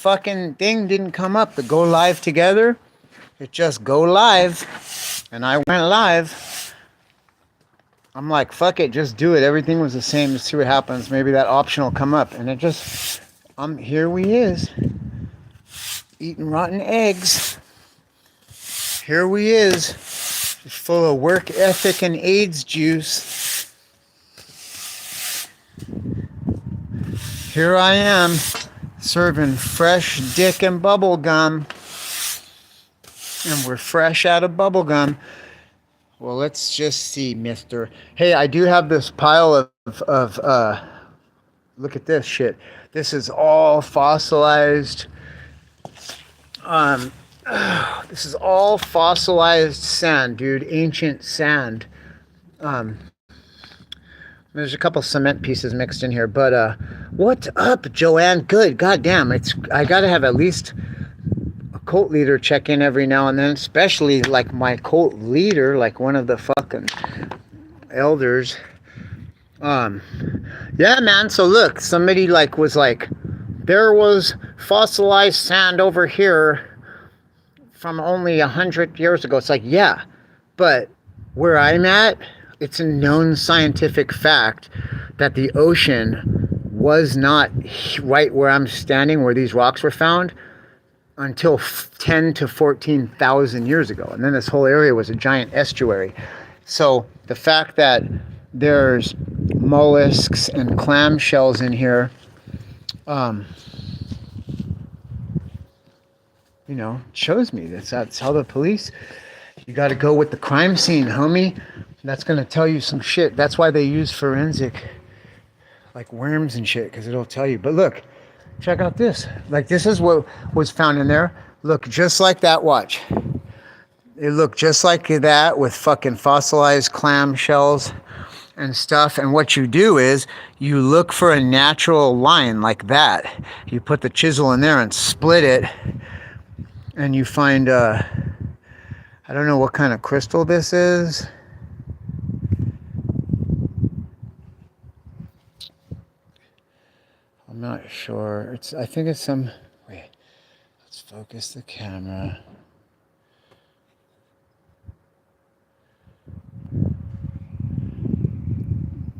fucking thing didn't come up. The go live together. It just go live. And I went live. I'm like, fuck it, just do it. Everything was the same. Just see what happens. Maybe that option will come up. And it just, here we is. Eating rotten eggs. Here we is. Just full of work ethic and AIDS juice. Here I am, serving fresh dick and bubble gum. And we're fresh out of bubble gum. Well, let's just see, mister. Hey, I do have this pile of look at this shit. This is all fossilized. This is all fossilized sand, dude. Ancient sand. There's a couple cement pieces mixed in here, but what's up, Joanne? Good, goddamn. I gotta have at least a cult leader check in every now and then, especially like my cult leader, like one of the fucking elders. Yeah, man. So look, somebody was like, there was fossilized sand over here from only 100 years ago. It's like, yeah, but where I'm at, it's a known scientific fact that the ocean was not right where I'm standing, where these rocks were found, until 10 to 14,000 years ago. And then this whole area was a giant estuary. So the fact that there's mollusks and clam shells in here, shows me that's how the police, you got to go with the crime scene, homie. That's going to tell you some shit. That's why they use forensic, like worms and shit, because it'll tell you. But look, check out this. Like, this is what was found in there. Look, just like that, watch. It looked just like that with fucking fossilized clam shells and stuff. And what you do is you look for a natural line like that. You put the chisel in there and split it. And you find, I don't know what kind of crystal this is. I'm not sure. I think it's some, wait, let's focus the camera.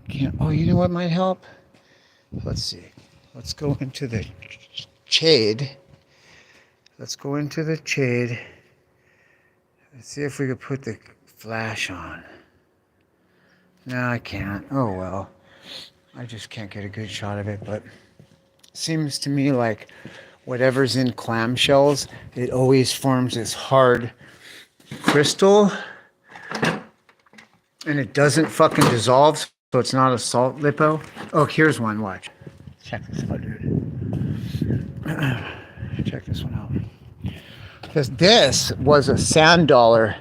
You know what might help? Let's see. Let's go into the shade. Let's go into the shade. Let's see if we could put the flash on. No, I can't. Oh well. I just can't get a good shot of it, but it seems to me like whatever's in clamshells, it always forms this hard crystal, and it doesn't fucking dissolve, so it's not a salt lipo. Oh, here's one. Watch. Check this out, dude. Check this one out. Because this was a sand dollar.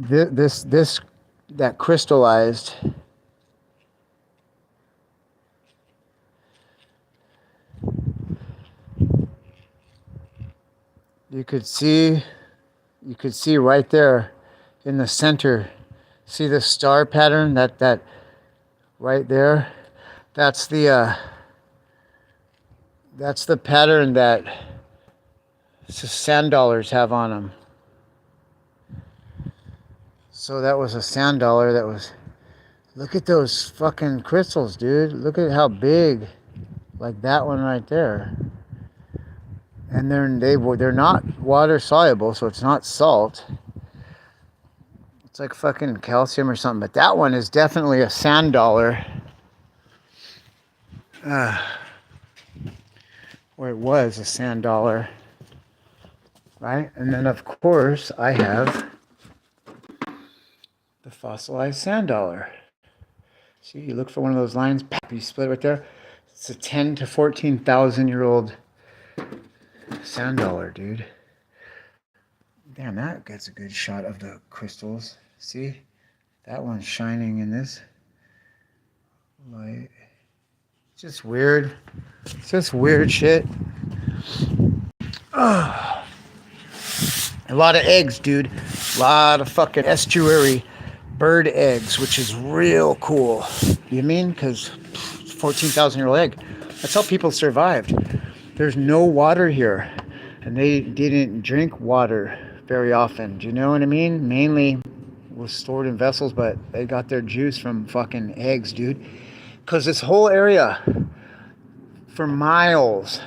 This that crystallized. You could see right there in the center. See the star pattern? That right there. That's the pattern that sand dollars have on them. So that was a sand dollar that was. Look at those fucking crystals, dude. Look at how big, like that one right there. And they're not water soluble, so it's not salt. It's like fucking calcium or something. But that one is definitely a sand dollar. Or it was a sand dollar. Right? And then, of course, I have the fossilized sand dollar. See, you look for one of those lines, you split it right there. It's a 10 to 14,000 year old sand dollar, dude. Damn, that gets a good shot of the crystals. See? That one's shining in this light. It's just weird. It's just weird shit. Oh. A lot of eggs, dude. A lot of fucking estuary bird eggs, which is real cool. You mean? Because 14,000 year old egg. That's how people survived. there's no water here, and they didn't drink water very often. Do you know what I mean? Mainly was stored in vessels, but they got their juice from fucking eggs, dude. Because this whole area for miles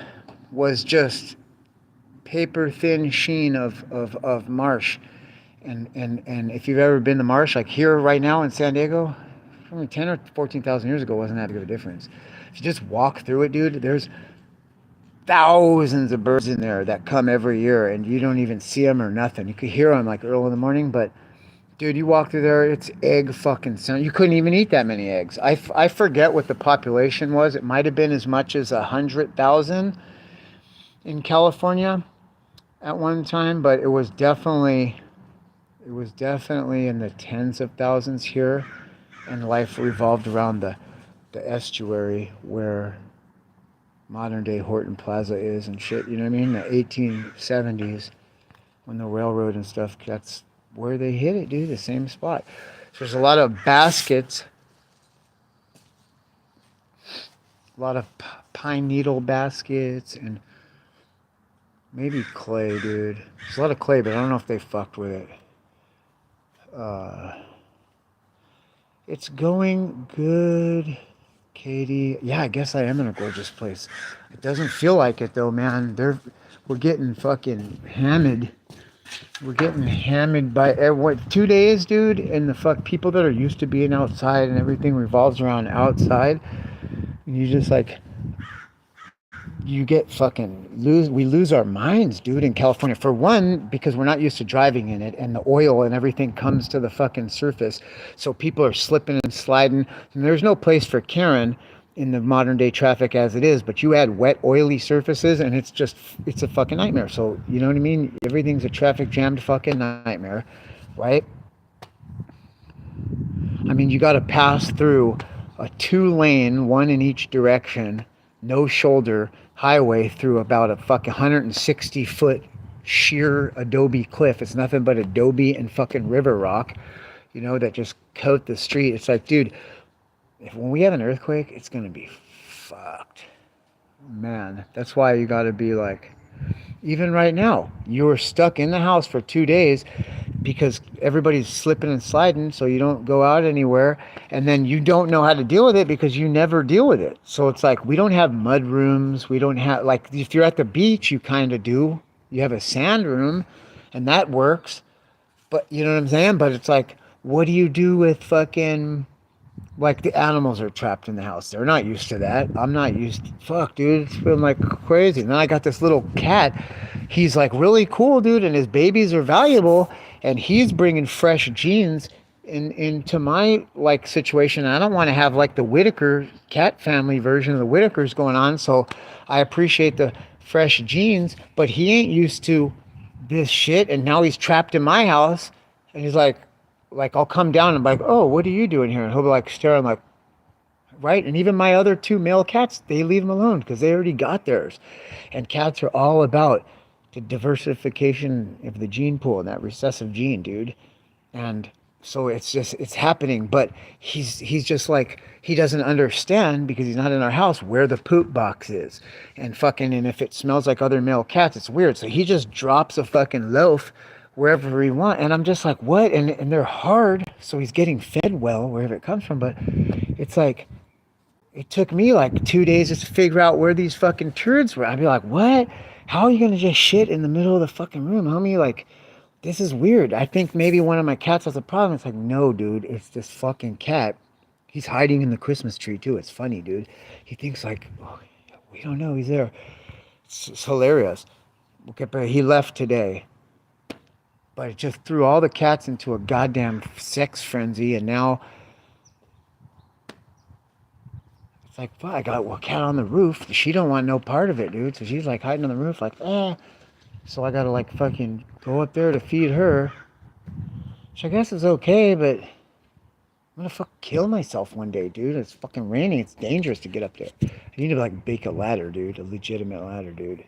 was just paper thin sheen of marsh. And if you've ever been to marsh, like here right now in San Diego, probably 10 or 14,000 years ago wasn't that big of a difference. If you just walk through it, dude, there's thousands of birds in there that come every year, and you don't even see them or nothing. You could hear them like early in the morning, but dude, you walk through there, it's egg fucking sound. You couldn't even eat that many eggs. I forget what the population was. It might have been as much as 100,000 in California at one time, but it was definitely in the tens of thousands here, and life revolved around the estuary where modern day Horton Plaza is and shit. You know what I mean? The 1870s when the railroad and stuff. That's where they hit it, dude. The same spot. So there's a lot of baskets, a lot of pine needle baskets, and maybe clay, dude. There's a lot of clay, but I don't know if they fucked with it. It's going good, Katie. Yeah, I guess I am in a gorgeous place. It doesn't feel like it though, man. We're getting fucking hammered. We're getting hammered by what 2 days, dude, and the fuck people that are used to being outside and everything revolves around outside. And you just like you get fucking we lose our minds, dude, in California. For one, because we're not used to driving in it, and the oil and everything comes to the fucking surface. So people are slipping and sliding. And there's no place for Karen in the modern day traffic as it is, but you add wet, oily surfaces and it's a fucking nightmare. So, you know what I mean? Everything's a traffic jammed fucking nightmare, right? I mean, you got to pass through a 2-lane, one in each direction, no shoulder highway through about a fucking 160-foot sheer adobe cliff. It's nothing but adobe and fucking river rock, that just coat the street. It's like, dude, when we have an earthquake, it's gonna be fucked, man. That's why you got to be like, even right now, you were stuck in the house for 2 days because everybody's slipping and sliding, so you don't go out anywhere, and then you don't know how to deal with it because you never deal with it. So it's like, we don't have mud rooms. We don't have, like, if you're at the beach, you kind of do. You have a sand room, and that works. But you know what I'm saying? But it's like, what do you do with fucking, like, the animals are trapped in the house? They're not used to that. I'm not used to, fuck, dude, it's feeling like crazy. And then I got this little cat. He's like really cool, dude, and his babies are valuable, and he's bringing fresh genes into my like situation. I don't want to have like the Whitaker cat family version of the Whitakers going on, so I appreciate the fresh genes, but he ain't used to this shit, and now he's trapped in my house, and he's like I'll come down and be like, oh, what are you doing here? And he'll be like staring like, right? And even my other 2 male cats, they leave them alone because they already got theirs. And cats are all about the diversification of the gene pool and that recessive gene, dude. And so it's happening, but he's just like, he doesn't understand because he's not in our house where the poop box is. And if it smells like other male cats, it's weird. So he just drops a fucking loaf wherever he wants. And I'm just like, what? And they're hard, so he's getting fed well wherever it comes from. But it's like, it took me like 2 days just to figure out where these fucking turds were. I'd be like, what? How are you gonna just shit in the middle of the fucking room, homie? Like, this is weird. I think maybe one of my cats has a problem. It's like, no, dude, it's this fucking cat. He's hiding in the Christmas tree too. It's funny, dude. He thinks like, oh, we don't know he's there. It's hilarious. Okay, but he left today. But it just threw all the cats into a goddamn sex frenzy, and now it's like, fuck, I got a cat on the roof. She don't want no part of it, dude. So she's like hiding on the roof like, So I gotta like fucking go up there to feed her. Which I guess is okay, but I'm gonna kill myself one day, dude. It's fucking raining. It's dangerous to get up there. I need to like bake a ladder, dude. A legitimate ladder, dude.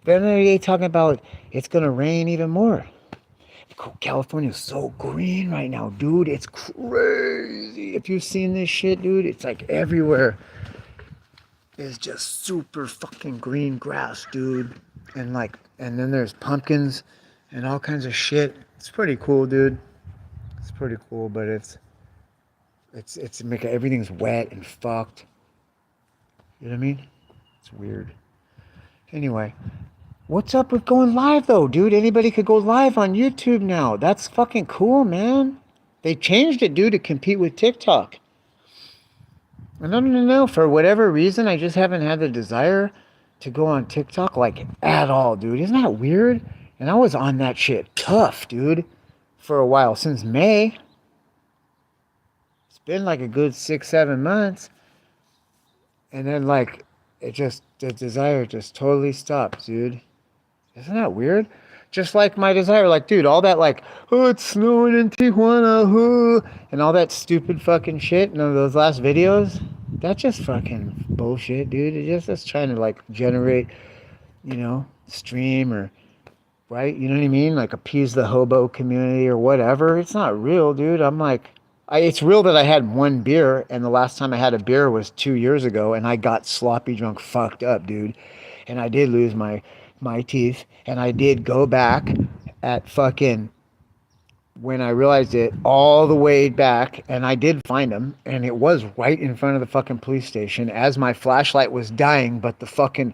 Then they talking about it's gonna rain even more. California's so green right now, dude. It's crazy. If you've seen this shit, dude, it's like everywhere. is just super fucking green grass, dude. And then there's pumpkins and all kinds of shit. It's pretty cool, dude. It's pretty cool, but it's making everything's wet and fucked. You know what I mean? It's weird. Anyway, what's up with going live though, dude? Anybody could go live on YouTube now. That's fucking cool, man. They changed it, dude, to compete with TikTok. I don't know. For whatever reason, I just haven't had the desire to go on TikTok like at all, dude. Isn't that weird? And I was on that shit tough, dude, for a while since May. It's been like a good 6, 7 months. And then like the desire just totally stopped, dude. Isn't that weird? Just like my desire, like, dude, all that like, oh, it's snowing in Tijuana, and all that stupid fucking shit. And those last videos, that's just fucking bullshit, dude. It's just trying to like generate, stream or right, you know what I mean? Like appease the hobo community or whatever. It's not real, dude. I'm like, it's real that I had one beer, and the last time I had a beer was 2 years ago, and I got sloppy drunk, fucked up, dude. And I did lose my teeth, and I did go back at fucking when I realized it all the way back, and I did find them, and it was right in front of the fucking police station as my flashlight was dying, but the fucking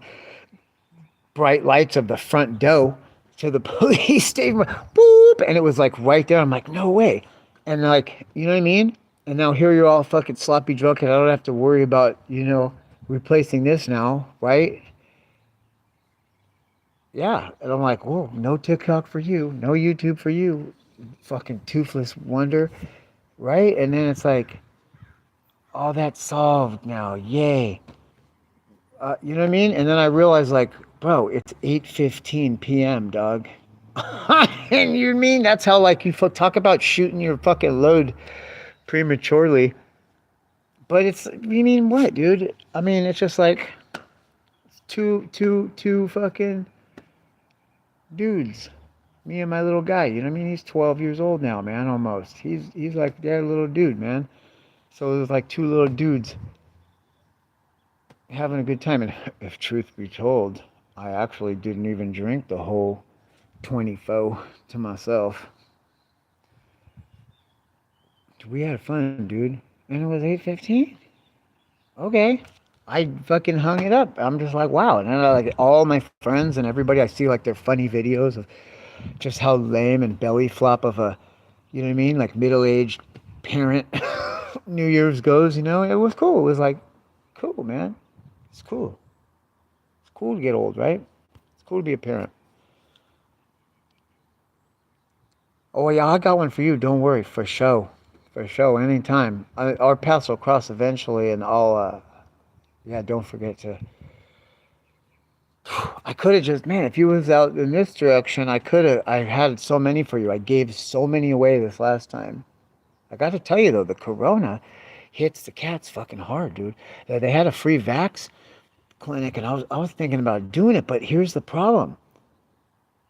bright lights of the front door to the police station, boop, and it was like right there. I'm like, no way. And like, you know what I mean? And now here you're all fucking sloppy drunk, and I don't have to worry about, replacing this now, right? Yeah. And I'm like, whoa, no TikTok for you, no YouTube for you, fucking toothless wonder, right? And then it's like, all that's solved now, yay. You know what I mean? And then I realized, like, bro, it's 8:15 p.m., dog. And you mean that's how, like, you talk about shooting your fucking load prematurely. But you mean what, dude? I mean, it's just like two fucking dudes. Me and my little guy, you know what I mean? He's 12 years old now, man, almost. He's like their little dude, man. So it was like two little dudes having a good time. And if truth be told, I actually didn't even drink the whole 24 to myself. We had fun, dude. And it was 8:15? Okay. I fucking hung it up. I'm just like, wow. And then like all my friends and everybody, I see like their funny videos of just how lame and belly flop of a, you know what I mean? Like middle-aged parent New Year's goes, It was cool. It was like, cool, man. It's cool. It's cool to get old, right? It's cool to be a parent. Oh, yeah, I got one for you. Don't worry. For sure. For sure. Anytime. Our paths will cross eventually, and yeah, don't forget to. I could have just, man, if you was out in this direction, I had so many for you. I gave so many away this last time. I got to tell you, though, the corona hits the cats fucking hard, dude. They had a free vax clinic, and I was thinking about doing it, but here's the problem.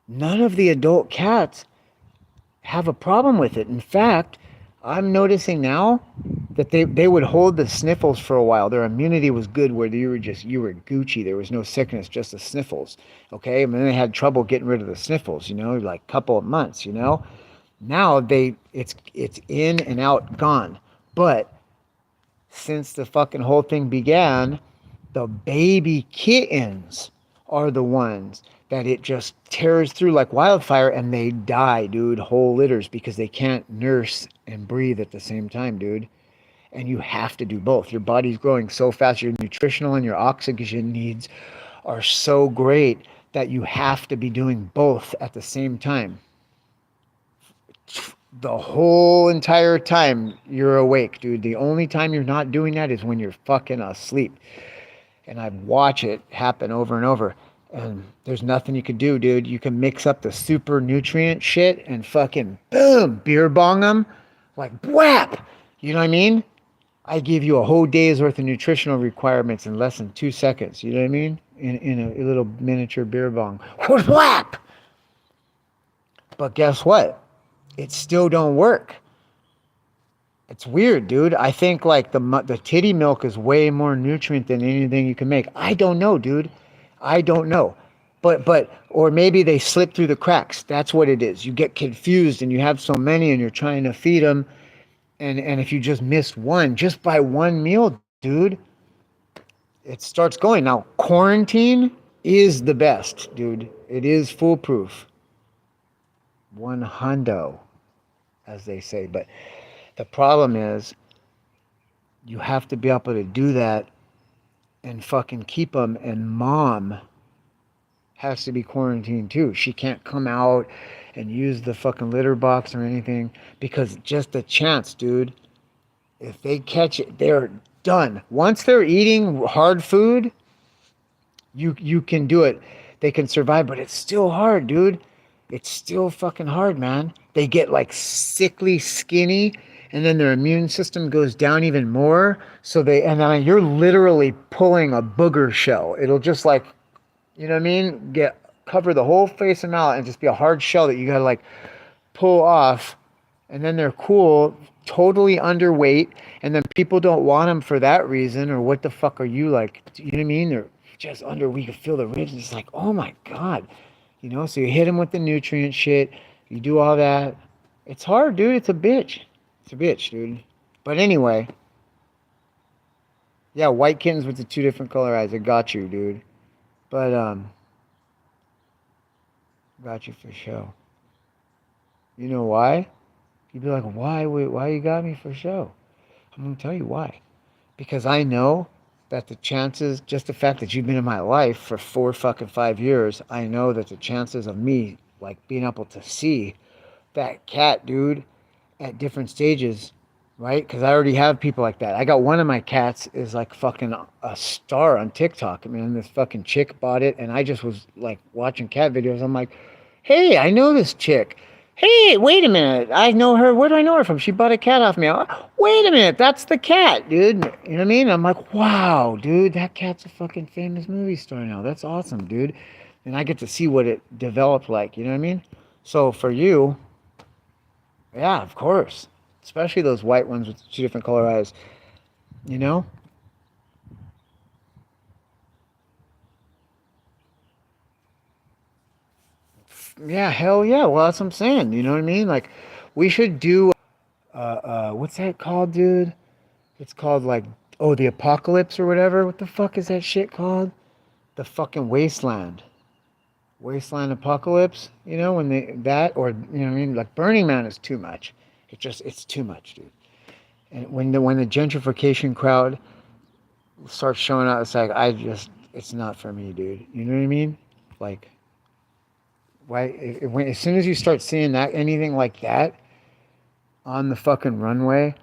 None of the adult cats have a problem with it. In fact, I'm noticing now that they would hold the sniffles for a while. Their immunity was good where you were Gucci. There was no sickness, just the sniffles. Okay. And then they had trouble getting rid of the sniffles, like a couple of months, Now it's in and out, gone. But since the fucking whole thing began, the baby kittens are the ones that it just tears through like wildfire, and they die, dude, whole litters, because they can't nurse and breathe at the same time, dude. And you have to do both. Your body's growing so fast, your nutritional and your oxygen needs are so great that you have to be doing both at the same time. The whole entire time you're awake, dude. The only time you're not doing that is when you're fucking asleep. And I watch it happen over and over. And there's nothing you can do, dude. You can mix up the super nutrient shit and fucking boom, beer bong them. Like, whap! You know what I mean? I give you a whole day's worth of nutritional requirements in less than 2 seconds. You know what I mean? In a little miniature beer bong. Whap! But guess what? It still don't work. It's weird, dude. I think like the titty milk is way more nutrient than anything you can make. I don't know, dude. I don't know. But or maybe they slip through the cracks. That's what it is. You get confused and you have so many and you're trying to feed them, and if you just miss one just by one meal, dude, it starts going. Now, quarantine is the best, dude. It is foolproof. One hundo, as they say. But the problem is you have to be able to do that and fucking keep them. And mom has to be quarantined too. She can't come out and use the fucking litter box or anything because just a chance, dude. If they catch it, they're done. Once they're eating hard food, you can do it. They can survive, but it's still hard, dude. It's still fucking hard, man. They get like sickly skinny and then their immune system goes down even more. So and I mean, you're literally pulling a booger shell. It'll just like, you know what I mean? Cover the whole face and mouth and just be a hard shell that you gotta like pull off. And then they're cool, totally underweight, and then people don't want them for that reason. Or what the fuck are you like? You know what I mean? They're just under. We can feel the ribs. It's like, oh my god, you know. So you hit them with the nutrient shit. You do all that. It's hard, dude. It's a bitch. It's a bitch, dude. But anyway, yeah, white kittens with the two different color eyes. It got you, dude. But got you for show. You know why? You'd be like, why? Why you got me for show? I'm gonna tell you why. Because I know that the chances, just the fact that you've been in my life for 4 fucking 5 years, I know that the chances of me like being able to see that cat, dude, at different stages, right? Because I already have people like that. I got one of my cats is like fucking a star on TikTok. I mean, this fucking chick bought it, and I just was like watching cat videos. I'm like, hey, I know this chick. Hey, wait a minute. I know her. Where do I know her from? She bought a cat off me. Wait a minute. That's the cat, dude. You know what I mean? I'm like, wow, dude, that cat's a fucking famous movie star now. That's awesome, dude. And I get to see what it developed like. You know what I mean? So for you, yeah, of course. Especially those white ones with two different color eyes. You know? Yeah, hell yeah. Well, that's what I'm saying. You know what I mean? Like, we should do, what's that called, dude? It's called like, oh, the apocalypse or whatever. What the fuck is that shit called? The fucking wasteland. Wasteland apocalypse. You know, when or, you know what I mean? Like, Burning Man is too much. It's too much, dude. And when the gentrification crowd starts showing up, it's like, it's not for me, dude. You know what I mean? Like, why, as soon as you start seeing that, anything like that on the fucking runway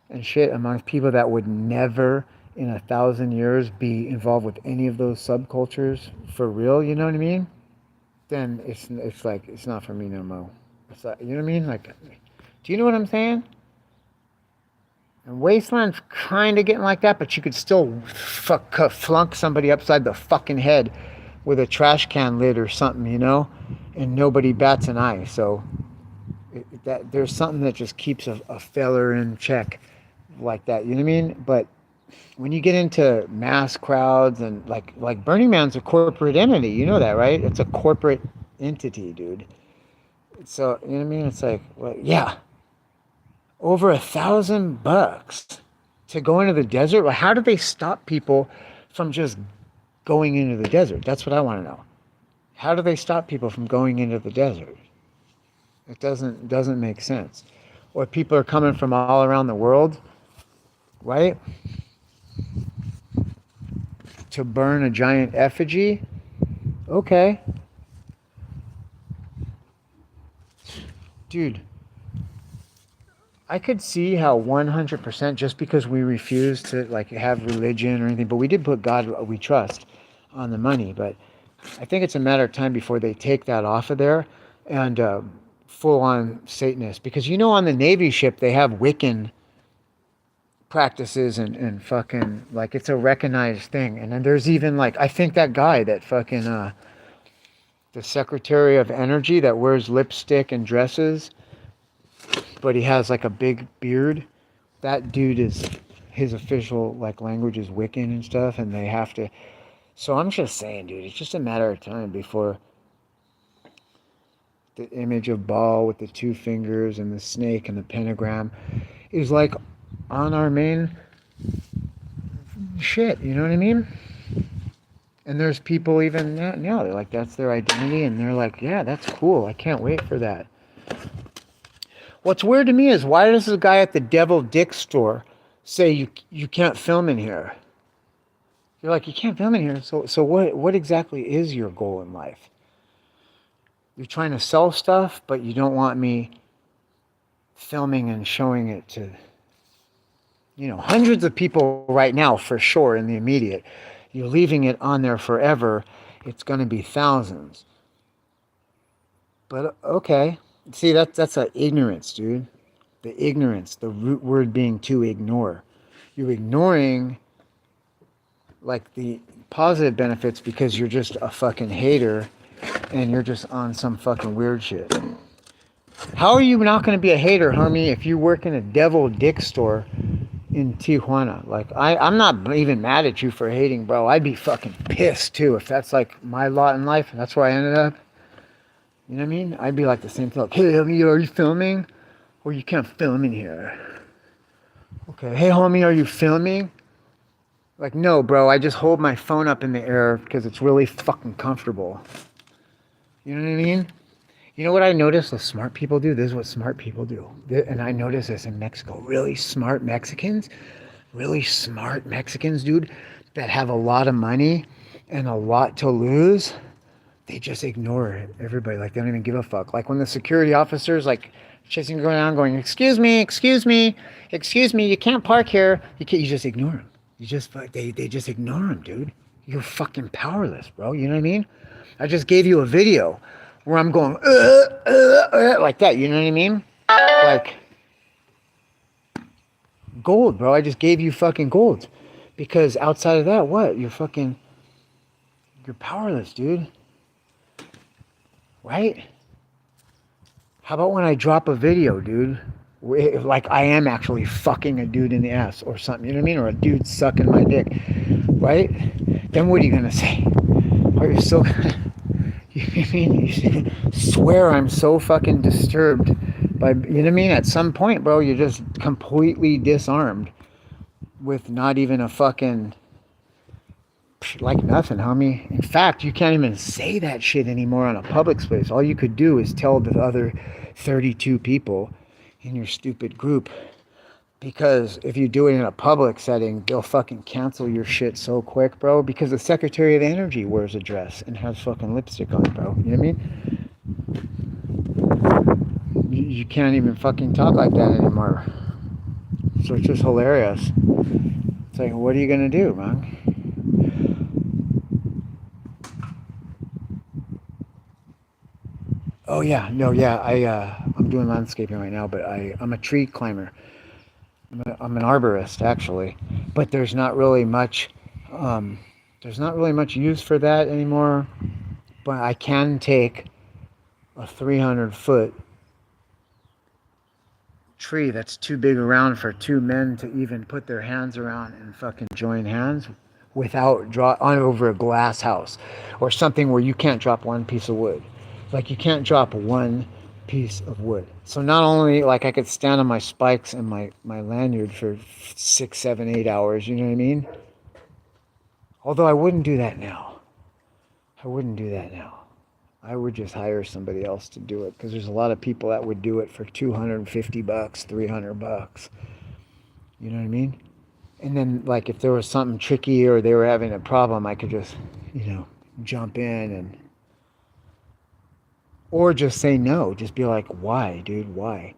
and shit among people that would never in 1,000 years be involved with any of those subcultures for real, you know what I mean? Then it's like it's not for me no more. It's like, you know what I mean? Like, do you know what I'm saying? And Wasteland's kind of getting like that, but you could still flunk somebody upside the fucking head with a trash can lid or something, you know, and nobody bats an eye. So that there's something that just keeps a feller in check like that. You know what I mean? But when you get into mass crowds and like Burning Man's a corporate entity, you know that, right? It's a corporate entity, dude. So you know what I mean? It's like, well, yeah, over $1,000 to go into the desert. Well, how do they stop people from just going into the desert? That's what I want to know. How do they stop people from going into the desert? It doesn't make sense. Or people are coming from all around the world, right? To burn a giant effigy. Okay. Dude, I could see how 100% just because we refuse to like have religion or anything, but we did put God we trust on the money. But I think it's a matter of time before they take that off of there and full on Satanist. Because you know on the Navy ship they have Wiccan practices and fucking like it's a recognized thing. And then there's even like I think that guy that fucking the Secretary of Energy that wears lipstick and dresses, but he has like a big beard. that dude is, his official like language is Wiccan and stuff, and they have to. So I'm just saying, dude, it's just a matter of time before the image of Baal with the two fingers and the snake and the pentagram is like on our main shit. You know what I mean? And there's people even now, they're like, that's their identity, and they're like, yeah, that's cool. I can't wait for that. What's weird to me is, why does the guy at the Devil Dick store say you can't film in here? You're like, you can't film in here. So what exactly is your goal in life? You're trying to sell stuff, but you don't want me filming and showing it to, hundreds of people right now for sure in the immediate. You're leaving it on there forever. It's going to be thousands. But okay. See, that's a ignorance, dude. The ignorance, the root word being to ignore. You're ignoring like the positive benefits because you're just a fucking hater and you're just on some fucking weird shit. How are you not going to be a hater, homie, if you work in a Devil Dick store in Tijuana? Like, I'm not even mad at you for hating, bro. I'd be fucking pissed too if that's like my lot in life and that's where I ended up. You know what I mean? I'd be like the same thing. Like, hey, homie, are you filming? Or you can't film in here. Okay, hey, homie, are you filming? Like, no, bro, I just hold my phone up in the air because it's really fucking comfortable. You know what I mean? You know what I notice the smart people do? This is what smart people do. And I notice this in Mexico. Really smart Mexicans, dude, that have a lot of money and a lot to lose. They just ignore everybody. Like, they don't even give a fuck. Like, when the security officers, like, chasing around going, excuse me, you can't park here. You just ignore them. They just ignore them, dude. You're fucking powerless, bro. You know what I mean? I just gave you a video where I'm going, like that. You know what I mean? Like, gold, bro. I just gave you fucking gold. Because outside of that, what? You're powerless, dude. Right? How about when I drop a video, dude? Like, I am actually fucking a dude in the ass or something, you know what I mean? Or a dude sucking my dick, right? Then what are you gonna say? Are you still gonna, you know what I mean? You swear I'm so fucking disturbed by, you know what I mean? At some point, bro, you're just completely disarmed with not even a fucking, like nothing, homie. In fact, you can't even say that shit anymore on a public space. All you could do is tell the other 32 people in your stupid group, because if you do it in a public setting, they'll fucking cancel your shit so quick, bro, because the Secretary of Energy wears a dress and has fucking lipstick on, bro. You know what I mean? You can't even fucking talk like that anymore. So it's just hilarious. It's like, what are you gonna do, man? Oh yeah, no, yeah, I'm doing landscaping right now, but I'm a tree climber. I'm an arborist actually, but there's not really much use for that anymore. But I can take a 300-foot tree that's too big around for two men to even put their hands around and fucking join hands without on over a glass house or something where you can't drop one piece of wood. Like, you can't drop one piece of wood. So not only, like, I could stand on my spikes and my lanyard for 6, 7, 8 hours, you know what I mean? Although I wouldn't do that now. I would just hire somebody else to do it, because there's a lot of people that would do it for $250, $300. You know what I mean? And then, like, if there was something tricky or they were having a problem, I could just, jump in and, or just say no. Just be like, why, dude? Why?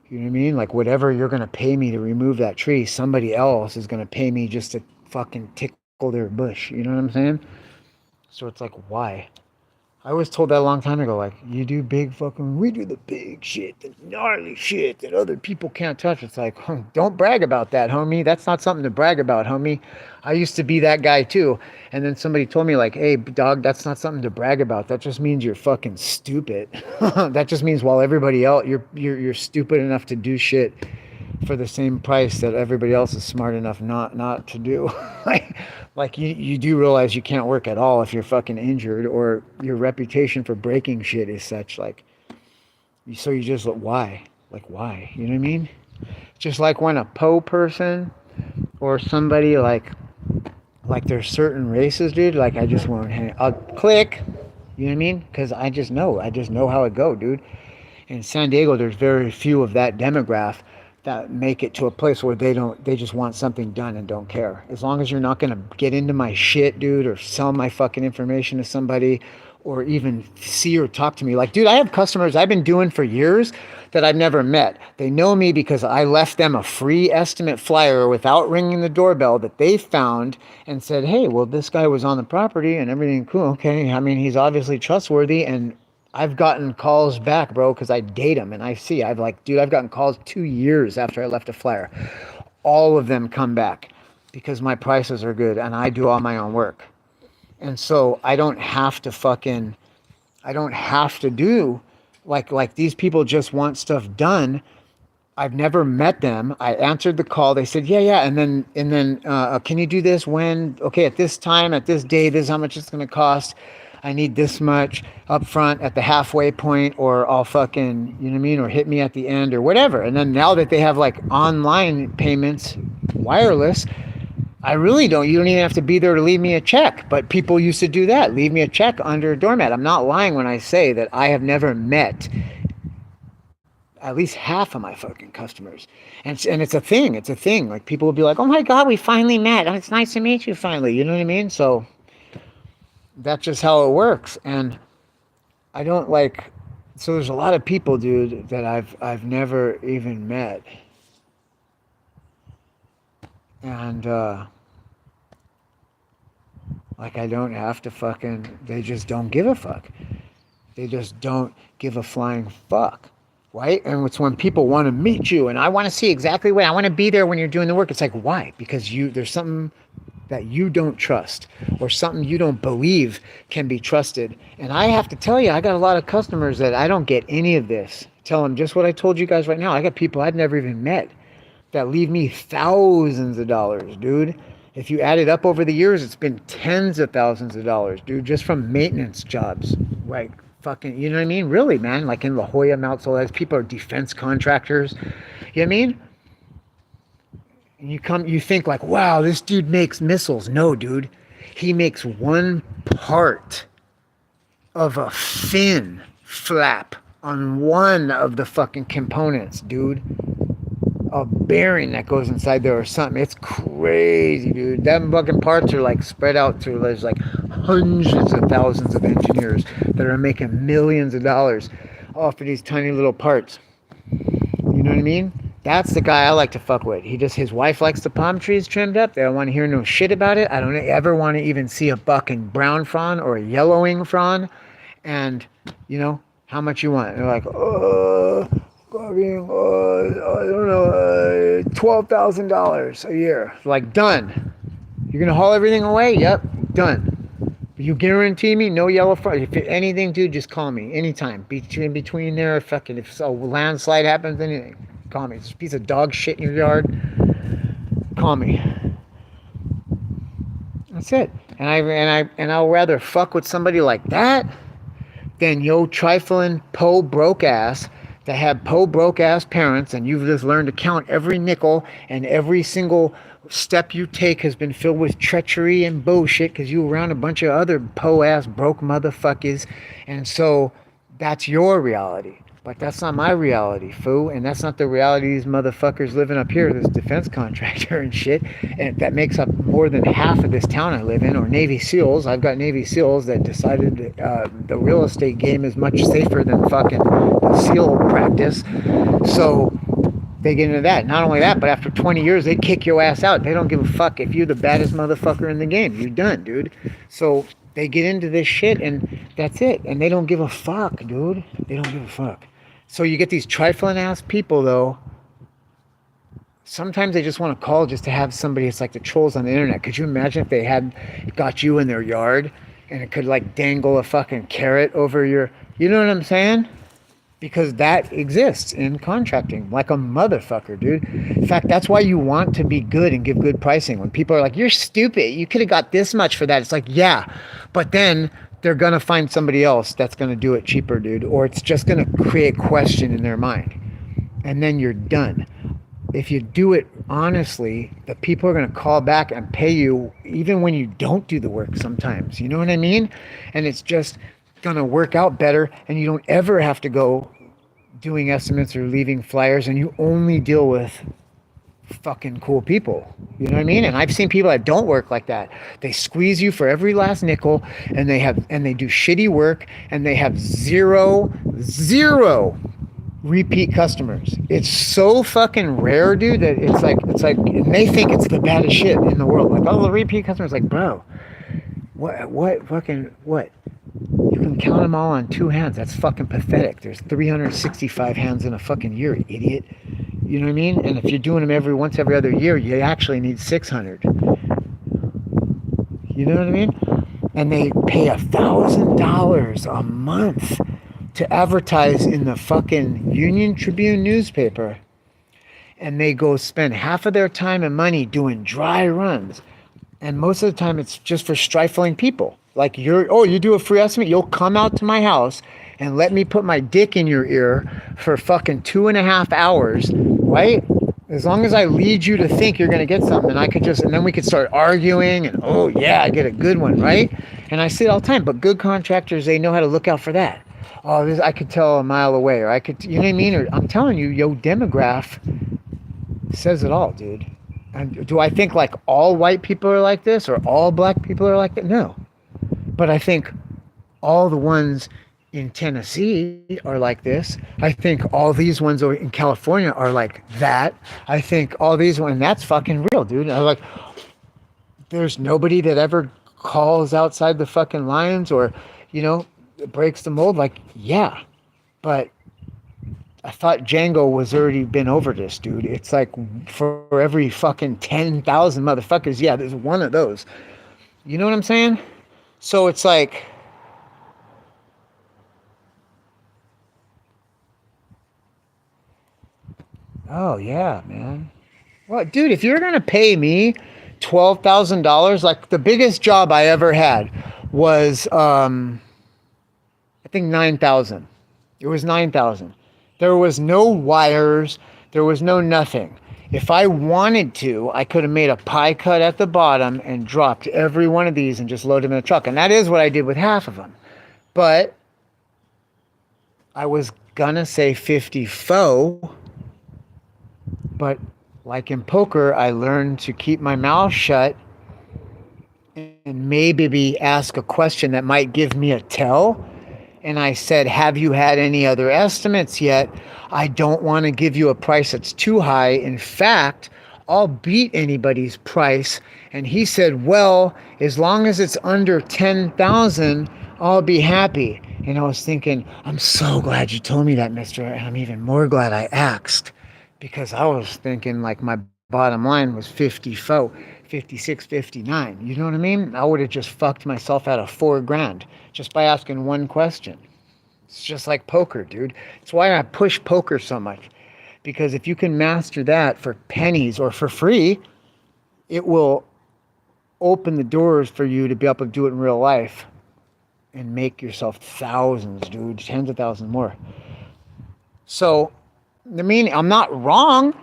You know what I mean? Like, whatever you're going to pay me to remove that tree, somebody else is going to pay me just to fucking tickle their bush. You know what I'm saying? So it's like, why? I was told that a long time ago, like, we do the big shit, the gnarly shit that other people can't touch. It's like, don't brag about that, homie. That's not something to brag about, homie. I used to be that guy too. And then somebody told me, like, hey, dog, that's not something to brag about. That just means you're fucking stupid. That just means while everybody else, you're stupid enough to do shit for the same price that everybody else is smart enough not to do. like you do realize you can't work at all if you're fucking injured or your reputation for breaking shit is such like so you just why? Like why? You know what I mean? Just like when a person or somebody like there's certain races, dude, like I just won't hang I'll click. You know what I mean? Because I just know how it go, dude. In San Diego, there's very few of that demographic that make it to a place where they just want something done and don't care. As long as you're not gonna get into my shit, dude, or sell my fucking information to somebody or even see or talk to me. Like, dude, I have customers I've been doing for years that I've never met. They know me because I left them a free estimate flyer without ringing the doorbell that they found and said, hey, well, this guy was on the property and everything cool. Okay. I mean, he's obviously trustworthy and I've gotten calls back, bro, because I date them and I've like, dude, I've gotten calls 2 years after I left a flyer. All of them come back because my prices are good and I do all my own work. And so I don't have to do like these people just want stuff done. I've never met them. I answered the call. They said, yeah. And then, can you do this when, okay, at this time, at this day, this is how much it's going to cost. I need this much up front at the halfway point, or I'll fucking, you know what I mean? Or hit me at the end or whatever. And then now that they have like online payments, wireless, you don't even have to be there to leave me a check. But people used to do that. Leave me a check under a doormat. I'm not lying when I say that I have never met at least half of my fucking customers. And it's a thing. It's a thing. Like people will be like, oh my God, we finally met. Oh, it's nice to meet you finally. You know what I mean? So that's just how it works. And I don't like, so there's a lot of people, dude, that I've never even met. And like I don't have to fucking, they just don't give a fuck. They just don't give a flying fuck. Right? And it's when people want to meet you and I want to see exactly what I want to be there when you're doing the work. It's like, why? Because there's something that you don't trust or something you don't believe can be trusted. And I have to tell you, I got a lot of customers that I don't get any of this. Tell them just what I told you guys right now. I got people I've never even met that leave me thousands of dollars, dude. If you add it up over the years, it's been tens of thousands of dollars, dude, just from maintenance jobs. Like, fucking, you know what I mean? Really, man. Like in La Jolla, Mount Soledad, people are defense contractors. You know what I mean? You think like, wow, this dude makes missiles. No, dude. He makes one part of a fin flap on one of the fucking components, dude. A bearing that goes inside there or something. It's crazy, dude. Them fucking parts are like spread out through, there's like hundreds of thousands of engineers that are making millions of dollars off of these tiny little parts. You know what I mean? That's the guy I like to fuck with. His wife likes the palm trees trimmed up. They don't want to hear no shit about it. I don't ever want to even see a fucking brown frond or a yellowing frond. And, you know, how much you want? And they're like, I don't know, $12,000 a year. Like, done. You're going to haul everything away? Yep, done. You guarantee me no yellow front. If anything, dude, just call me anytime. Between there, fucking, if a landslide happens, anything, call me. It's a piece of dog shit in your yard, call me. That's it. And I'll rather fuck with somebody like that than yo trifling broke ass that have broke ass parents, and you've just learned to count every nickel, and every single step you take has been filled with treachery and bullshit because you around a bunch of other ass broke motherfuckers. And so that's your reality. But that's not my reality, fool. And that's not the reality of these motherfuckers living up here, this defense contractor and shit. And that makes up more than half of this town I live in, or Navy SEALs. I've got Navy SEALs that decided the real estate game is much safer than fucking the SEAL practice. So they get into that. Not only that, but after 20 years, they kick your ass out. They don't give a fuck if you're the baddest motherfucker in the game. You're done, dude. So they get into this shit, and that's it. And they don't give a fuck, dude. They don't give a fuck. So you get these trifling ass people, though. Sometimes they just want to call just to have somebody. It's like the trolls on the internet. Could you imagine if they had got you in their yard and it could like dangle a fucking carrot over your, you know what I'm saying? because that exists in contracting like a motherfucker, dude. In fact, that's why you want to be good and give good pricing. When people are like, you're stupid, you could have got this much for that. It's like, yeah, but then they're going to find somebody else that's going to do it cheaper, dude, or it's just going to create question in their mind. And then you're done. If you do it honestly, the people are going to call back and pay you even when you don't do the work sometimes. You know what I mean? And it's just going to work out better, and you don't ever have to go doing estimates or leaving flyers, and you only deal with fucking cool people. You know what I mean? And I've seen people that don't work like that. They squeeze you for every last nickel, and they do shitty work, and they have zero repeat customers. It's so fucking rare, dude, that it's like and they think it's the baddest shit in the world. Like, oh, the repeat customers, like, bro, what? You can count them all on two hands. That's fucking pathetic. There's 365 hands in a fucking year, idiot. You know what I mean? And if you're doing them once every other year, you actually need 600. You know what I mean? And they pay $1,000 a month to advertise in the fucking Union Tribune newspaper. And they go spend half of their time and money doing dry runs. And most of the time it's just for trifling people. Like, you do a free estimate, you'll come out to my house and let me put my dick in your ear for fucking 2.5 hours, right? As long as I lead you to think you're going to get something, and then we could start arguing, and oh yeah, I get a good one, right? And I see it all the time, but good contractors, they know how to look out for that. Oh, I could tell a mile away, or you know what I mean? Or I'm telling you, your demographic says it all, dude. And do I think like all white people are like this, or all black people are like that? No. But I think all the ones in Tennessee are like this. I think all these ones over in California are like that. I think all these ones, and that's fucking real, dude. I'm like, there's nobody that ever calls outside the fucking lines or, breaks the mold. Like, yeah, but I thought Django was already been over this, dude. It's like for every fucking 10,000 motherfuckers, yeah, there's one of those. You know what I'm saying? So it's like, oh yeah, man. Well, dude, if you're gonna pay me $12,000, like the biggest job I ever had was, I think 9,000. It was 9,000. There was no wires. There was no nothing. If I wanted to, I could have made a pie cut at the bottom and dropped every one of these and just loaded them in a truck. And that is what I did with half of them. But I was gonna say 50 faux. But like in poker, I learned to keep my mouth shut and maybe ask a question that might give me a tell. And I said, have you had any other estimates yet? I don't want to give you a price that's too high. In fact, I'll beat anybody's price. And he said, well, as long as it's under 10,000, I'll be happy. And I was thinking, I'm so glad you told me that, mister. And I'm even more glad I asked, because I was thinking like my bottom line was 54, 56, 59. You know what I mean? I would have just fucked myself out of $4,000 just by asking one question. It's just like poker, dude. It's why I push poker so much. Because if you can master that for pennies or for free, it will open the doors for you to be able to do it in real life and make yourself thousands, dude, tens of thousands more. So, I'm not wrong,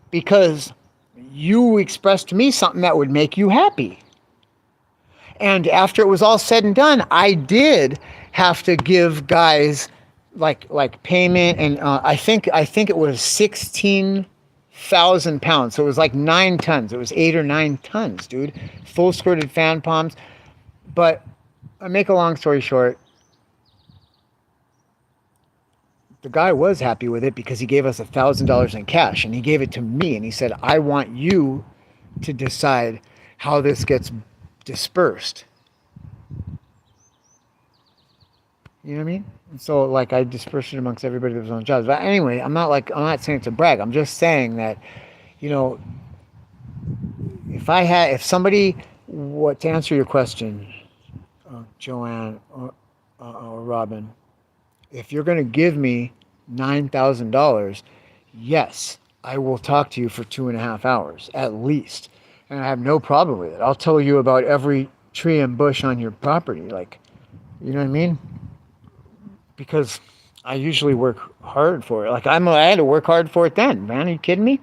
because you expressed to me something that would make you happy. And after it was all said and done, I did have to give guys like payment, and I think it was 16,000 pounds. So it was like 9 tons. It was 8 or 9 tons, dude. Full skirted fan palms. But I make a long story short, the guy was happy with it because he gave us $1,000 in cash, and he gave it to me, and he said, I want you to decide how this gets dispersed. You know what I mean? And so like I dispersed it amongst everybody that was on jobs. But anyway, I'm not saying it's a brag. I'm just saying that, to answer your question, Joanne or Robin, if you're going to give me $9,000, yes, I will talk to you for 2.5 hours at least. And I have no problem with it. I'll tell you about every tree and bush on your property. Like, you know what I mean? Because I usually work hard for it. Like, I had to work hard for it then, man. Are you kidding me?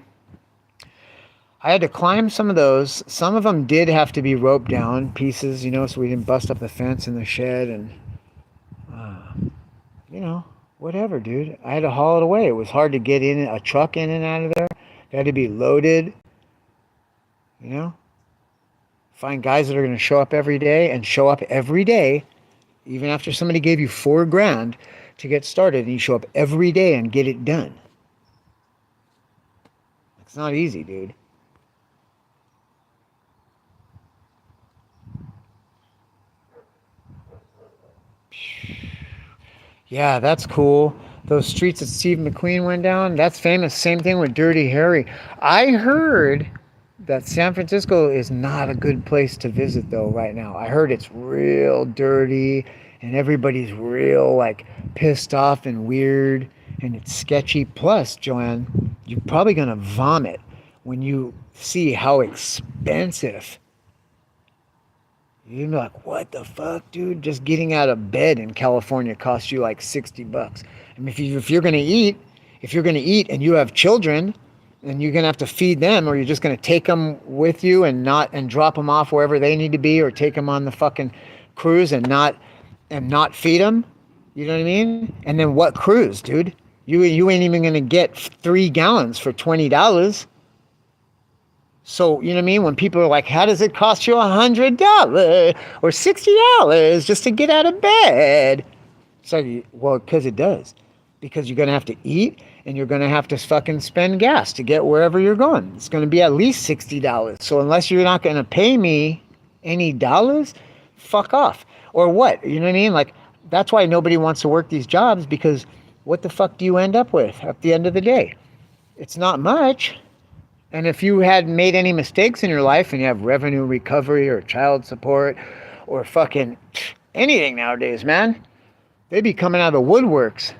I had to climb some of those. Some of them did have to be roped down pieces, so we didn't bust up the fence in the shed and, uh, you know, whatever, dude. I had to haul it away. It was hard to get in a truck in and out of there. It had to be loaded, you know. Find guys that are going to show up every day and show up every day, even after somebody gave you $4,000 to get started, and you show up every day and get it done. It's not easy, dude. Yeah, that's cool. Those streets that Steve McQueen went down, that's famous. Same thing with Dirty Harry. I heard that San Francisco is not a good place to visit, though, right now. I heard it's real dirty and everybody's real, like, pissed off and weird and it's sketchy. Plus, Joanne, you're probably going to vomit when you see how expensive. You're like, what the fuck, dude? Just getting out of bed in California costs you like $60. I mean, if you're gonna eat and you have children, and you're gonna have to feed them, or you're just gonna take them with you and drop them off wherever they need to be, or take them on the fucking cruise and not feed them. You know what I mean? And then what cruise, dude? You ain't even gonna get 3 gallons for $20. So, you know what I mean? When people are like, how does it cost you $100 or $60 just to get out of bed? It's like, well, because it does. Because you're going to have to eat and you're going to have to fucking spend gas to get wherever you're going. It's going to be at least $60. So unless you're not going to pay me any dollars, fuck off. Or what? You know what I mean? Like, that's why nobody wants to work these jobs, because what the fuck do you end up with at the end of the day? It's not much. And if you had made any mistakes in your life and you have revenue recovery or child support or fucking anything nowadays, man, they be coming out of the woodworks,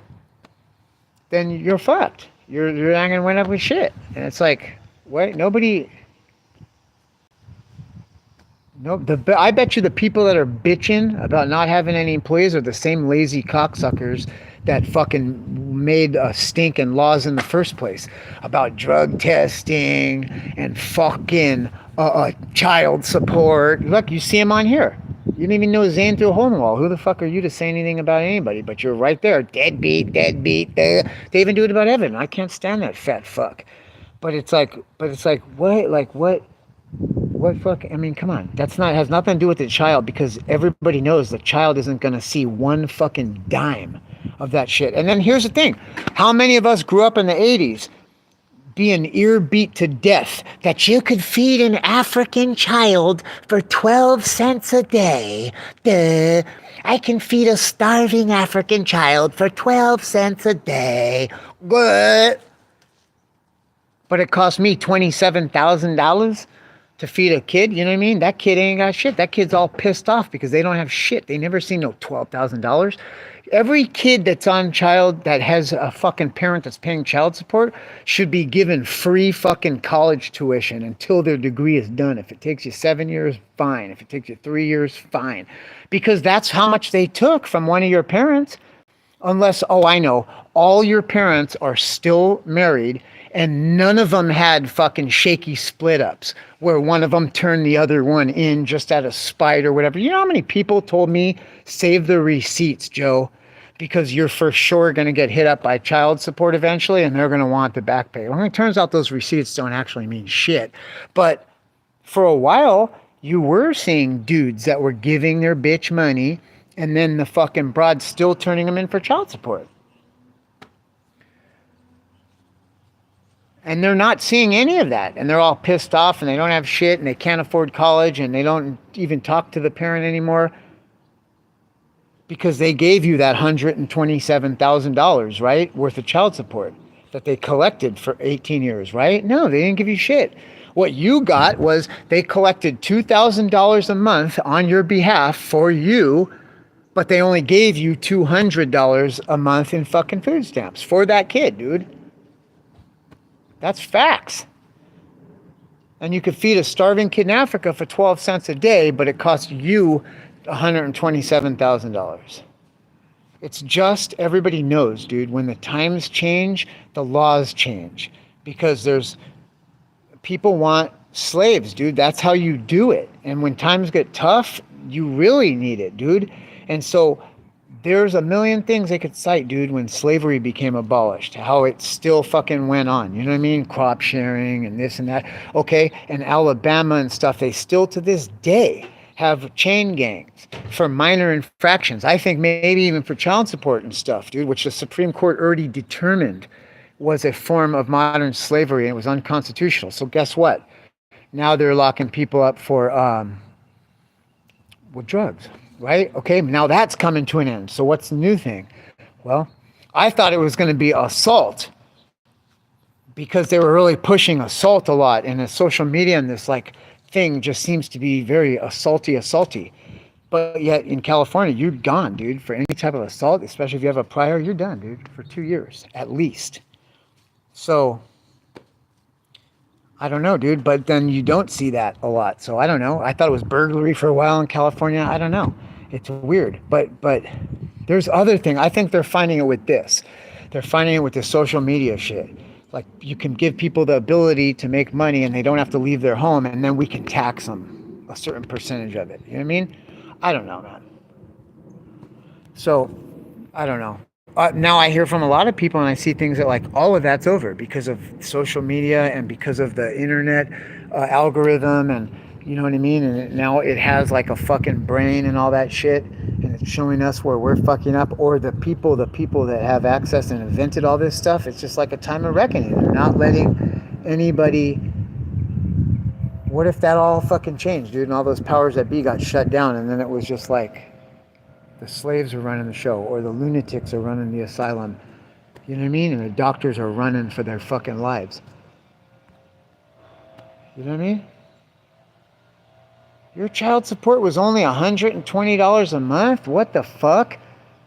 then you're fucked. You're not going to wind up with shit. And it's like, wait, nobody... No, I bet you the people that are bitching about not having any employees are the same lazy cocksuckers that fucking made stinking laws in the first place about drug testing and fucking child support. Look, you see him on here. You didn't even know Zane through a hole in the wall. Who the fuck are you to say anything about anybody? But you're right there. Deadbeat. They even do it about Evan. I can't stand that fat fuck. But it's like, what? Like, what? What fuck? I mean, come on. Has nothing to do with the child, because everybody knows the child isn't going to see one fucking dime of that shit. And then here's the thing. How many of us grew up in the 80s being ear beat to death that you could feed an African child for 12 cents a day? I can feed a starving African child for 12 cents a day. What? But it cost me $27,000 to feed a kid. You know what I mean? That kid ain't got shit. That kid's all pissed off because they don't have shit. They never seen no $12,000. Every kid that's on child, that has a fucking parent that's paying child support, should be given free fucking college tuition until their degree is done. If it takes you 7 years, fine. If it takes you 3 years, fine. Because that's how much they took from one of your parents. Unless, oh, I know, all your parents are still married and none of them had fucking shaky split ups where one of them turned the other one in just out of spite or whatever. You know how many people told me, save the receipts, Joe, because you're for sure going to get hit up by child support eventually and they're going to want the back pay. Well, it turns out those receipts don't actually mean shit. But for a while, you were seeing dudes that were giving their bitch money and then the fucking broad's still turning them in for child support. And they're not seeing any of that. And they're all pissed off and they don't have shit and they can't afford college and they don't even talk to the parent anymore because they gave you that $127,000, right, worth of child support that they collected for 18 years, right? No, they didn't give you shit. What you got was they collected $2,000 a month on your behalf for you But they only gave you $200 a month in fucking food stamps for that kid, dude. That's facts. And you could feed a starving kid in Africa for 12 cents a day, but it costs you $127,000. It's just everybody knows, dude, when the times change, the laws change because there's people want slaves, dude. That's how you do it. And when times get tough, you really need it, dude. And so there's a million things they could cite, dude, when slavery became abolished, how it still fucking went on. You know what I mean? Crop sharing and this and that. Okay. And Alabama and stuff, they still to this day have chain gangs for minor infractions. I think maybe even for child support and stuff, dude, which the Supreme Court already determined was a form of modern slavery and it was unconstitutional. So guess what? Now they're locking people up for with drugs, right? Okay, now that's coming to an end. So what's the new thing? Well, I thought it was going to be assault because they were really pushing assault a lot, and the social media and this like thing just seems to be very assaulty. But yet in California, you're gone, dude, for any type of assault, especially if you have a prior, you're done, dude, for 2 years at least. So I don't know, dude, but then you don't see that a lot. So I don't know. I thought it was burglary for a while in California. I don't know. It's weird. But there's other thing. I think they're finding it with this. They're finding it with the social media shit. Like you can give people the ability to make money and they don't have to leave their home, and then we can tax them a certain percentage of it. You know what I mean? I don't know, man. So I don't know. Now I hear from a lot of people and I see things that like all of that's over because of social media and because of the internet algorithm, and you know what I mean? And now it has like a fucking brain and all that shit, and it's showing us where we're fucking up, or the people that have access and invented all this stuff. It's just like a time of reckoning. They're not letting anybody. What if that all fucking changed, dude, and all those powers that be got shut down, and then it was just like the slaves are running the show, or the lunatics are running the asylum. You know what I mean? And the doctors are running for their fucking lives. You know what I mean? Your child support was only $120 a month? What the fuck?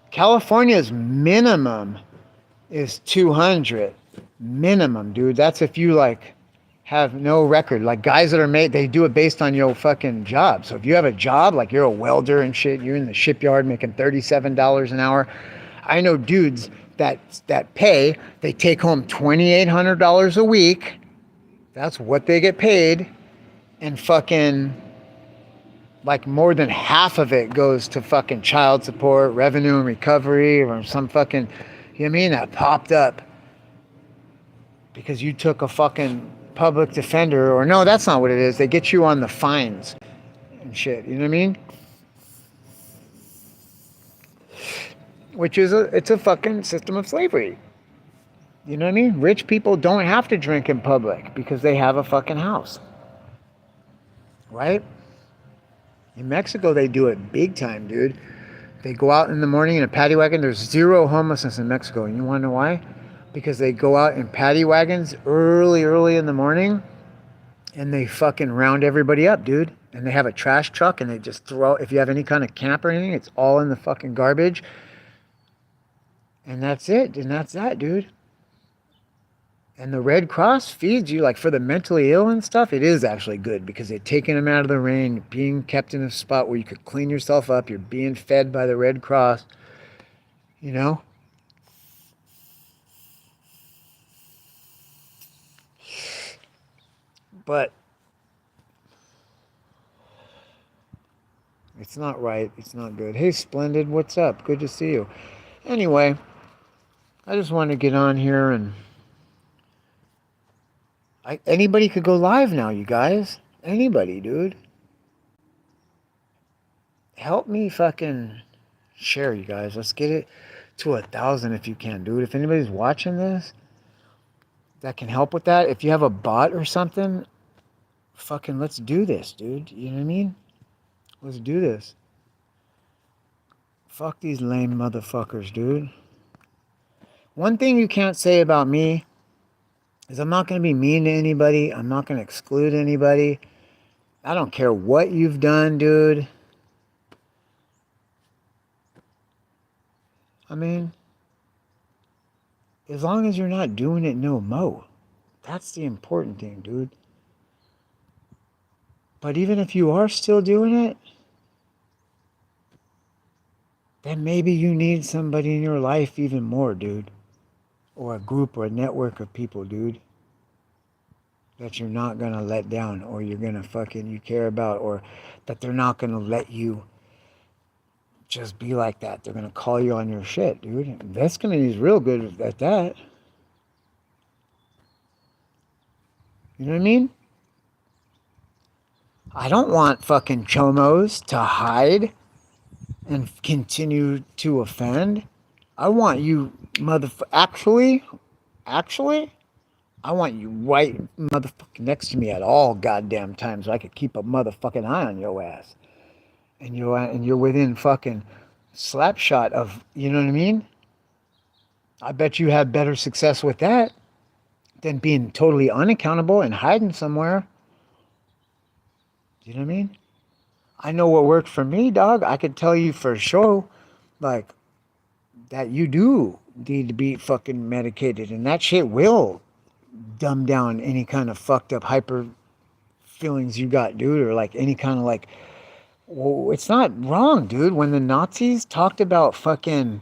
California's minimum is $200. Minimum, dude. That's if you like have no record. Like guys that are made, they do it based on your fucking job. So if you have a job, like you're a welder and shit, you're in the shipyard making $37 an hour. I know dudes that pay, they take home $2,800 a week. That's what they get paid. And fucking like more than half of it goes to fucking child support, revenue and recovery, or some fucking, you know what I mean, that popped up because you took a fucking public defender, or no, that's not what it is. They get you on the fines and shit. You know what I mean? Which is it's a fucking system of slavery. You know what I mean? Rich people don't have to drink in public because they have a fucking house. Right? In Mexico, they do it big time, dude. They go out in the morning in a paddy wagon. There's zero homelessness in Mexico. And you want to know why? Because they go out in paddy wagons early in the morning and they fucking round everybody up, dude. And they have a trash truck and they just throw, if you have any kind of camp or anything, it's all in the fucking garbage. And that's it. And that's that, dude. And the Red Cross feeds you, like for the mentally ill and stuff, it is actually good because they're taking them out of the rain, being kept in a spot where you could clean yourself up. You're being fed by the Red Cross, you know? But it's not right. It's not good. Hey, Splendid, what's up? Good to see you. Anyway, I just wanted to get on here and anybody could go live now, you guys. Anybody, dude. Help me fucking share, you guys. Let's get it to 1,000 if you can, dude. If anybody's watching this that can help with that, if you have a bot or something, fucking let's do this, dude. You know what I mean? Let's do this. Fuck these lame motherfuckers, dude. One thing you can't say about me is I'm not going to be mean to anybody. I'm not going to exclude anybody. I don't care what you've done, dude. I mean, as long as you're not doing it no mo. That's the important thing, dude. But even if you are still doing it, then maybe you need somebody in your life even more, dude. Or a group or a network of people, dude, that you're not gonna let down, or you're gonna fucking you care about, or that they're not gonna let you just be like that. They're gonna call you on your shit, dude. That's gonna be real good at that. You know what I mean? I don't want fucking chomos to hide and continue to offend. I want you actually, I want you right motherfucking next to me at all goddamn times so I could keep a motherfucking eye on your ass. And you're within fucking slap shot of, you know what I mean? I bet you have better success with that than being totally unaccountable and hiding somewhere. You know what I mean? I know what worked for me, dog. I could tell you for sure, like, that you do need to be fucking medicated, and that shit will dumb down any kind of fucked up hyper feelings you got, dude, or like any kind of like, well, it's not wrong, dude. When the Nazis talked about fucking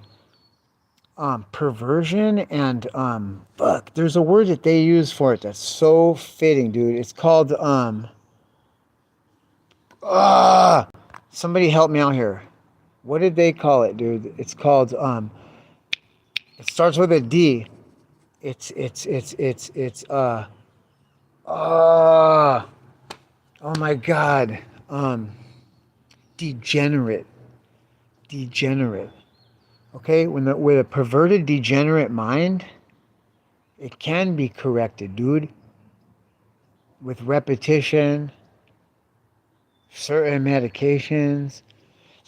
perversion and fuck, there's a word that they use for it that's so fitting, dude. It's called ah, somebody help me out here. What did they call it, dude? It's called it starts with a D. It's uh oh my god. Degenerate. Degenerate. Okay, with a perverted degenerate mind, it can be corrected, dude. With repetition, certain medications.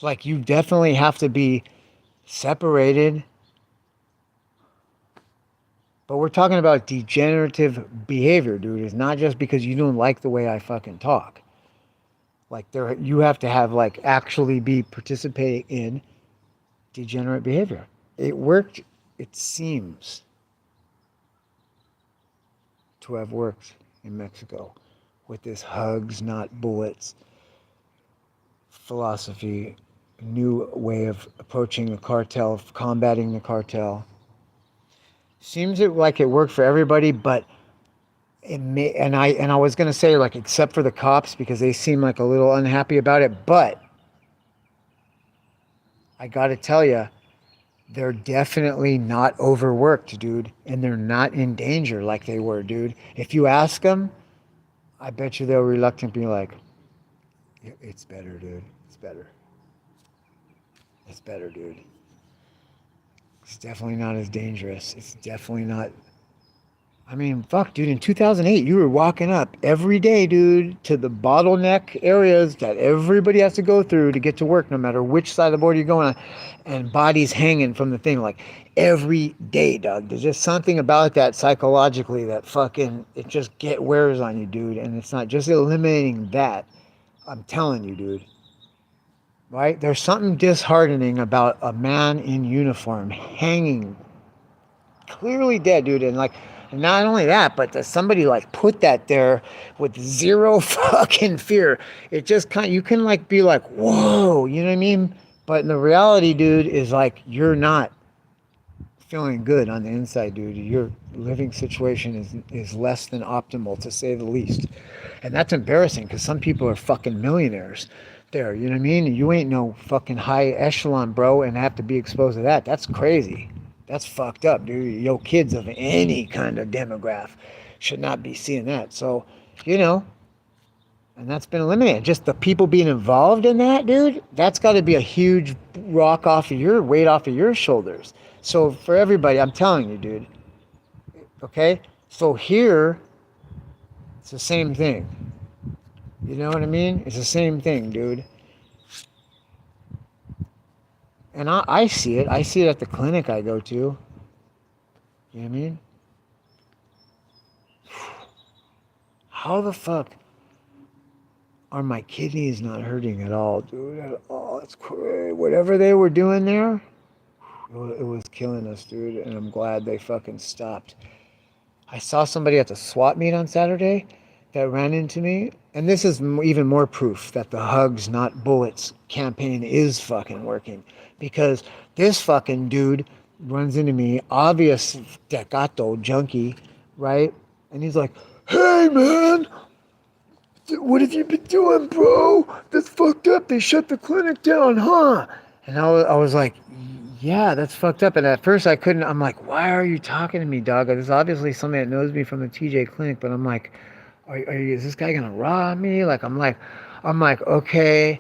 Like, you definitely have to be separated. But we're talking about degenerative behavior, dude. It's not just because you don't like the way I fucking talk. Like, you have to have, like, actually be participating in degenerate behavior. It worked, it seems to have worked in Mexico with this hugs, not bullets philosophy, new way of approaching the cartel, combating the cartel. Seems like it worked for everybody, but it may, and I was gonna say, like, except for the cops, because they seem like a little unhappy about it, but I gotta tell you, they're definitely not overworked, dude, and they're not in danger like they were, dude. If you ask them, I bet you they'll reluctantly be like, it's better, dude. It's better. It's better, dude. It's definitely not as dangerous. It's definitely not. I mean, fuck, dude, in 2008, you were walking up every day, dude, to the bottleneck areas that everybody has to go through to get to work, no matter which side of the border you're going on, and bodies hanging from the thing, like, every day, dog. There's just something about that psychologically that fucking, it just wears on you, dude, and it's not just eliminating that. I'm telling you, dude. Right? There's something disheartening about a man in uniform hanging clearly dead, dude. And like, not only that, but that somebody like put that there with zero fucking fear. It just kind of, you can like be like, whoa, you know what I mean? But in the reality, dude, is like, you're not feeling good on the inside, dude. Your living situation is less than optimal, to say the least. And that's embarrassing because some people are fucking millionaires there, you know what I mean? You ain't no fucking high echelon, bro, and have to be exposed to that. That's crazy. That's fucked up, dude. Yo, kids of any kind of demographic should not be seeing that. So, you know, and that's been eliminated. Just the people being involved in that, dude, that's got to be a huge rock off of your weight off of your shoulders. So for everybody, I'm telling you, dude. Okay? So here, it's the same thing. You know what I mean? It's the same thing, dude. And I see it. I see it at the clinic I go to. You know what I mean? How the fuck are my kidneys not hurting at all, dude? At all. It's crazy. Whatever they were doing there, It was killing us, dude, and I'm glad they fucking stopped. I saw somebody at the SWAT meet on Saturday that ran into me, and this is even more proof that the hugs, not bullets campaign is fucking working. Because this fucking dude runs into me, obvious decato junkie, right? And he's like, "Hey man, what have you been doing, bro? That's fucked up. They shut the clinic down, huh?" And I was like, yeah, that's fucked up. And at first I couldn't, I'm like, why are you talking to me, dog? This is obviously somebody that knows me from the TJ clinic, but I'm like, is this guy gonna rob me? Like, I'm like, okay,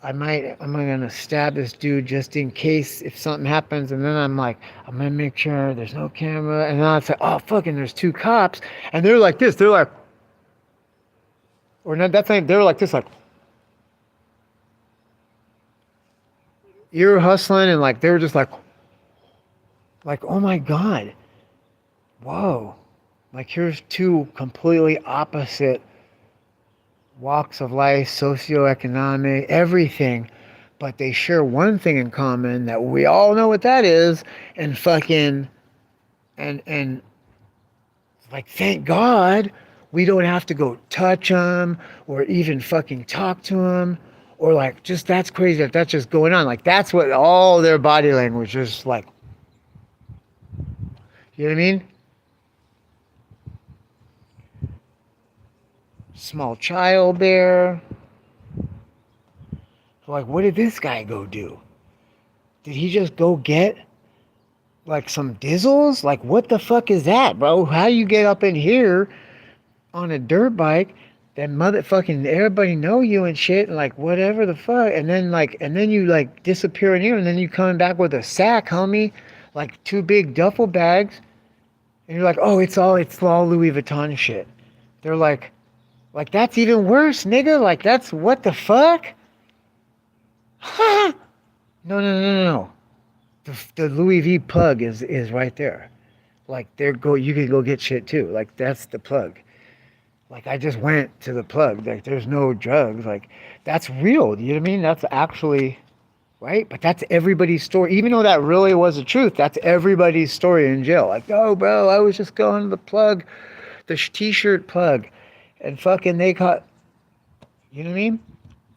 am I gonna stab this dude just in case if something happens? And then I'm like, I'm gonna make sure there's no camera. And then I say, oh, fucking, there's two cops. And they're like this, they're like, or not, that's not, they're like this, like, ear hustling, and like, they were just like, oh my God, whoa. Like, here's two completely opposite walks of life, socioeconomic, everything, but they share one thing in common that we all know what that is, and fucking, and like, thank God we don't have to go touch them or even fucking talk to them, or like, just that's crazy that that's just going on. Like, that's what all their body language is like. You know what I mean? Small child there. Like, what did this guy go do? Did he just go get like some dizzles? Like, what the fuck is that, bro? How you get up in here on a dirt bike that motherfucking everybody know you and shit, and like whatever the fuck, and then you like disappear in here, and then you coming back with a sack, homie, like two big duffel bags, and you're like, oh, it's all Louis Vuitton shit. They're like that's even worse, nigga. Like, that's what the fuck? No, no, no, no, no. The Louis V plug is right there. Like, you can go get shit too. Like, that's the plug. Like, I just went to the plug. Like, there's no drugs. Like, that's real. You know what I mean? That's actually right. But that's everybody's story. Even though that really was the truth, that's everybody's story in jail. Like, oh, bro, I was just going to the plug, the t-shirt plug, and fucking they caught. You know what I mean?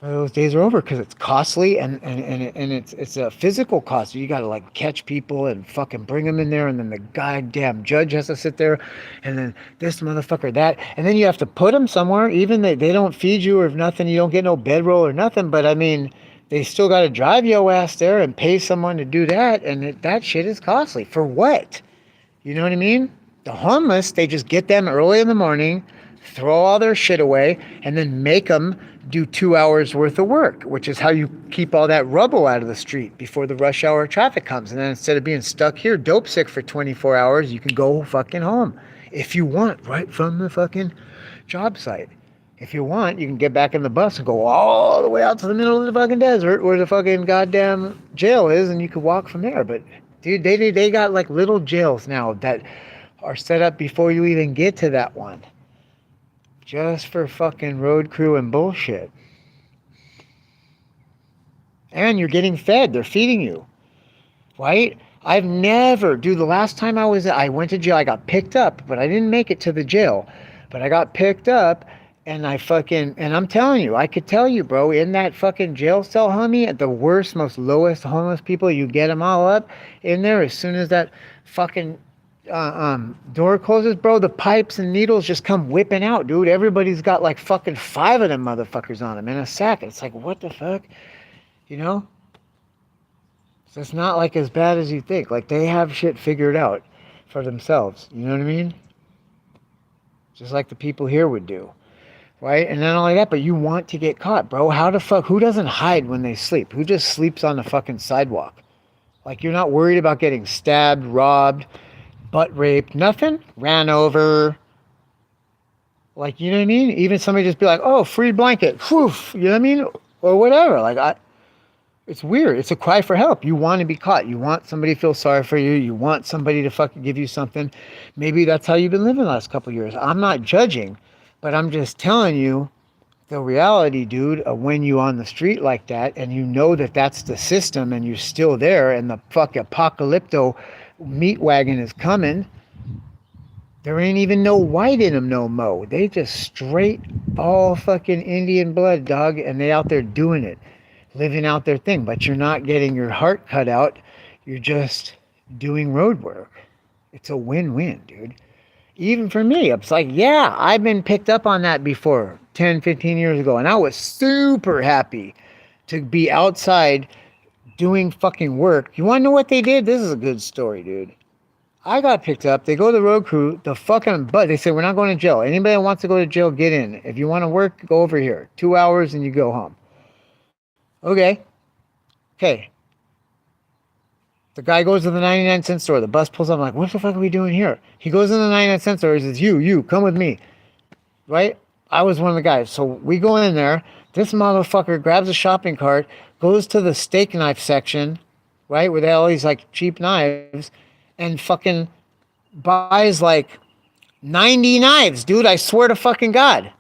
Those days are over because it's costly, and it's a physical cost. You got to like catch people and fucking bring them in there, and then the goddamn judge has to sit there, and then this motherfucker that, and then you have to put them somewhere. Even they don't feed you or nothing. You don't get no bedroll or nothing. But I mean, they still got to drive your ass there and pay someone to do that, and that shit is costly. For what? You know what I mean? The homeless, they just get them early in the morning, throw all their shit away, and then make them do 2 hours worth of work, which is how you keep all that rubble out of the street before the rush hour traffic comes. And then instead of being stuck here dope sick for 24 hours, you can go fucking home if you want, right from the fucking job site. If you want, you can get back in the bus and go all the way out to the middle of the fucking desert where the fucking goddamn jail is, and you could walk from there. But dude, they got like little jails now that are set up before you even get to that one, just for fucking road crew and bullshit. And you're getting fed. They're feeding you. Right? I've never, dude, the last time I went to jail, I got picked up, but I didn't make it to the jail. But I got picked up, and I'm telling you, I could tell you, bro, in that fucking jail cell, homie, at the worst, most lowest homeless people, you get them all up in there as soon as that fucking door closes, bro, the pipes and needles just come whipping out, dude. Everybody's got like fucking 5 of them motherfuckers on them in a sack. It's like, what the fuck? You know? So it's not like as bad as you think. Like, they have shit figured out for themselves. You know what I mean? Just like the people here would do. Right? And not only that, but you want to get caught, bro. How the fuck? Who doesn't hide when they sleep? Who just sleeps on the fucking sidewalk? Like, you're not worried about getting stabbed, robbed, butt raped, nothing, ran over. Like, you know what I mean? Even somebody just be like, oh, free blanket, whew, you know what I mean? Or whatever. Like, it's weird. It's a cry for help. You want to be caught. You want somebody to feel sorry for you. You want somebody to fucking give you something. Maybe that's how you've been living the last couple of years. I'm not judging, but I'm just telling you The reality, dude, of when you on the street like that and you know that that's the system and you're still there and the fuck apocalypto meat wagon is coming, there ain't even no white in them no mo. They just straight all fucking Indian blood, dog, and they out there doing it, living out their thing. But you're not getting your heart cut out. You're just doing road work. It's a win-win, dude. Even for me, it's like, yeah, I've been picked up on that before 10, 15 years ago. And I was super happy to be outside doing fucking work. You want to know what they did? This is a good story, dude. I got picked up. They go to the road crew. The fucking but they said we're not going to jail. Anybody that wants to go to jail, get in. If you want to work, go over here. 2 hours and you go home. Okay. Okay. The guy goes to the 99-cent store. The bus pulls up. I'm like, what the fuck are we doing here? He goes in the 99-cent store. He says, you, come with me. Right? I was one of the guys. So we go in there. This motherfucker grabs a shopping cart, goes to the steak knife section, right, where they have all these like cheap knives, and fucking buys like 90 knives, dude. I swear to fucking God.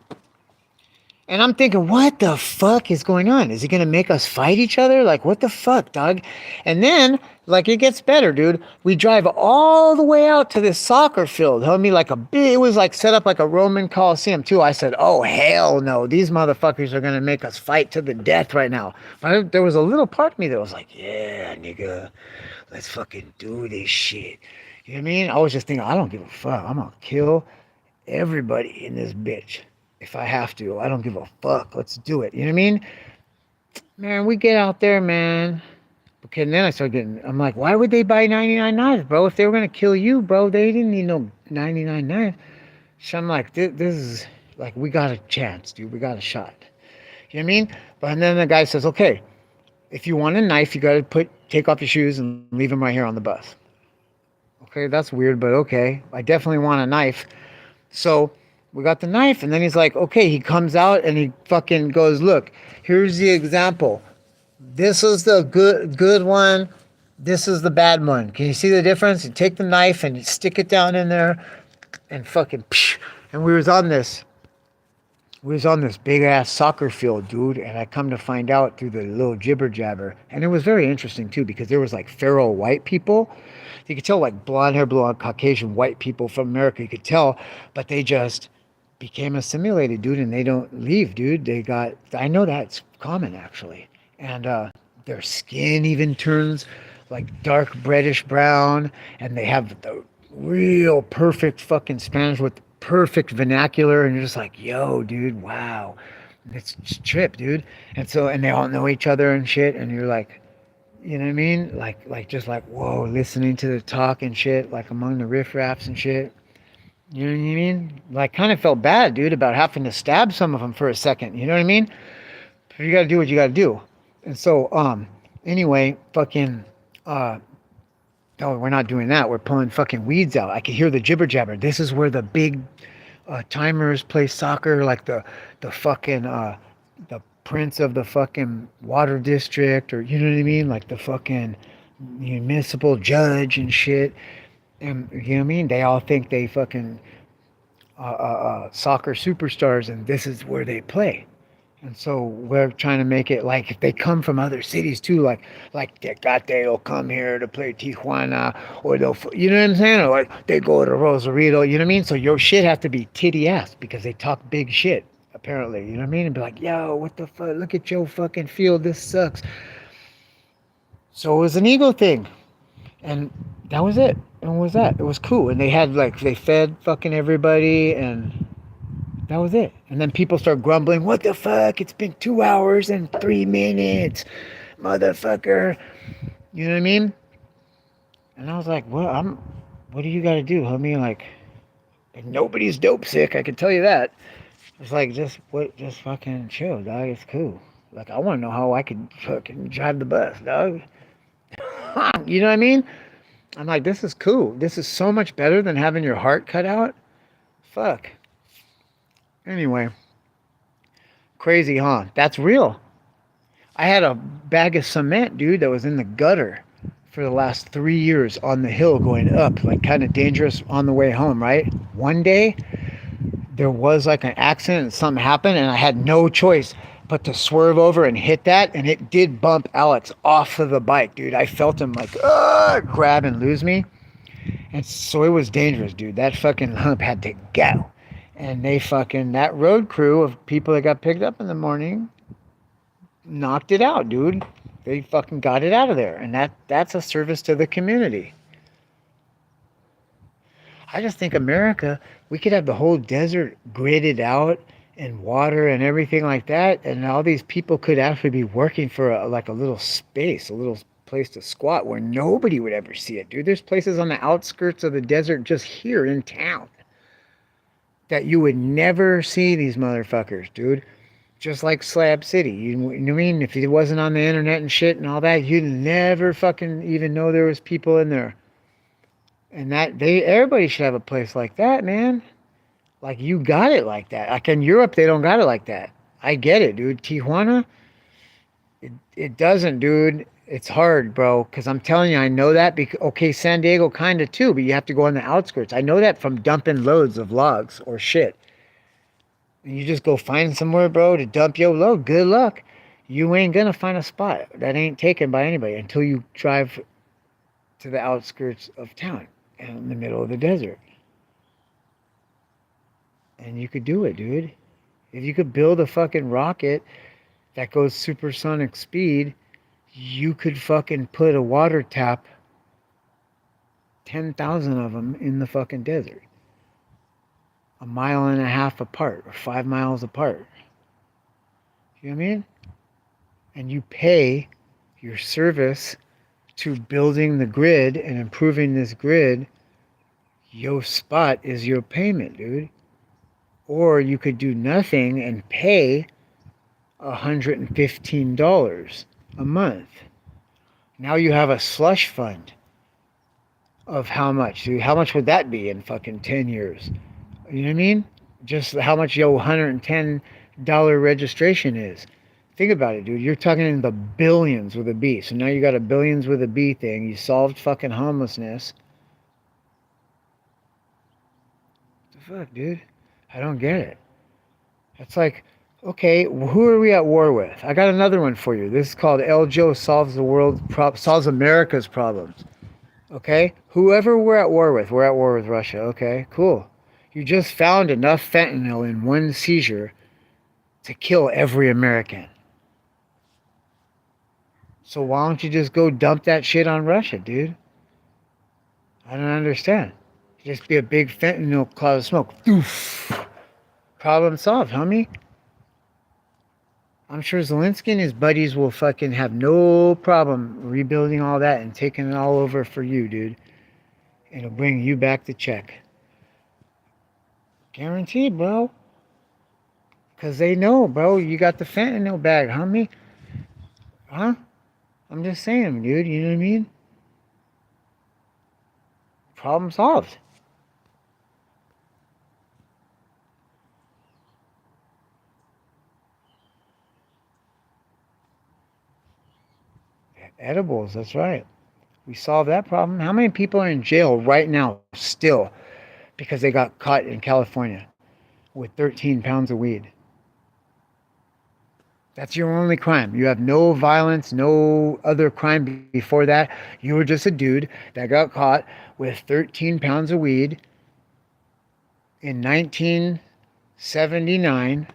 And I'm thinking, what the fuck is going on? Is he going to make us fight each other? Like, what the fuck, dog? And then, like, it gets better, dude. We drive all the way out to this soccer field. Homie, like it was like set up like a Roman Coliseum, too. I said, oh, hell no. These motherfuckers are going to make us fight to the death right now. But there was a little part of me that was like, yeah, nigga, let's fucking do this shit. You know what I mean? I was just thinking, I don't give a fuck. I'm going to kill everybody in this bitch. If I have to, I don't give a fuck. Let's do it. You know what I mean? Man, we get out there, man. Okay, and then I started getting, I'm like, why would they buy 99 knives, bro? If they were going to kill you, bro, they didn't need no 99 knives. So I'm like, this is, like, we got a chance, dude. We got a shot. You know what I mean? But then the guy says, okay, if you want a knife, you got to take off your shoes and leave them right here on the bus. Okay, that's weird, but okay. I definitely want a knife. So we got the knife, and then he's like, okay, he comes out and he fucking goes, look, here's the example. This is the good one. This is the bad one. Can you see the difference? You take the knife and you stick it down in there and fucking psh. And we was on this big ass soccer field, dude, and I come to find out through the little jibber jabber. And it was very interesting too, because there was like feral white people. You could tell, like blonde hair, blonde Caucasian white people from America, you could tell, but they just became assimilated, dude, and they don't leave, dude. I know that's common actually. And their skin even turns like dark reddish brown, and they have the real perfect fucking Spanish with perfect vernacular, and you're just like, yo, dude, wow. It's just trip, dude. And they all know each other and shit, and you're like, you know what I mean? Like just like, whoa, listening to the talk and shit, like among the riffraffs and shit. You know what I mean? Like, kind of felt bad, dude, about having to stab some of them for a second. You know what I mean? But you got to do what you got to do. And so, anyway, fucking, no, we're not doing that. We're pulling fucking weeds out. I could hear the jibber jabber. This is where the big timers play soccer, like the fucking, the prince of the fucking water district, or you know what I mean? Like the fucking municipal judge and shit. And you know what I mean? They all think they fucking soccer superstars, and this is where they play. And so we're trying to make it like if they come from other cities too, like Tecate will come here to play Tijuana, or they'll, you know what I'm saying? Or like they go to Rosarito, you know what I mean? So your shit has to be titty ass because they talk big shit, apparently, you know what I mean? And be like, yo, what the fuck? Look at your fucking field. This sucks. So it was an ego thing. And that was it. And what was that? It was cool. And they fed fucking everybody, and that was it. And then people start grumbling, what the fuck? It's been 2 hours and 3 minutes, motherfucker. You know what I mean? And I was like, what do you gotta do, homie? Like nobody's dope sick, I can tell you that. It's like, just fucking chill, dog. It's cool. Like, I wanna know how I could fucking drive the bus, dog. You know what I mean? I'm like, this is cool. This is so much better than having your heart cut out. Fuck. Anyway. Crazy, huh? That's real. I had a bag of cement, dude, that was in the gutter for the last 3 years on the hill going up, like kind of dangerous on the way home, right? One day, there was like an accident and something happened, and I had no choice but to swerve over and hit that, and it did bump Alex off of the bike, dude. I felt him like grab and lose me, and so it was dangerous, dude. That fucking hump had to go, and they fucking that road crew of people that got picked up in the morning knocked it out, dude. They fucking got it out of there, and that's a service to the community. I just think America, we could have the whole desert gridded out and water and everything like that, and all these people could actually be working for like a little space, a little place to squat where nobody would ever see it, dude. There's places on the outskirts of the desert just here in town that you would never see these motherfuckers, dude. Just like Slab City. You know what I mean? If it wasn't on the internet and shit and all that, you'd never fucking even know there was people in there. And that everybody should have a place like that, man. Like you got it like that. Like in Europe, they don't got it like that. I get it, dude. Tijuana, it doesn't, dude. It's hard, bro. Because I'm telling you, I know that. Okay, San Diego kind of too, but you have to go on the outskirts. I know that from dumping loads of logs or shit. And you just go find somewhere, bro, to dump your load. Good luck. You ain't gonna find a spot that ain't taken by anybody until you drive to the outskirts of town in the middle of the desert. And you could do it, dude. If you could build a fucking rocket that goes supersonic speed, you could fucking put a water tap, 10,000 of them in the fucking desert. A mile and a half apart or 5 miles apart. You know what I mean? And you pay your service to building the grid and improving this grid. Your spot is your payment, dude. Or you could do nothing and pay $115 a month. Now you have a slush fund of how much? Dude, how much would that be in fucking 10 years? You know what I mean? Just how much your $110 registration is. Think about it, dude. You're talking in the billions with a B. So now you got a billions with a B thing. You solved fucking homelessness. What the fuck, dude? I don't get it. It's like, okay, who are we at war with? I got another one for you. This is called El Joe solves solves America's problems. Okay? Whoever we're at war with Russia. Okay, cool. You just found enough fentanyl in one seizure to kill every American. So why don't you just go dump that shit on Russia, dude? I don't understand. Just be a big fentanyl cloud of smoke. Oof. Problem solved, homie. I'm sure Zelensky and his buddies will fucking have no problem rebuilding all that and taking it all over for you, dude. It'll bring you back the check. Guaranteed, bro. Because they know, bro, you got the fentanyl bag, homie. Huh? I'm just saying, dude, you know what I mean? Problem solved. Edibles, that's right. We solved that problem. How many people are in jail right now still because they got caught in California with 13 pounds of weed? That's your only crime. You have no violence, no other crime before that. You were just a dude that got caught with 13 pounds of weed in 1979,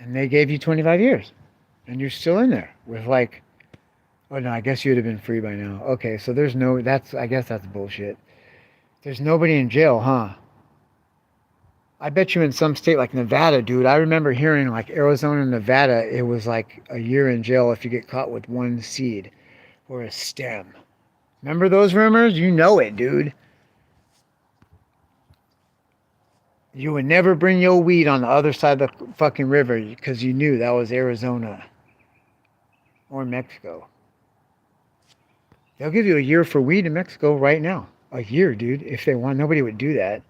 and they gave you 25 years. And you're still in there with like, oh no, I guess you'd have been free by now. Okay, so there's no, I guess that's bullshit. There's nobody in jail, huh? I bet you in some state like Nevada, dude, I remember hearing like Arizona and Nevada, it was like a year in jail if you get caught with one seed or a stem. Remember those rumors? You know it, dude. You would never bring your weed on the other side of the fucking river because you knew that was Arizona or Mexico. They'll give you a year for weed in Mexico right now. A year, dude. If they want, nobody would do that.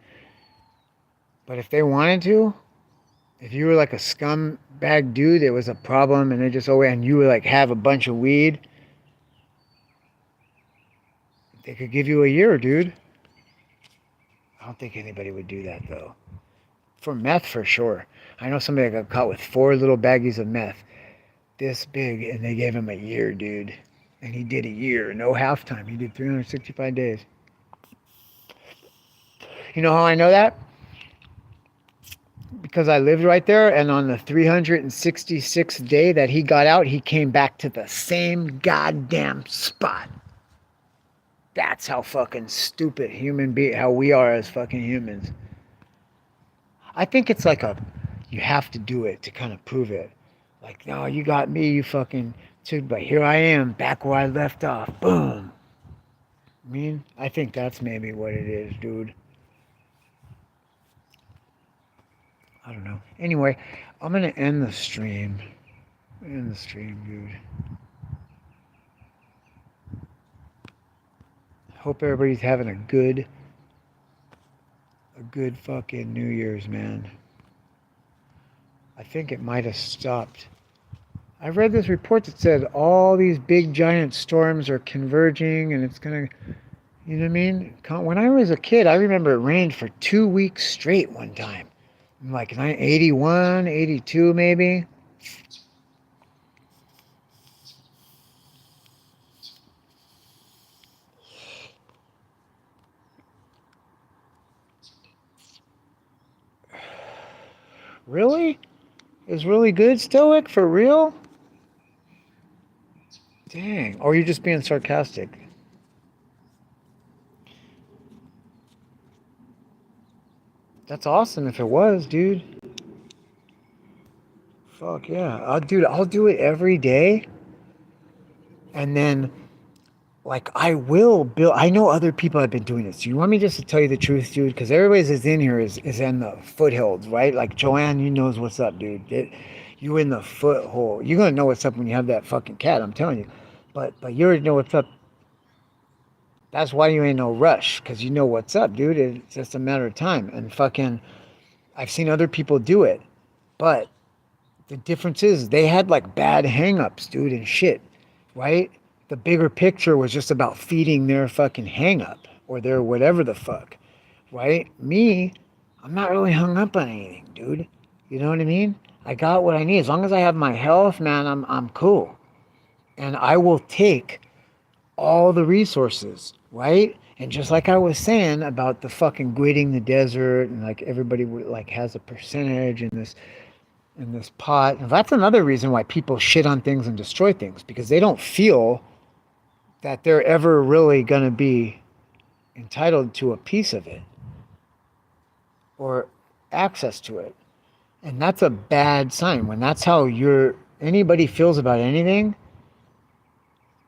But if they wanted to, if you were like a scumbag dude, it was a problem, and they just and you would like have a bunch of weed, they could give you a year, dude. I don't think anybody would do that though. For meth, for sure. I know somebody that got caught with 4 little baggies of meth, this big, and they gave him a year, dude. And he did a year, no halftime. He did 365 days. You know how I know that? Because I lived right there, and on the 366th day that he got out, he came back to the same goddamn spot. That's how fucking stupid how we are as fucking humans. I think it's like you have to do it to kind of prove it. Like, no, you got me, you fucking, but here I am, back where I left off. Boom. I think that's maybe what it is, dude. I don't know. Anyway, I'm gonna end the stream. Dude. Hope everybody's having a good fucking New Year's, man. I think it might have stopped. I read this report that said all these big giant storms are converging and it's gonna, you know what I mean? When I was a kid, I remember it rained for 2 weeks straight one time. Like 81, 82 maybe. Really? Is really good, Stoic? For real? Dang. Or you're just being sarcastic. That's awesome if it was, dude. Fuck yeah. I'll do it every day. And then, like, I will build. I know other people have been doing this. You want me just to tell you the truth, dude? Because everybody that's in here is in the foothills, right? Like, Joanne, you knows what's up, dude. You in the foothold. You're going to know what's up when you have that fucking cat, I'm telling you. But you already know what's up. That's why you ain't no rush, because you know what's up, dude. It's just a matter of time. And fucking, I've seen other people do it. But the difference is they had like bad hang-ups, dude, and shit, right? The bigger picture was just about feeding their fucking hang-up or their whatever the fuck, right? Me, I'm not really hung up on anything, dude. You know what I mean? I got what I need. As long as I have my health, man, I'm cool. And I will take all the resources, right? And just like I was saying about the fucking gritting the desert and like everybody like has a percentage in this pot. And that's another reason why people shit on things and destroy things, because they don't feel that they're ever really going to be entitled to a piece of it or access to it. And that's a bad sign. When that's how anybody feels about anything,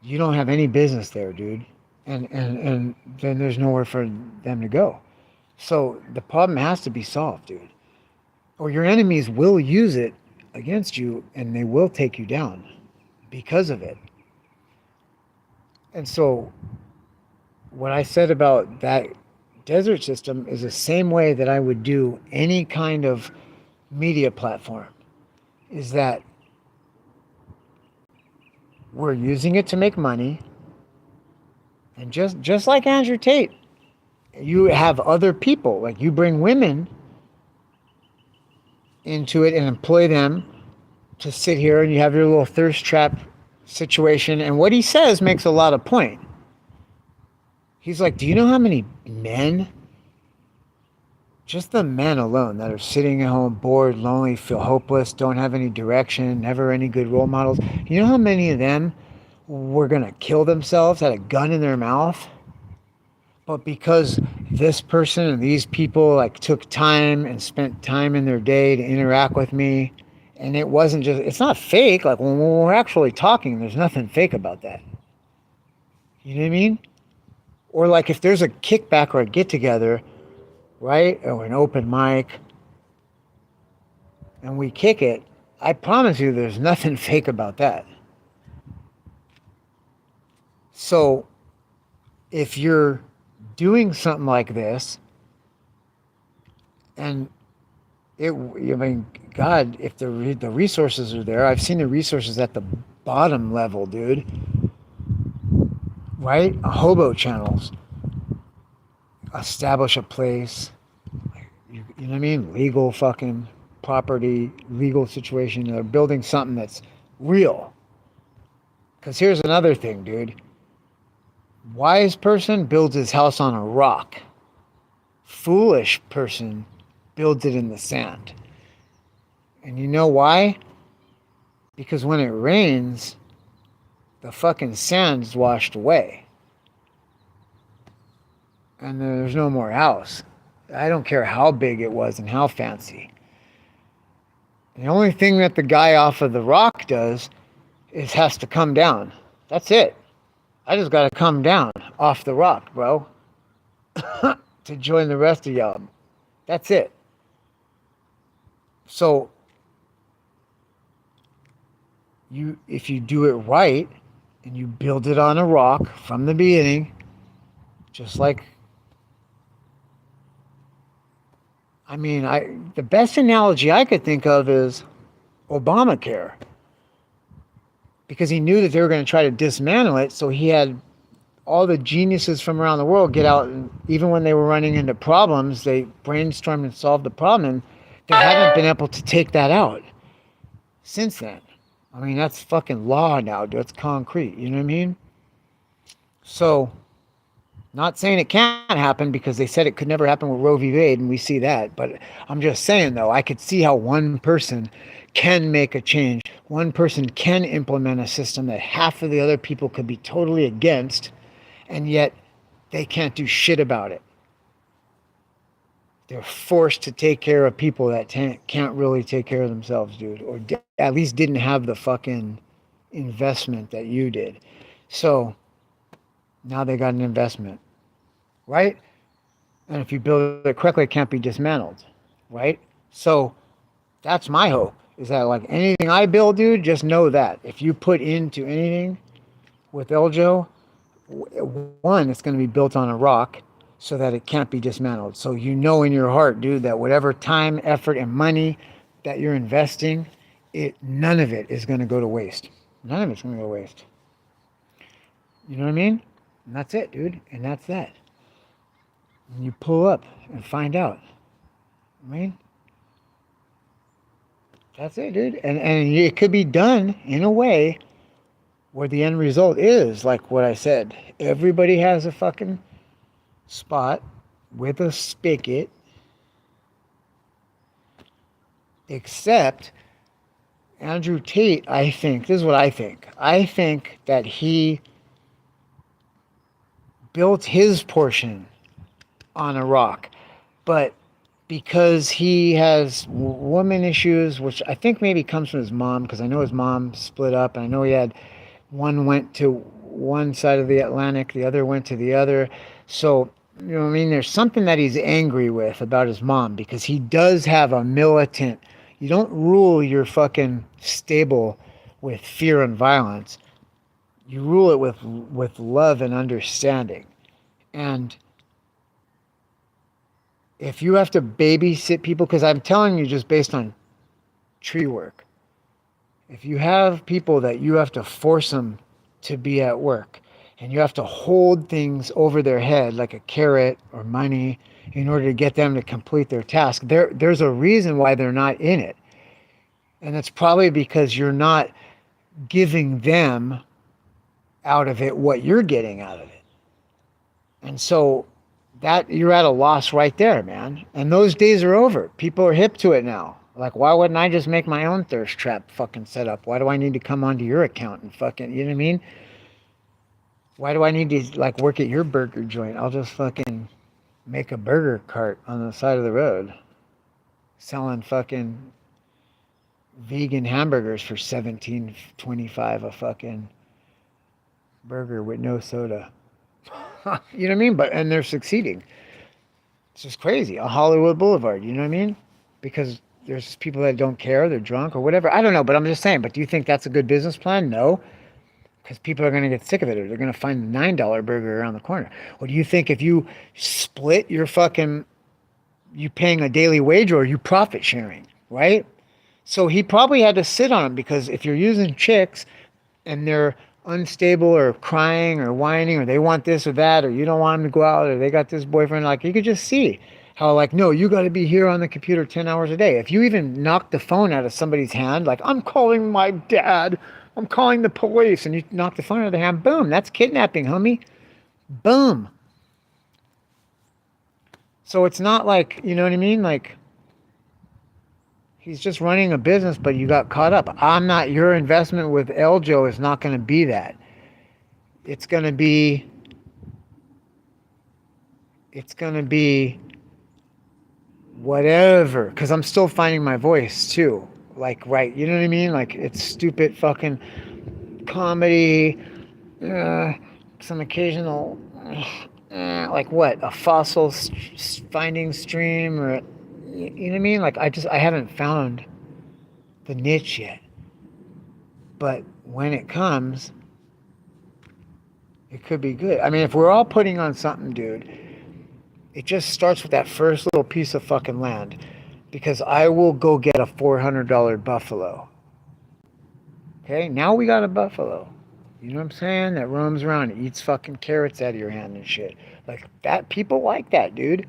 you don't have any business there, dude. And then there's nowhere for them to go. So the problem has to be solved, dude. Or your enemies will use it against you and they will take you down because of it. And so what I said about that desert system is the same way that I would do any kind of media platform, is that we're using it to make money. And just like Andrew Tate, you have other people, like you bring women into it and employ them to sit here, and you have your little thirst trap situation. And what he says makes a lot of point. He's like, do you know how many men, just the men alone, that are sitting at home bored, lonely, feel hopeless, don't have any direction, never any good role models? You know how many of them were gonna kill themselves, had a gun in their mouth? But because this person and these people like took time and spent time in their day to interact with me, and it wasn't just, it's not fake. Like when we're actually talking, there's nothing fake about that. You know what I mean? Or like if there's a kickback or a get together, right? Or an open mic, and we kick it, I promise you there's nothing fake about that. So if you're doing something like this, and God, if the resources are there, I've seen the resources at the bottom level, dude. Right? Hobo channels. establish a place. You know what I mean? Legal fucking property, legal situation. They're building something that's real. Because here's another thing, dude. Wise person builds his house on a rock. Foolish person builds it in the sand. And you know why? Because when it rains, the fucking sand's washed away. And there's no more house. I don't care how big it was and how fancy. The only thing that the guy off of the rock does is has to come down. That's it. I just got to come down off the rock, bro, to join the rest of y'all. That's it. So, if you do it right and you build it on a rock from the beginning, just like, the best analogy I could think of is Obamacare. Because he knew that they were going to try to dismantle it, so he had all the geniuses from around the world get out, and even when they were running into problems, they brainstormed and solved the problem, and they haven't been able to take that out since then. That's fucking law now, dude. It's concrete, you know what I mean? So, not saying it can't happen, because they said it could never happen with Roe v. Wade, and we see that, but I'm just saying, though, I could see how one person can make a change. One person can implement a system that half of the other people could be totally against, and yet they can't do shit about it. They're forced to take care of people that can't really take care of themselves, dude, or at least didn't have the fucking investment that you did. So now they got an investment, right? And if you build it correctly, it can't be dismantled, right? So that's my hope. Is that like anything I build, dude, just know that. If you put into anything with Eljo, one, it's going to be built on a rock so that it can't be dismantled. So you know in your heart, dude, that whatever time, effort, and money that you're investing, none of it is going to go to waste. None of it's going to go to waste. You know what I mean? And that's it, dude. And that's that. And you pull up and find out. That's it, dude. And it could be done in a way where the end result is like what I said. Everybody has a fucking spot with a spigot, except Andrew Tate, I think, this is what I think. I think that he built his portion on a rock, but because he has woman issues, which I think maybe comes from his mom, because I know his mom split up, and I know he had one went to one side of the Atlantic, the other went to the other. So, you know what I mean? There's something that he's angry with about his mom, because he does have a militant. You don't rule your fucking stable with fear and violence. You rule it with love and understanding. And if you have to babysit people, because I'm telling you just based on tree work, if you have people that you have to force them to be at work, and you have to hold things over their head like a carrot or money in order to get them to complete their task, there's a reason why they're not in it. And it's probably because you're not giving them out of it what you're getting out of it. And so that you're at a loss right there, man. And those days are over. People are hip to it now. Like, why wouldn't I just make my own thirst trap fucking setup? Why do I need to come onto your account and fucking, you know what I mean? Why do I need to like work at your burger joint? I'll just fucking make a burger cart on the side of the road selling fucking vegan hamburgers for $17.25 a fucking burger with no soda. You know what I mean? And they're succeeding. It's just crazy. On Hollywood Boulevard, you know what I mean? Because there's people that don't care, they're drunk or whatever. I don't know, but I'm just saying. But do you think that's a good business plan? No. Because people are going to get sick of it, or they're going to find the $9 burger around the corner. Or do you think if you split your fucking, you paying a daily wage, or you profit sharing, right? So he probably had to sit on them, because if you're using chicks and they're unstable or crying or whining or they want this or that or you don't want them to go out or they got this boyfriend, like you could just see how like, no, you got to be here on the computer 10 hours a day. If you even knock the phone out of somebody's hand, like I'm calling my dad, I'm calling the police, and you knock the phone out of their hand, boom, that's kidnapping, homie. Boom. So it's not like, you know what I mean? Like he's just running a business, but you got caught up. I'm not, your investment with Eljo is not going to be that. It's going to be, it's going to be whatever. Because I'm still finding my voice too. Like, right. You know what I mean? Like, it's stupid fucking comedy, uh, some occasional, like what? A fossil finding stream or, you know what I mean? Like, I haven't found the niche yet. But when it comes, it could be good. I mean, if we're all putting on something, dude, it just starts with that first little piece of fucking land. Because I will go get a $400 buffalo. Okay, now we got a buffalo. You know what I'm saying? That roams around and eats fucking carrots out of your hand and shit. Like that, people like that, dude.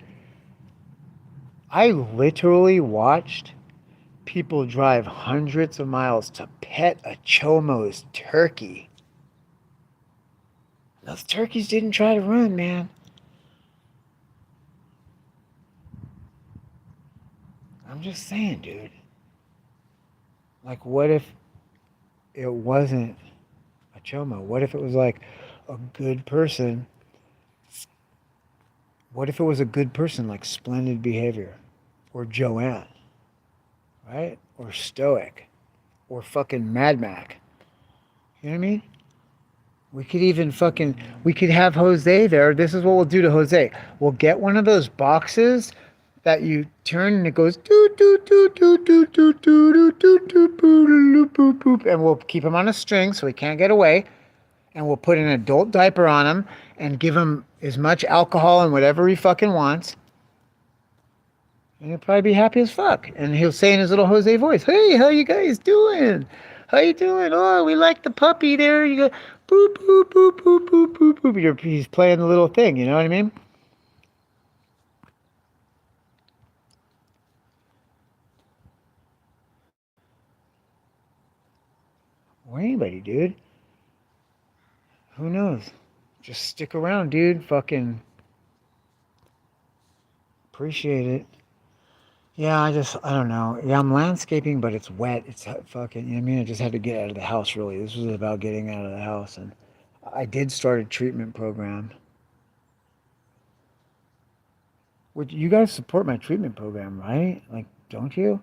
I literally watched people drive hundreds of miles to pet a chomo's turkey. Those turkeys didn't try to run, man. I'm just saying, dude. Like, what if it wasn't a chomo? What if it was like a good person? What if it was a good person, like Splendid Behavior? Or Joanne? Right? Or Stoic? Or fucking Mad Mac? You know what I mean? We could even fucking, we could have Jose there. This is what we'll do to Jose. We'll get one of those boxes that you turn and it goes doo doo doo doo doo doo doo doo doo doo boop boop boop, and we'll keep him on a string so he can't get away, and we'll put an adult diaper on him and give him as much alcohol and whatever he fucking wants, and he'll probably be happy as fuck, and he'll say in his little Jose voice, "Hey, how you guys doing? How you doing? Oh, we like the puppy there. You go boop boop boop boop boop boop boop." He's playing the little thing. You know what I mean? Or anybody, dude. Who knows? Just stick around, dude. Fucking appreciate it. Yeah, I don't know. Yeah, I'm landscaping, but it's wet. It's fucking, you know what I mean? I just had to get out of the house, really. This was about getting out of the house. And I did start a treatment program. Would you guys support my treatment program, right? Like, don't you?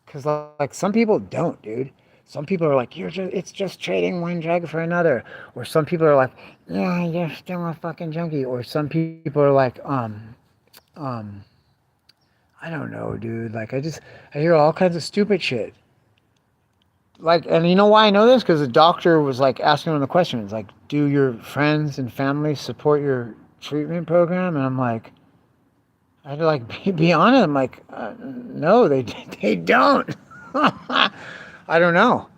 Because, like, some people don't, dude. Some people are like, it's just trading one drug for another. Or some people are like, yeah, you're still a fucking junkie. Or some people are like, um, I don't know, dude. Like, I hear all kinds of stupid shit. Like, and you know why I know this? Because the doctor was like asking one of the questions, like, do your friends and family support your treatment program? And I'm like, I had to like be honest. I'm like, no, they don't. I don't know.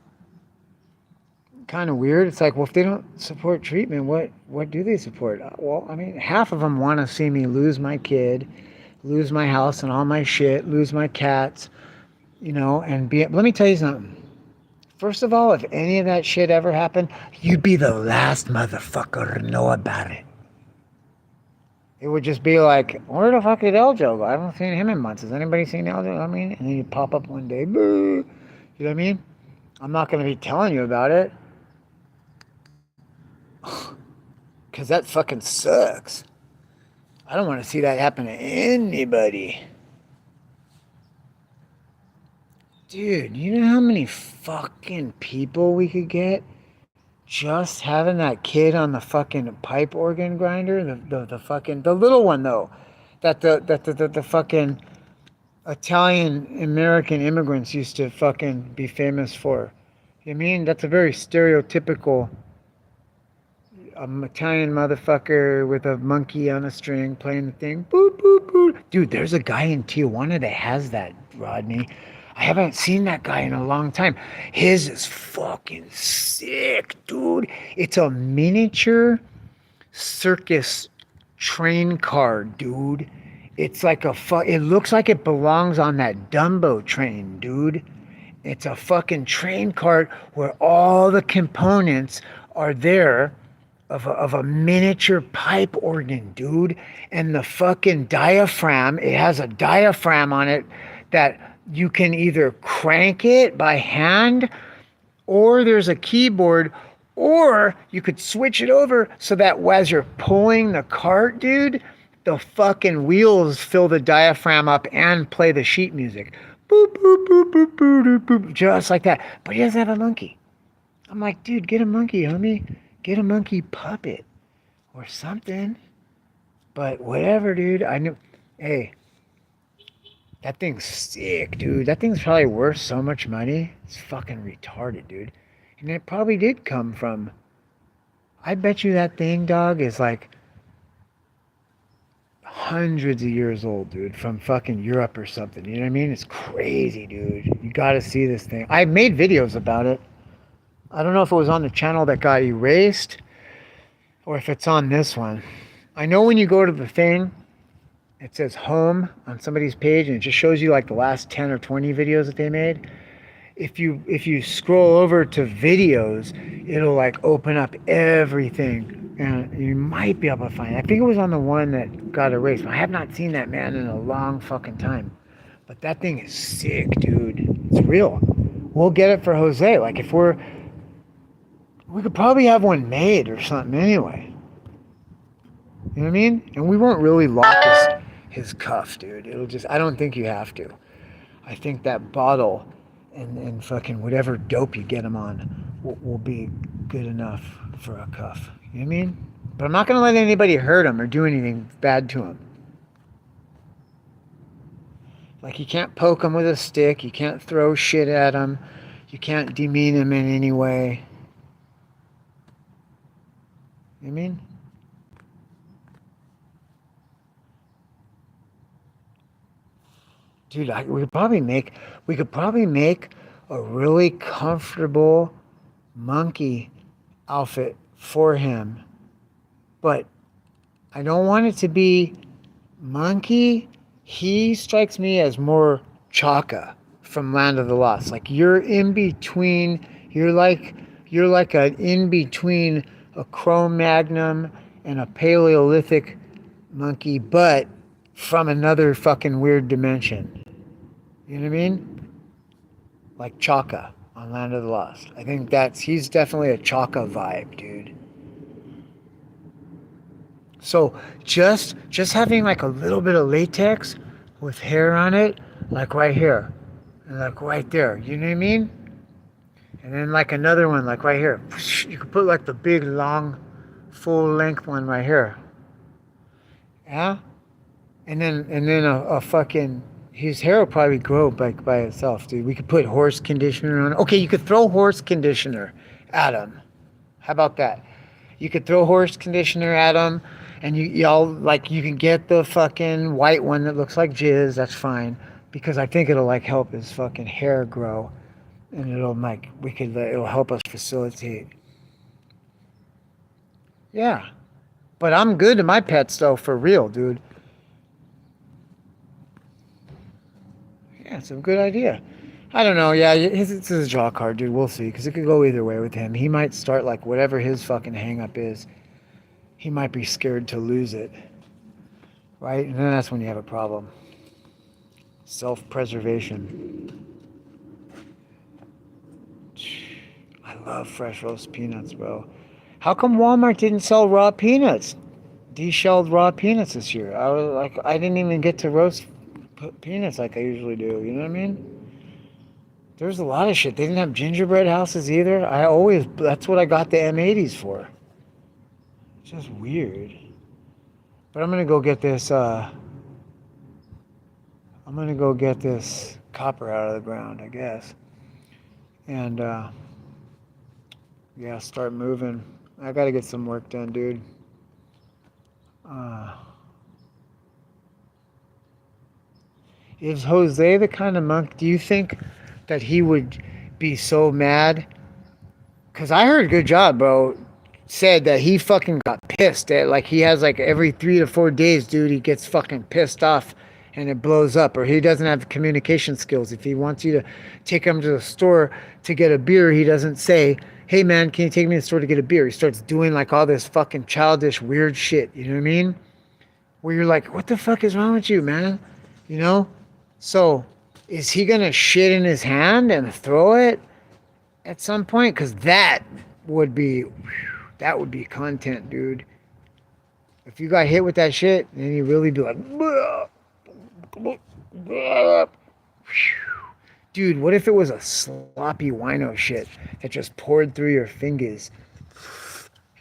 Kind of weird. It's like, well, if they don't support treatment, what do they support? Well, I mean, half of them want to see me lose my kid, lose my house and all my shit, lose my cats, you know, and be. Let me tell you something. First of all, if any of that shit ever happened, you'd be the last motherfucker to know about it. It would just be like, where the fuck did Eljo go? I haven't seen him in months. Has anybody seen Eljo? I mean, and then you pop up one day, boo. You know what I mean? I'm not going to be telling you about it. Because that fucking sucks. I don't want to see that happen to anybody. Dude, you know how many fucking people we could get just having that kid on the fucking pipe organ grinder? The fucking, the little one though. That the fucking Italian American immigrants used to fucking be famous for. I mean, that's a very stereotypical Italian motherfucker with a monkey on a string playing the thing. Boop, boop, boop. Dude, there's a guy in Tijuana that has that, Rodney. I haven't seen that guy in a long time. His is fucking sick, dude. It's a miniature circus train car, dude. It's like it looks like it belongs on that Dumbo train, dude. It's a fucking train cart where all the components are there of a miniature pipe organ, dude. And the fucking diaphragm, it has a diaphragm on it that you can either crank it by hand, or there's a keyboard, or you could switch it over so that as you're pulling the cart, dude, the fucking wheels fill the diaphragm up and play the sheet music. Boop, boop, boop, boop, boop, boop, boop, just like that. But he doesn't have a monkey. I'm like, dude, get a monkey, homie. Get a monkey puppet or something. But whatever, dude. I knew. Hey, that thing's sick, dude. That thing's probably worth so much money. It's fucking retarded, dude. And it probably did come from. I bet you that thing, dog, is like hundreds of years old, dude, from fucking Europe or something. You know what I mean? It's crazy, dude. You gotta see this thing. I made videos about it. I don't know if it was on the channel that got erased or if it's on this one. I know when you go to the thing, it says home on somebody's page and it just shows you like the last 10 or 20 videos that they made. If you scroll over to videos, it'll like open up everything and you might be able to find it. I think it was on the one that got erased. I have not seen that man in a long fucking time. But that thing is sick, dude. It's real. We'll get it for Jose. Like if we could probably have one made or something anyway. You know what I mean? And we won't really lock his cuff, dude. It'll just, I don't think you have to. I think that bottle and fucking whatever dope you get him on will be good enough for a cuff. You know what I mean? But I'm not going to let anybody hurt him or do anything bad to him. Like you can't poke him with a stick. You can't throw shit at him. You can't demean him in any way. You know what I mean? Dude, we could probably make a really comfortable monkey outfit for him. But I don't want it to be monkey. He strikes me as more Chaka from Land of the Lost. Like you're in between, you're like an in between a Cro-Magnon and a Paleolithic monkey, but from another fucking weird dimension. You know what I mean? Like Chaka on Land of the Lost. I think he's definitely a Chaka vibe, dude. So just having like a little bit of latex with hair on it, like right here, and like right there. You know what I mean? And then like another one, like right here. You could put like the big, long, full length one right here. Yeah? And then a fucking, his hair will probably grow by itself, dude. We could put horse conditioner on it. Okay, you could throw horse conditioner at him. How about that? You could throw horse conditioner at him, and y'all like you can get the fucking white one that looks like jizz. That's fine because I think it'll like help his fucking hair grow, and it'll help us facilitate. Yeah, but I'm good to my pets though, for real, dude. Yeah, it's a good idea. I don't know. Yeah, it's his draw card, dude. We'll see, because it could go either way with him. He might start like whatever his fucking hang up is. He might be scared to lose it, right? And then that's when you have a problem. Self-preservation. I love fresh roast peanuts, bro. How come Walmart didn't sell raw peanuts? De-shelled raw peanuts this year. I was like, I didn't even get to roast peanuts like I usually do. You know what I mean? There's a lot of shit. They didn't have gingerbread houses either. That's what I got the M80s for. It's just weird. But I'm gonna go get this, copper out of the ground, I guess. And, yeah, start moving. I gotta get some work done, dude. Is Jose the kind of monk? Do you think that he would be so mad? Because I heard good job, bro. Said that he fucking got pissed at like he has like every 3 to 4 days, dude. He gets fucking pissed off and it blows up, or he doesn't have communication skills. If he wants you to take him to the store to get a beer, he doesn't say, "Hey man, can you take me to the store to get a beer?" He starts doing like all this fucking childish, weird shit. You know what I mean? Where you're like, "What the fuck is wrong with you, man?" You know? So, is he gonna shit in his hand and throw it at some point? Because would be, that would be content, dude. If you got hit with that shit, then you really be like, dude, what if it was a sloppy wino shit that just poured through your fingers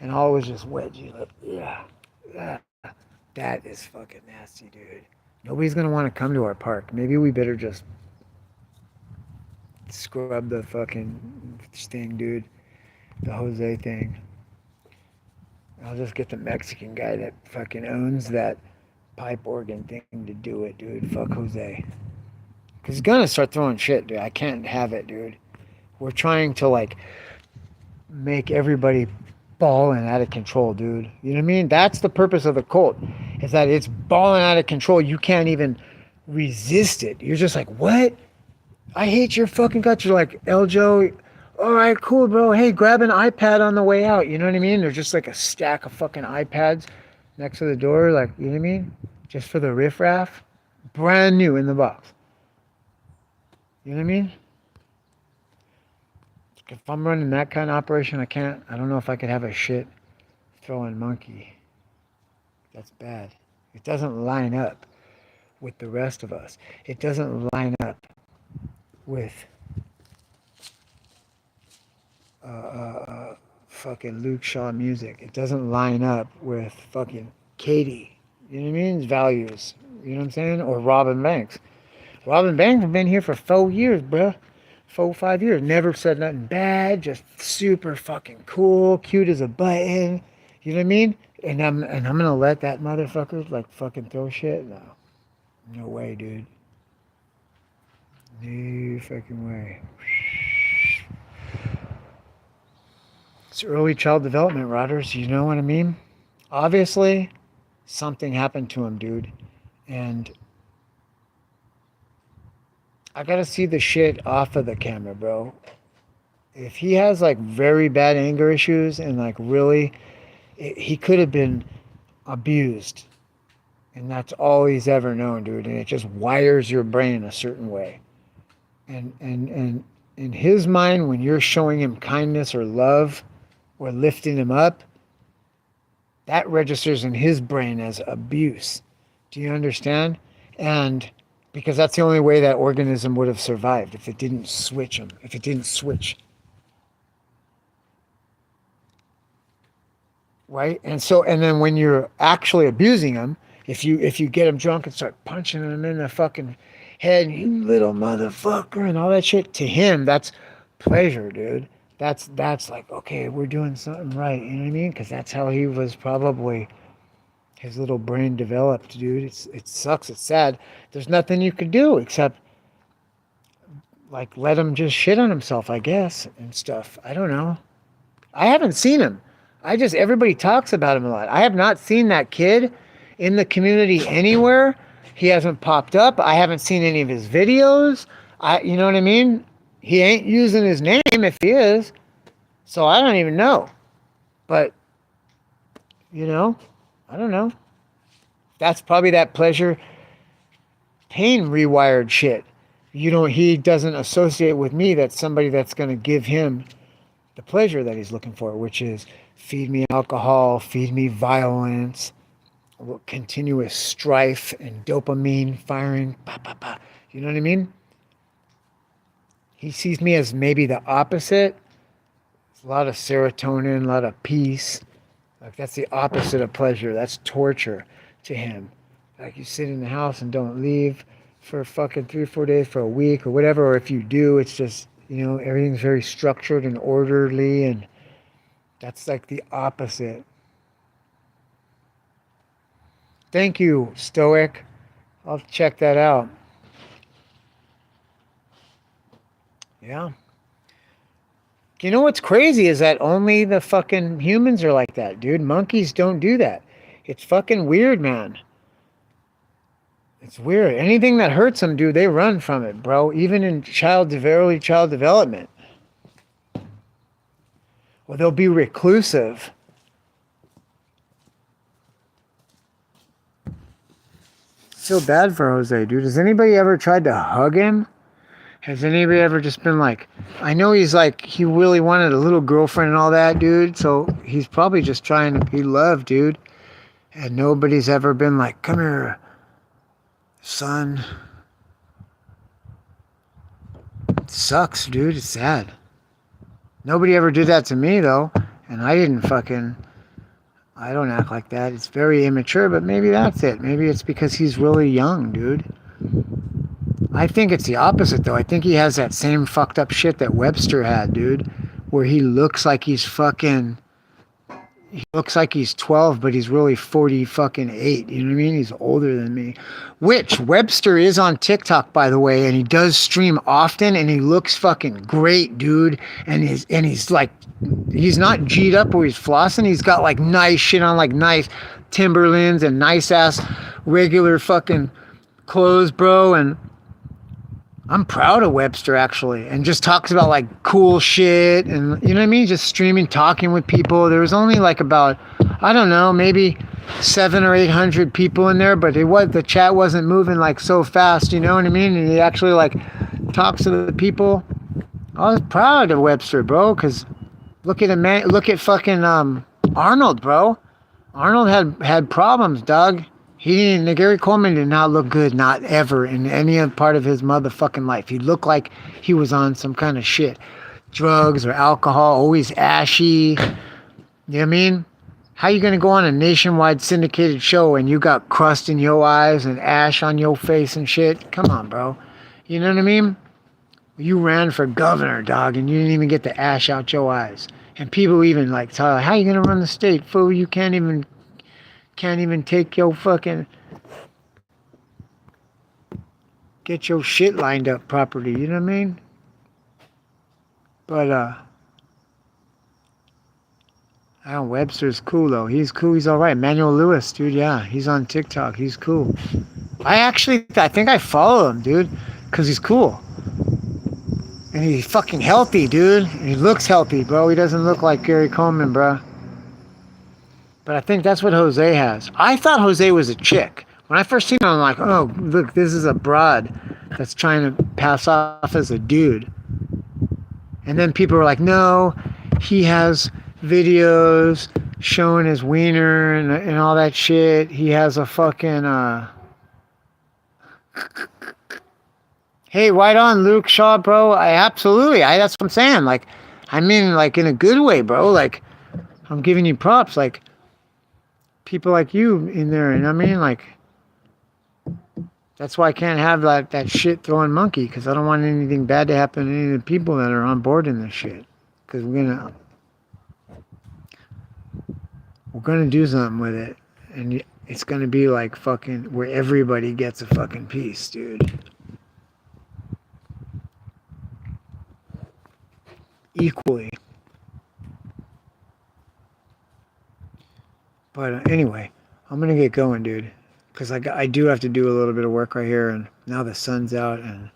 and all was just wet? You like, yeah, that is fucking nasty, dude. Nobody's gonna want to come to our park. Maybe we better just scrub the fucking thing, dude. The Jose thing. I'll just get the Mexican guy that fucking owns that pipe organ thing to do it, dude. Fuck Jose. Cause he's gonna start throwing shit, dude. I can't have it, dude. We're trying to like make everybody balling out of control, dude. You know what I mean? That's the purpose of the cult, is that it's balling out of control. You can't even resist it. You're just like, what? I hate your fucking guts. You're like, Eljo, all right, cool, bro. Hey, grab an iPad on the way out. You know what I mean? There's just like a stack of fucking iPads next to the door. Like, you know what I mean? Just for the riffraff. Brand new in the box. You know what I mean? If I'm running that kind of operation, I don't know if I could have a shit throwing monkey. That's bad. It doesn't line up with the rest of us. It doesn't line up with fucking Luke Shaw music. It doesn't line up with fucking Katie. You know what I mean? Values. You know what I'm saying? Or Robin Banks. Robin Banks has been here for 4 years, bruh. 4 or 5 years. Never said nothing bad. Just super fucking cool. Cute as a button. You know what I mean? And I'm gonna let that motherfucker like fucking throw shit? No. No way, dude. No fucking way. It's early child development, Rodders. You know what I mean? Obviously, something happened to him, dude. And I gotta see the shit off of the camera, bro. If he has like very bad anger issues and like really, he could have been abused. And that's all he's ever known, dude. And it just wires your brain a certain way. And in his mind, when you're showing him kindness or love or lifting him up, that registers in his brain as abuse. Do you understand? And because that's the only way that organism would have survived, if it didn't switch him, if it didn't switch. Right? And then when you're actually abusing him, if you get him drunk and start punching him in the fucking head, you little motherfucker, and all that shit, to him, that's pleasure, dude. That's like, okay, we're doing something right. You know what I mean? Because that's how he was probably, his little brain developed, dude. It sucks. It's sad. There's nothing you could do except like let him just shit on himself, I guess, and stuff. I don't know. I haven't seen him. Everybody talks about him a lot. I have not seen that kid in the community anywhere. He hasn't popped up. I haven't seen any of his videos. You know what I mean? He ain't using his name if he is. So I don't even know. But, you know, I don't know. That's probably that pleasure pain rewired shit. He doesn't associate with me that's somebody that's going to give him the pleasure that he's looking for, which is feed me alcohol, feed me violence, continuous strife and dopamine firing. Bah, bah, bah. You know what I mean? He sees me as maybe the opposite. It's a lot of serotonin, a lot of peace. Like that's the opposite of pleasure. That's torture to him. Like you sit in the house and don't leave for fucking 3 or 4 days, for a week or whatever. Or if you do, it's just, everything's very structured and orderly, and that's like the opposite. Thank you, Stoic. I'll check that out. Yeah. You know what's crazy is that only the fucking humans are like that, dude. Monkeys don't do that. It's fucking weird, man. It's weird. Anything that hurts them, dude, they run from it, bro. Even in early child development. Or they'll be reclusive. Feel bad for Jose, dude. Has anybody ever tried to hug him? Has anybody ever just been like, I know he's like, he really wanted a little girlfriend and all that, dude. So he's probably just trying to be loved, dude. And nobody's ever been like, come here, son. It sucks, dude. It's sad. Nobody ever did that to me, though. And I don't act like that. It's very immature, but maybe that's it. Maybe it's because he's really young, dude. I think it's the opposite, though. I think he has that same fucked up shit that Webster had, dude. Where he looks like he's 12, but he's really 40 fucking 8. You know what I mean? He's older than me. Which Webster is on TikTok, by the way, and he does stream often, and he looks fucking great, dude. And he's like, he's not G'd up or he's flossing. He's got like nice shit on, like nice Timberlands and nice ass regular fucking clothes, bro. And I'm proud of Webster, actually, and just talks about like cool shit and, you know what I mean, just streaming, talking with people. There was only like about, I don't know, maybe 700 or 800 people in there, but the chat wasn't moving like so fast, you know what I mean? And he actually like talks to the people. I was proud of Webster, bro, because look at fucking Arnold, bro. Arnold had problems, dog. Gary Coleman did not look good, not ever, in any other part of his motherfucking life. He looked like he was on some kind of shit. Drugs or alcohol, always ashy. You know what I mean? How you gonna go on a nationwide syndicated show and you got crust in your eyes and ash on your face and shit? Come on, bro. You know what I mean? You ran for governor, dog, and you didn't even get the ash out your eyes. And people even like tell you, how you gonna run the state, fool? You can't even take your fucking, get your shit lined up properly, you know what I mean? But I don't, Webster's cool though. He's cool, he's alright. Emmanuel Lewis, dude, yeah, he's on TikTok, he's cool. I think I follow him, dude, because he's cool. And he's fucking healthy, dude. And he looks healthy, bro. He doesn't look like Gary Coleman, bro. But I think that's what Jose has. I thought Jose was a chick. When I first seen him, I'm like, oh, look, this is a broad that's trying to pass off as a dude. And then people were like, no, he has videos showing his wiener and all that shit. He has a fucking, Hey, right on, Luke Shaw, bro. That's what I'm saying. Like, I mean, like, in a good way, bro. Like, I'm giving you props. Like, people like you in there, and I mean, like, that's why I can't have that shit throwing monkey, because I don't want anything bad to happen to any of the people that are on board in this shit. Because we're gonna do something with it, and it's gonna be like fucking where everybody gets a fucking piece, dude. Equally. But anyway, I'm gonna get going, dude, because I do have to do a little bit of work right here, and now the sun's out, and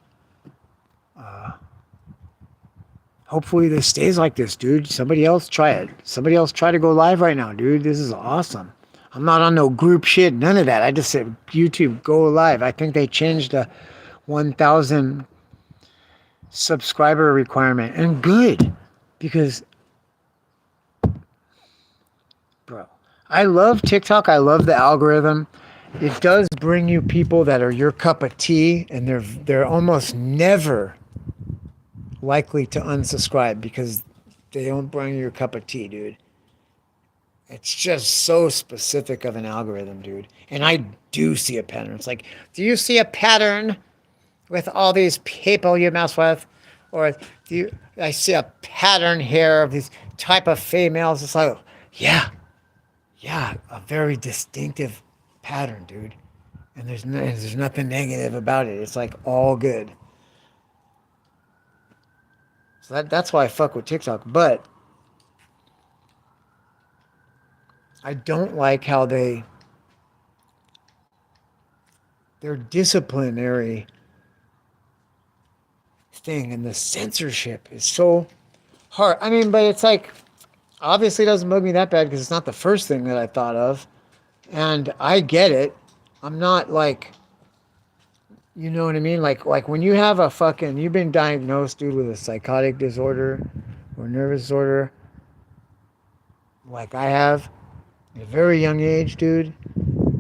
hopefully this stays like this, dude. Somebody else try it. Somebody else try to go live right now, dude. This is awesome. I'm not on no group shit, none of that. I just said YouTube, go live. I think they changed the 1,000 subscriber requirement, and good, because, bro, I love TikTok. I love the algorithm. It does bring you people that are your cup of tea, and they're almost never likely to unsubscribe because they don't bring you your cup of tea, dude. It's just so specific of an algorithm, dude. And I do see a pattern. It's like, do you see a pattern with all these people you mess with? Or I see a pattern here of these type of females. It's like, yeah, a very distinctive pattern, dude. And there's nothing negative about it. It's like all good. So that's why I fuck with TikTok. But I don't like how their disciplinary thing and the censorship is so hard. I mean, but it's like obviously it doesn't bug me that bad because it's not the first thing that I thought of. And I get it. I'm not like, you know what I mean? Like when you have a fucking, you've been diagnosed, dude, with a psychotic disorder or nervous disorder, like I have, at a very young age, dude,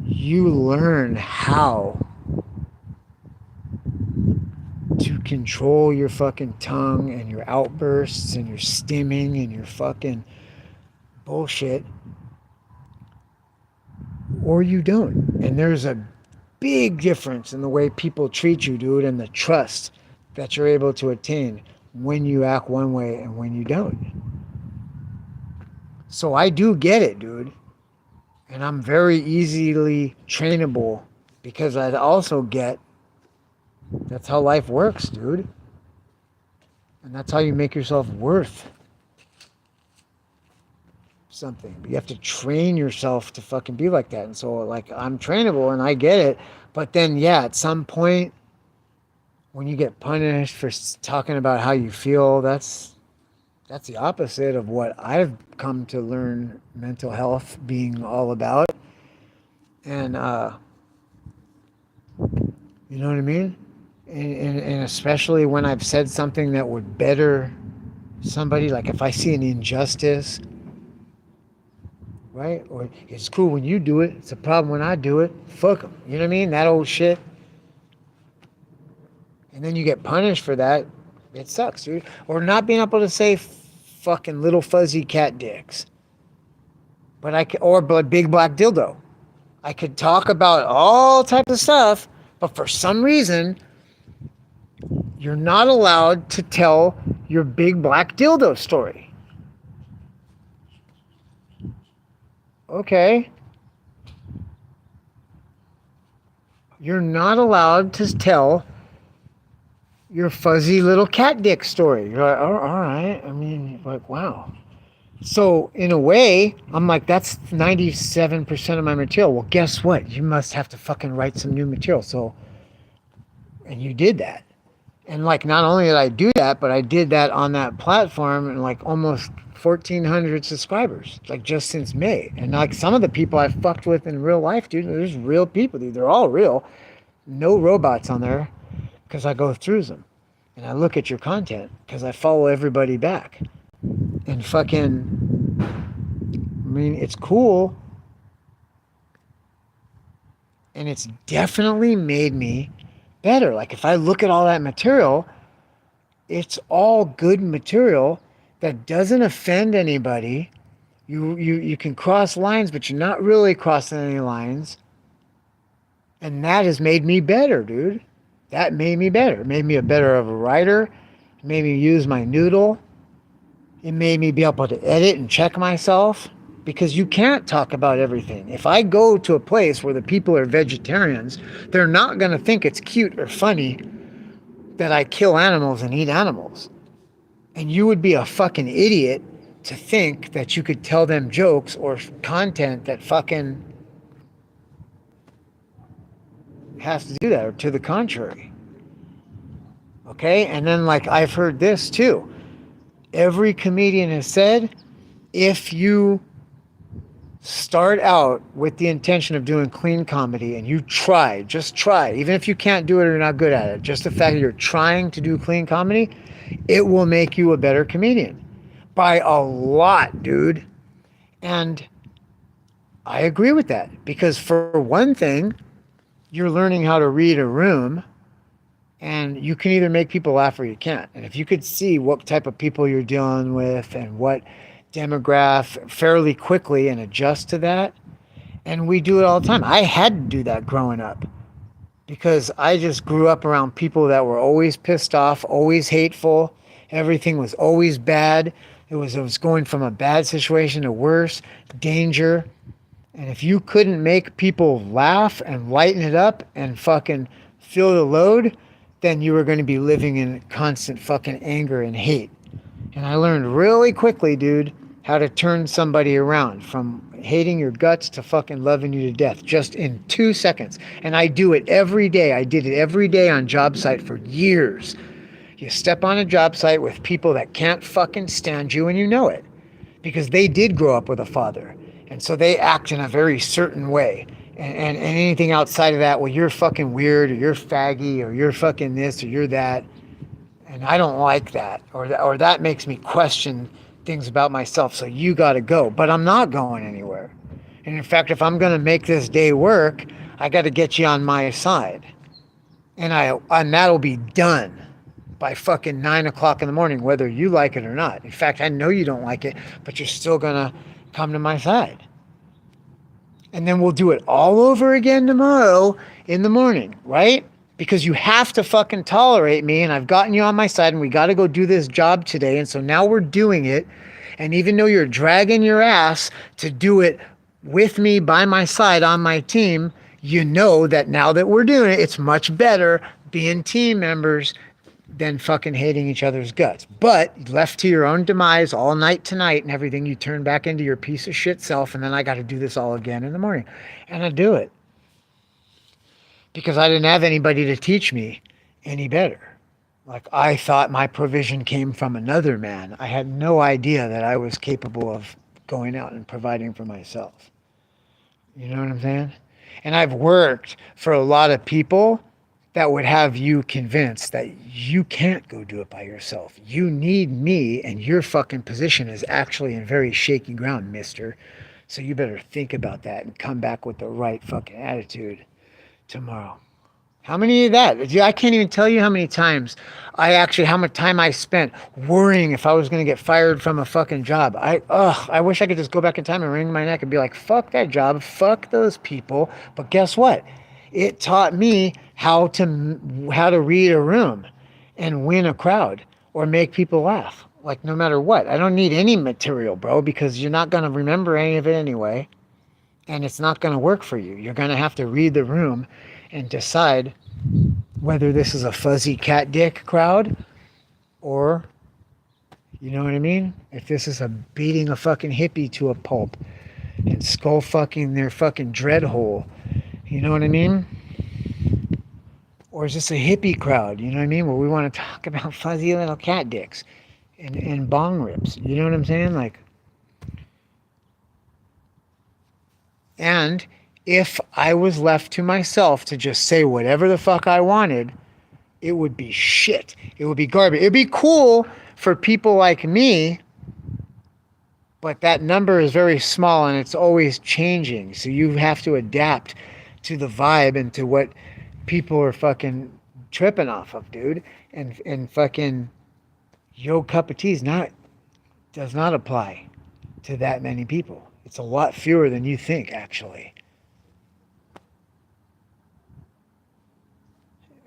you learn how to control your fucking tongue and your outbursts and your stimming and your fucking bullshit, or you don't. And there's a big difference in the way people treat you, dude, and the trust that you're able to attain when you act one way and when you don't. So I do get it, dude. And I'm very easily trainable because I also get that's how life works, dude. And that's how you make yourself worth something. But you have to train yourself to fucking be like that. And so, like, I'm trainable and I get it. But then, yeah, at some point, when you get punished for talking about how you feel, that's the opposite of what I've come to learn mental health being all about. And, you know what I mean? And especially when I've said something that would better somebody, like if I see an injustice, right? Or it's cool when you do it, it's a problem when I do it. Fuck them. You know what I mean? That old shit. And then you get punished for that. It sucks, dude. Or not being able to say fucking little fuzzy cat dicks. But or big black dildo. I could talk about all types of stuff, but for some reason, you're not allowed to tell your big black dildo story. Okay. You're not allowed to tell your fuzzy little cat dick story. You're like, oh, all right. I mean, like, wow. So in a way, I'm like, that's 97% of my material. Well, guess what? You must have to fucking write some new material. So, and you did that. And like, not only did I do that, but I did that on that platform and like almost 1,400 subscribers, like just since May. And like some of the people I fucked with in real life, dude, there's real people, dude. They're all real. No robots on there because I go through them. And I look at your content because I follow everybody back. And fucking, I mean, it's cool. And it's definitely made me better. Like if I look at all that material, it's all good material that doesn't offend anybody. You can cross lines, but you're not really crossing any lines. And that has made me better, dude. That made me better. It made me a better of a writer. It made me use my noodle. It made me be able to edit and check myself because you can't talk about everything. If I go to a place where the people are vegetarians, they're not going to think it's cute or funny that I kill animals and eat animals. And you would be a fucking idiot to think that you could tell them jokes or content that fucking has to do that, or to the contrary. Okay? And then like I've heard this too. Every comedian has said, if you start out with the intention of doing clean comedy and you just try, even if you can't do it or you're not good at it, just the fact that you're trying to do clean comedy, it will make you a better comedian. By a lot, dude. And I agree with that because for one thing, you're learning how to read a room. And you can either make people laugh or you can't. And if you could see what type of people you're dealing with and what demographic fairly quickly and adjust to that. And we do it all the time. I had to do that growing up because I just grew up around people that were always pissed off, always hateful. Everything was always bad. It was going from a bad situation to worse, danger. And if you couldn't make people laugh and lighten it up and fucking feel the load, then you were going to be living in constant fucking anger and hate. And I learned really quickly, dude, how to turn somebody around from hating your guts to fucking loving you to death just in 2 seconds. And I do it every day. I did it every day on job site for years. You step on a job site with people that can't fucking stand you and you know it because they did grow up with a father. And so they act in a very certain way. And anything outside of that, well, you're fucking weird or you're faggy or you're fucking this or you're that. And I don't like that. Or that makes me question things about myself. So you got to go. But I'm not going anywhere. And in fact, if I'm going to make this day work, I got to get you on my side. And that'll be done by fucking 9 o'clock in the morning, whether you like it or not. In fact, I know you don't like it, but you're still gonna come to my side. And then we'll do it all over again tomorrow in the morning, right? Because you have to fucking tolerate me and I've gotten you on my side and we got to go do this job today. And so now we're doing it. And even though you're dragging your ass to do it with me by my side on my team, you know that now that we're doing it, it's much better being team members than fucking hating each other's guts. But left to your own demise all night tonight and everything, you turn back into your piece of shit self, and then I got to do this all again in the morning. And I do it because I didn't have anybody to teach me any better. Like, I thought my provision came from another man. I had no idea that I was capable of going out and providing for myself. You know what I'm saying? And I've worked for a lot of people that would have you convinced that you can't go do it by yourself. You need me, and your fucking position is actually in very shaky ground, mister. So you better think about that and come back with the right fucking attitude tomorrow. How many of that? I can't even tell you how many times how much time I spent worrying if I was going to get fired from a fucking job. I wish I could just go back in time and wring my neck and be like, fuck that job, fuck those people. But guess what? It taught me how to read a room and win a crowd or make people laugh. Like, no matter what. I don't need any material, bro, because you're not going to remember any of it anyway. And it's not going to work for you. You're going to have to read the room and decide whether this is a fuzzy cat dick crowd or, you know what I mean? If this is a beating a fucking hippie to a pulp and skull fucking their fucking dread hole, you know what I mean? Or is this a hippie crowd, you know what I mean? Where we want to talk about fuzzy little cat dicks and bong rips, you know what I'm saying? Like, and if I was left to myself to just say whatever the fuck I wanted, it would be shit. It would be garbage. It'd be cool for people like me, but that number is very small and it's always changing. So you have to adapt to the vibe and to what people are fucking tripping off of, dude. And fucking yo cup of tea does not apply to that many people. It's a lot fewer than you think, actually.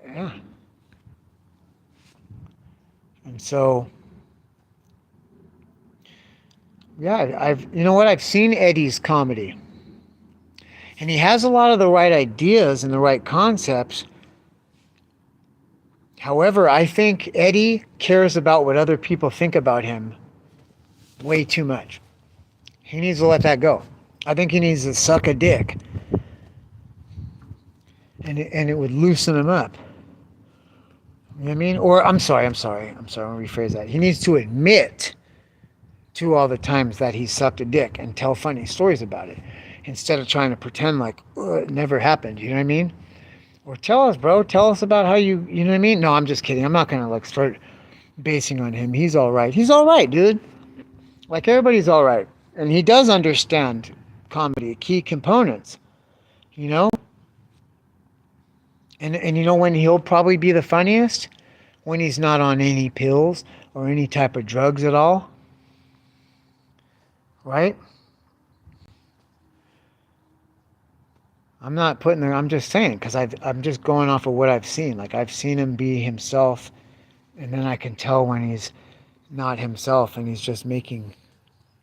Yeah. And so, yeah, I've seen Eddie's comedy. And he has a lot of the right ideas and the right concepts. However, I think Eddie cares about what other people think about him way too much. He needs to let that go. I think he needs to suck a dick. And it would loosen him up. You know what I mean? Or, I'm sorry, I'll rephrase that. He needs to admit to all the times that he sucked a dick and tell funny stories about it instead of trying to pretend like it never happened. You know what I mean? Or tell us, bro. Tell us about how you know what I mean? No, I'm just kidding. I'm not going to like start basing on him. He's all right. He's all right, dude. Like, everybody's all right. And he does understand comedy, key components, you know? And you know when he'll probably be the funniest? When he's not on any pills or any type of drugs at all. Right? I'm not putting there, I'm just saying, because I'm just going off of what I've seen. Like, I've seen him be himself, and then I can tell when he's not himself and he's just making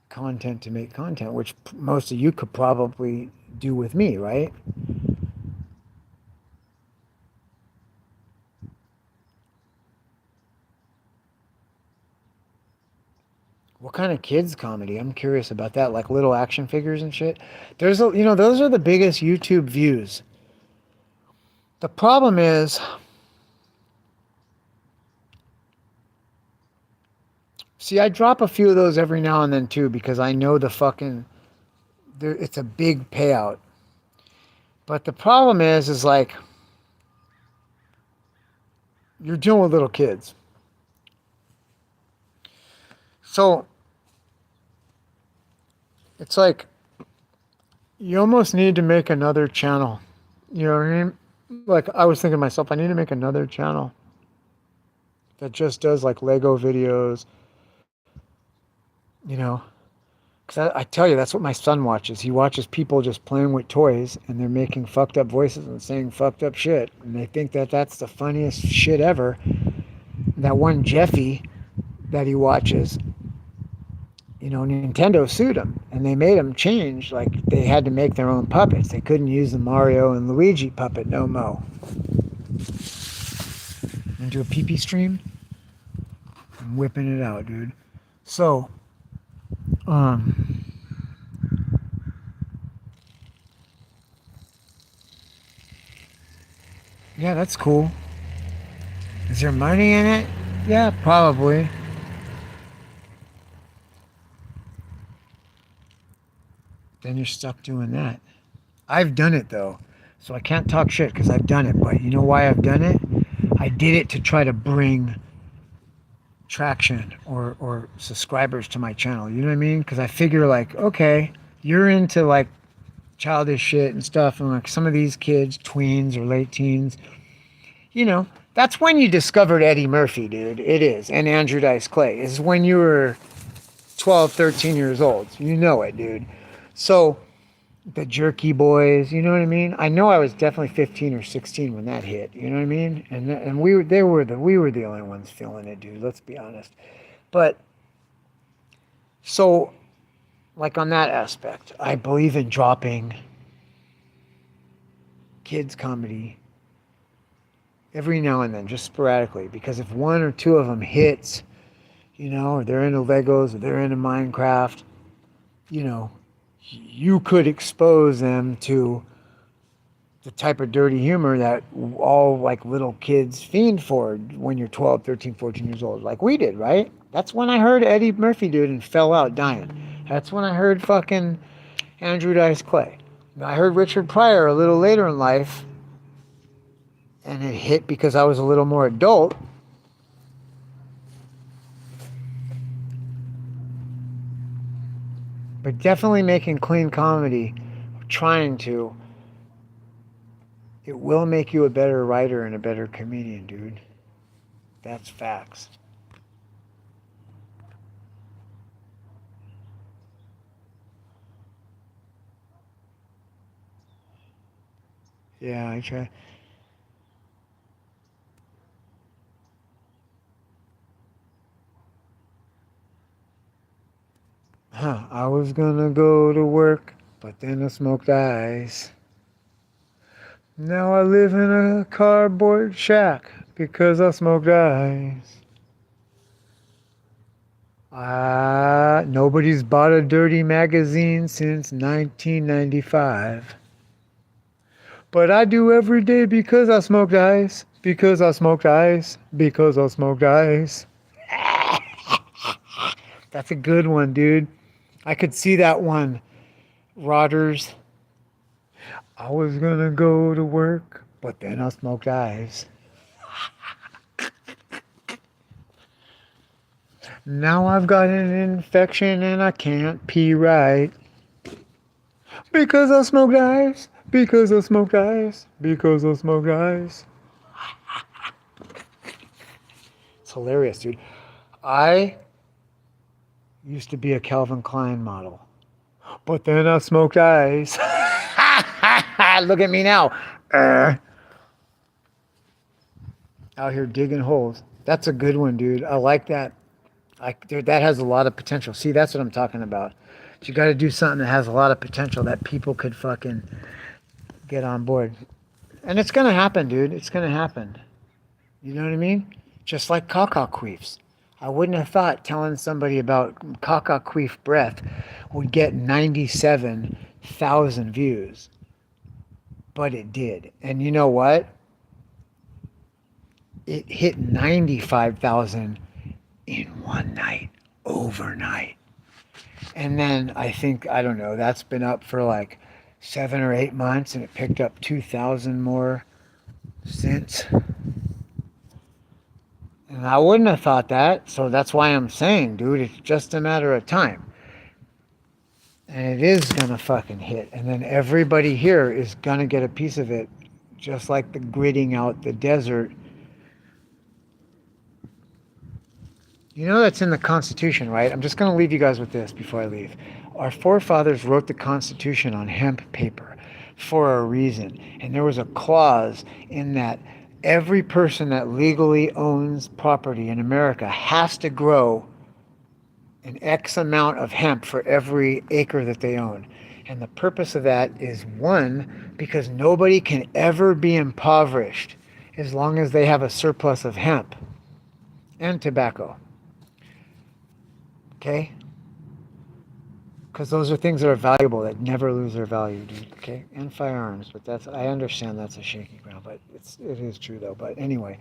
content to make content, which most of you could probably do with me, right? What kind of kids comedy? I'm curious about that, like little action figures and shit. Those are the biggest YouTube views. The problem is, see, I drop a few of those every now and then too because I know it's a big payout. But the problem is like you're dealing with little kids. So it's like you almost need to make another channel. You know what I mean? Like I was thinking to myself, I need to make another channel that just does like Lego videos, you know. Because I tell you, that's what my son watches. He watches people just playing with toys and they're making fucked up voices and saying fucked up shit. And they think that that's the funniest shit ever. That one Jeffy that he watches, Nintendo sued him and they made him change. Like they had to make their own puppets. They couldn't use the Mario and Luigi puppet no mo. Into a pee-pee stream? I'm whipping it out, dude. So, um, yeah, that's cool. Is there money in it? Yeah, probably. Then you're stuck doing that. I've done it though, so I can't talk shit because I've done it. But you know why I've done it? I did it to try to bring traction or subscribers to my channel. You know what I mean? Because I figure like, okay, you're into like childish shit and stuff, and like some of these kids, tweens or late teens, that's when you discovered Eddie Murphy, dude. It is. And Andrew Dice Clay. Is when you were 12, 13 years old. You know it, dude. So the Jerky Boys, you know what I mean? I know I was definitely 15 or 16 when that hit. You know what I mean? And we were the only ones feeling it, dude. Let's be honest. But so like on that aspect, I believe in dropping kids comedy every now and then, just sporadically, because if one or two of them hits, or they're into Legos or they're into Minecraft, you could expose them to the type of dirty humor that all like little kids fiend for when you're 12, 13, 14 years old, like we did, right? That's when I heard Eddie Murphy, dude, and fell out dying. That's when I heard fucking Andrew Dice Clay. I heard Richard Pryor a little later in life, and it hit because I was a little more adult. But definitely making clean comedy, trying to, it will make you a better writer and a better comedian, dude. That's facts. Yeah, I try. I was gonna go to work, but then I smoked ice. Now I live in a cardboard shack because I smoked ice. Nobody's bought a dirty magazine since 1995. But I do every day because I smoked ice. Because I smoked ice. Because I smoked ice. That's a good one, dude. I could see that one. Rodders. I was gonna go to work, but then I smoked ice. Now I've got an infection and I can't pee right. Because I smoked ice. Because I smoked ice. Because I smoked ice. It's hilarious, dude. I used to be a Calvin Klein model. But then I smoked ice. Look at me now. Out here digging holes. That's a good one, dude. I like that. That has a lot of potential. See, that's what I'm talking about. But you got to do something that has a lot of potential that people could fucking get on board. And it's going to happen, dude. It's going to happen. You know what I mean? Just like caca queefs. I wouldn't have thought telling somebody about caca queef breath would get 97,000 views, but it did. And you know what? It hit 95,000 in one night, overnight. And then I think, I don't know, that's been up for like 7 or 8 months, and it picked up 2,000 more since. And I wouldn't have thought that. So that's why I'm saying, dude, it's just a matter of time. And it is going to fucking hit. And then everybody here is going to get a piece of it. Just like the gridding out the desert. You know that's in the Constitution, right? I'm just going to leave you guys with this before I leave. Our forefathers wrote the Constitution on hemp paper for a reason. And there was a clause in that every person that legally owns property in America has to grow an X amount of hemp for every acre that they own. And the purpose of that is, one, because nobody can ever be impoverished as long as they have a surplus of hemp and tobacco. Okay? Because those are things that are valuable that never lose their value, dude. Okay? And firearms, but that's, I understand that's a shaky ground, but it is true though. But anyway,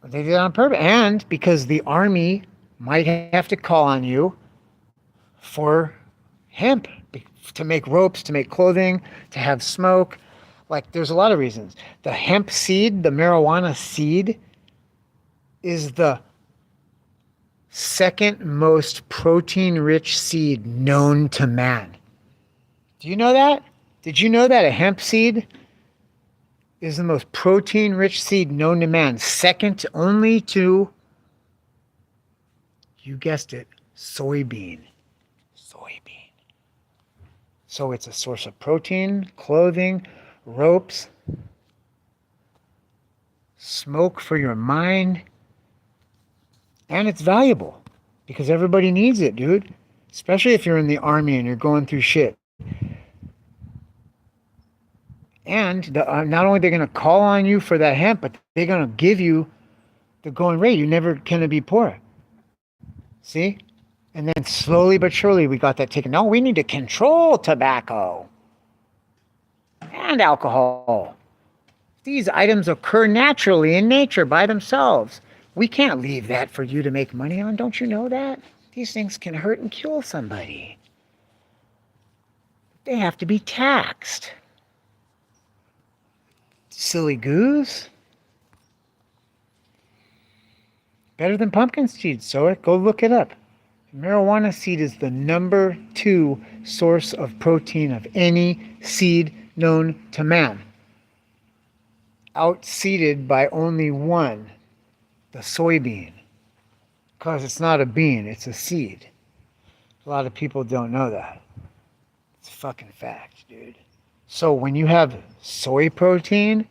they did it on purpose. And because the army might have to call on you for hemp to make ropes, to make clothing, to have smoke. Like, there's a lot of reasons. The hemp seed, the marijuana seed, is the second most protein-rich seed known to man. Do you know that? Did you know that a hemp seed is the most protein-rich seed known to man, second only to, you guessed it, soybean. Soybean. So it's a source of protein, clothing, ropes, smoke for your mind, and it's valuable because everybody needs it, dude. Especially if you're in the army and you're going through shit. And not only they're going to call on you for that hemp, but they're going to give you the going rate. You're never going to be poor. See? And then slowly but surely we got that taken. No, we need to control tobacco and alcohol. These items occur naturally in nature by themselves. We can't leave that for you to make money on. Don't you know that? These things can hurt and kill somebody. They have to be taxed. Silly goose. Better than pumpkin seed, so go look it up. Marijuana seed is the number 2 source of protein of any seed known to man. Outseeded by only one, the soybean. Because it's not a bean, it's a seed. A lot of people don't know that. It's a fucking fact, dude. So when you have soy protein,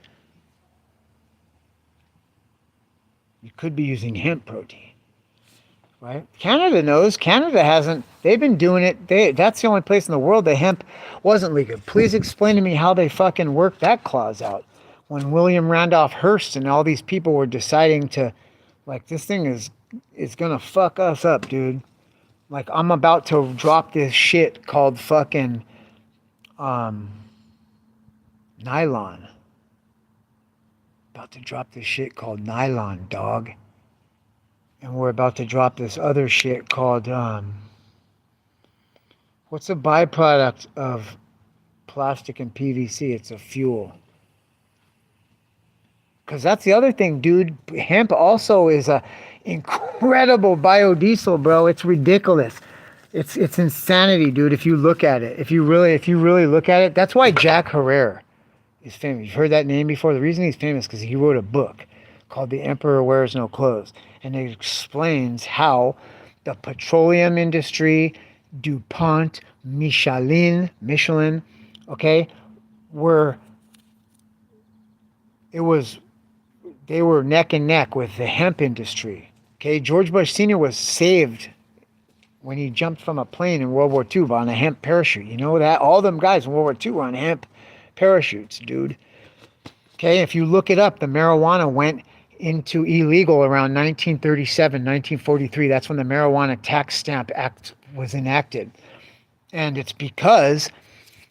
you could be using hemp protein, right? Canada knows. Canada hasn't. They've been doing it. That's the only place in the world that hemp wasn't legal. Please explain to me how they fucking worked that clause out. When William Randolph Hearst and all these people were deciding to, like, this thing is gonna fuck us up, dude. Like, I'm about to drop this shit called fucking nylon. About to drop this shit called nylon, dog. And we're about to drop this other shit called what's a byproduct of plastic and PVC? It's a fuel. Because that's the other thing, dude. Hemp also is a incredible biodiesel, bro. It's ridiculous. It's insanity, dude. If you look at it, if you really look at it, that's why Jack Herrera is famous. You've heard that name before. The reason he's famous is because he wrote a book called "The Emperor Wears No Clothes," and it explains how the petroleum industry, DuPont, Michelin, okay, they were neck and neck with the hemp industry. Okay, George Bush Sr. was saved when he jumped from a plane in World War II on a hemp parachute. You know that? All them guys in World War II were on hemp parachutes, dude. Okay, if you look it up, the marijuana went into illegal around 1937, 1943. That's when the Marijuana Tax Stamp Act was enacted. And it's because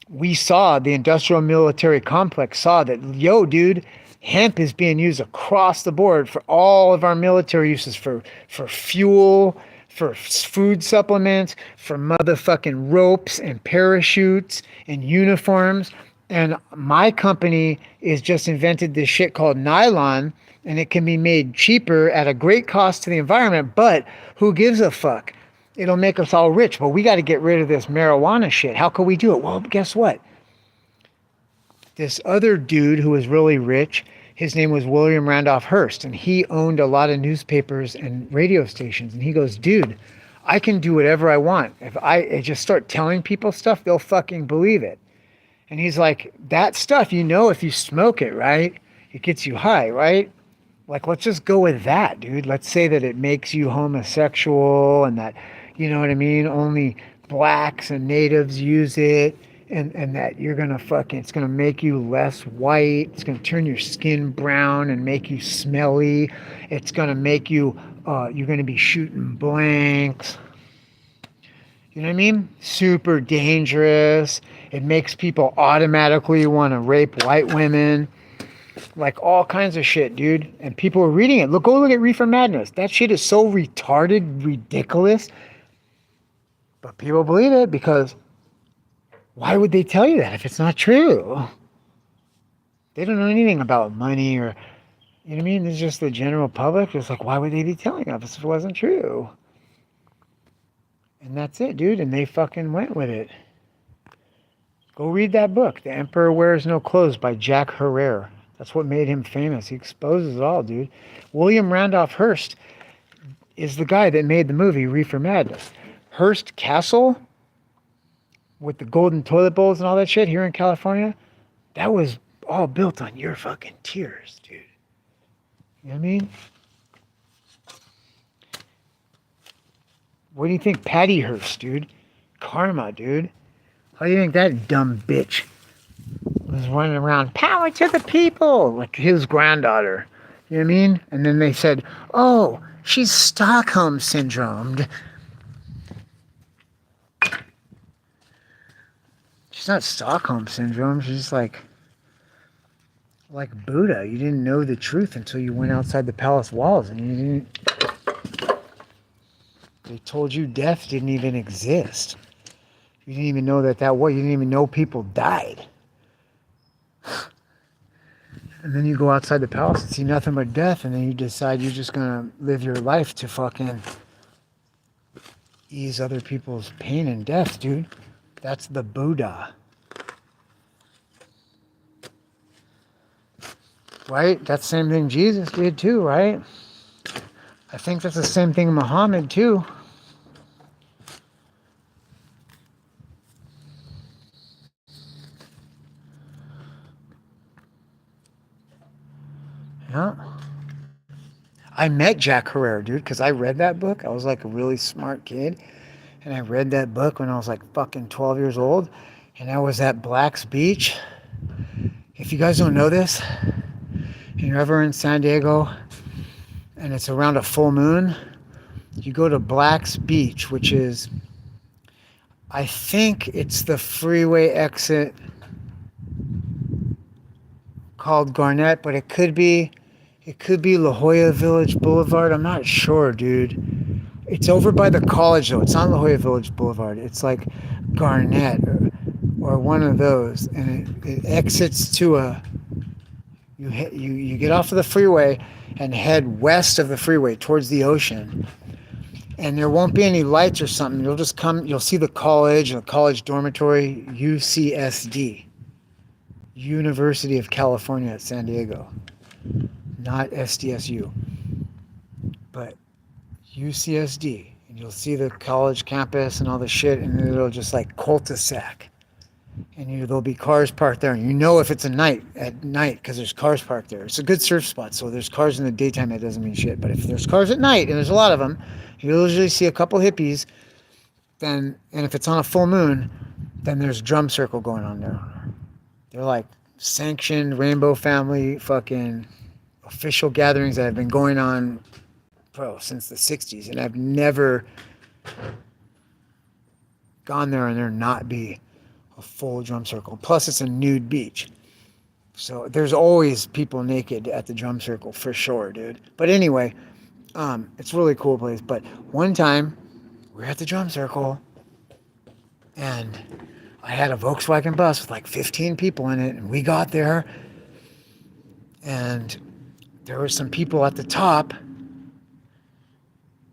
we saw the industrial military complex saw that, yo, dude, hemp is being used across the board for all of our military uses, for fuel, for food supplements, for motherfucking ropes and parachutes and uniforms. And my company is just invented this shit called nylon, and it can be made cheaper at a great cost to the environment, but who gives a fuck? It'll make us all rich, but we got to get rid of this marijuana shit. How can we do it? Well, guess what? This other dude who was really rich, his name was William Randolph Hearst, and he owned a lot of newspapers and radio stations. And he goes, dude, I can do whatever I want. If I just start telling people stuff, they'll fucking believe it. And he's like, that stuff, you know, if you smoke it, right? It gets you high, right? Like, let's just go with that, dude. Let's say that it makes you homosexual and that, you know what I mean? Only blacks and natives use it. And that you're gonna fucking, it's gonna make you less white. It's gonna turn your skin brown and make you smelly. It's gonna make you, you're gonna be shooting blanks. You know what I mean? Super dangerous. It makes people automatically want to rape white women. Like all kinds of shit, dude. And people are reading it. Go look at Reefer Madness. That shit is so retarded, ridiculous. But people believe it because why would they tell you that if it's not true? They don't know anything about money or, you know what I mean? It's just the general public. It's like, why would they be telling us if it wasn't true? And that's it, dude. And they fucking went with it. Go read that book, The Emperor Wears No Clothes by Jack Herrera. That's what made him famous. He exposes it all, dude. William Randolph Hearst is the guy that made the movie Reefer Madness. Hearst Castle, with the golden toilet bowls and all that shit here in California, that was all built on your fucking tears, dude. You know what I mean? What do you think Patty Hearst, dude? Karma, dude. How do you think that dumb bitch was running around, power to the people, like his granddaughter? You know what I mean? And then they said, oh, she's Stockholm syndromed. She's not Stockholm syndrome. She's just like Buddha. You didn't know the truth until you went outside the palace walls, and you didn't. They told you death didn't even exist. You didn't even know that was. You didn't even know people died. And then you go outside the palace and see nothing but death, and then you decide you're just gonna live your life to fucking ease other people's pain and death, dude. That's the Buddha. Right? That's the same thing Jesus did too, right? I think that's the same thing Muhammad too. Yeah. I met Jack Herrera, dude, because I read that book. I was like a really smart kid. And I read that book when I was like fucking 12 years old. And I was at Black's Beach. If you guys don't know this, and you're ever in San Diego and it's around a full moon, you go to Black's Beach, which is, I think it's the freeway exit called Garnett, but it could be La Jolla Village Boulevard. I'm not sure, dude. It's over by the college, though. It's not La Jolla Village Boulevard. It's like Garnett or one of those, and it exits to a. You get off of the freeway and head west of the freeway towards the ocean, and there won't be any lights or something. You'll just come. You'll see the college dormitory, UCSD, University of California at San Diego, not SDSU, but UCSD, and you'll see the college campus and all the shit, and it'll just like cul-de-sac, and there'll be cars parked there, and you know if it's at night because there's cars parked there. It's a good surf spot, so there's cars in the daytime, that doesn't mean shit, but if there's cars at night, and there's a lot of them, you'll usually see a couple hippies, and if it's on a full moon, then there's drum circle going on there. They're like sanctioned Rainbow Family fucking official gatherings that have been going on, bro, since the 60s. And I've never gone there and there not be a full drum circle. Plus, it's a nude beach. So there's always people naked at the drum circle for sure, dude. But anyway, it's a really cool place. But one time, we were at the drum circle, and I had a Volkswagen bus with like 15 people in it, and we got there, and there were some people at the top,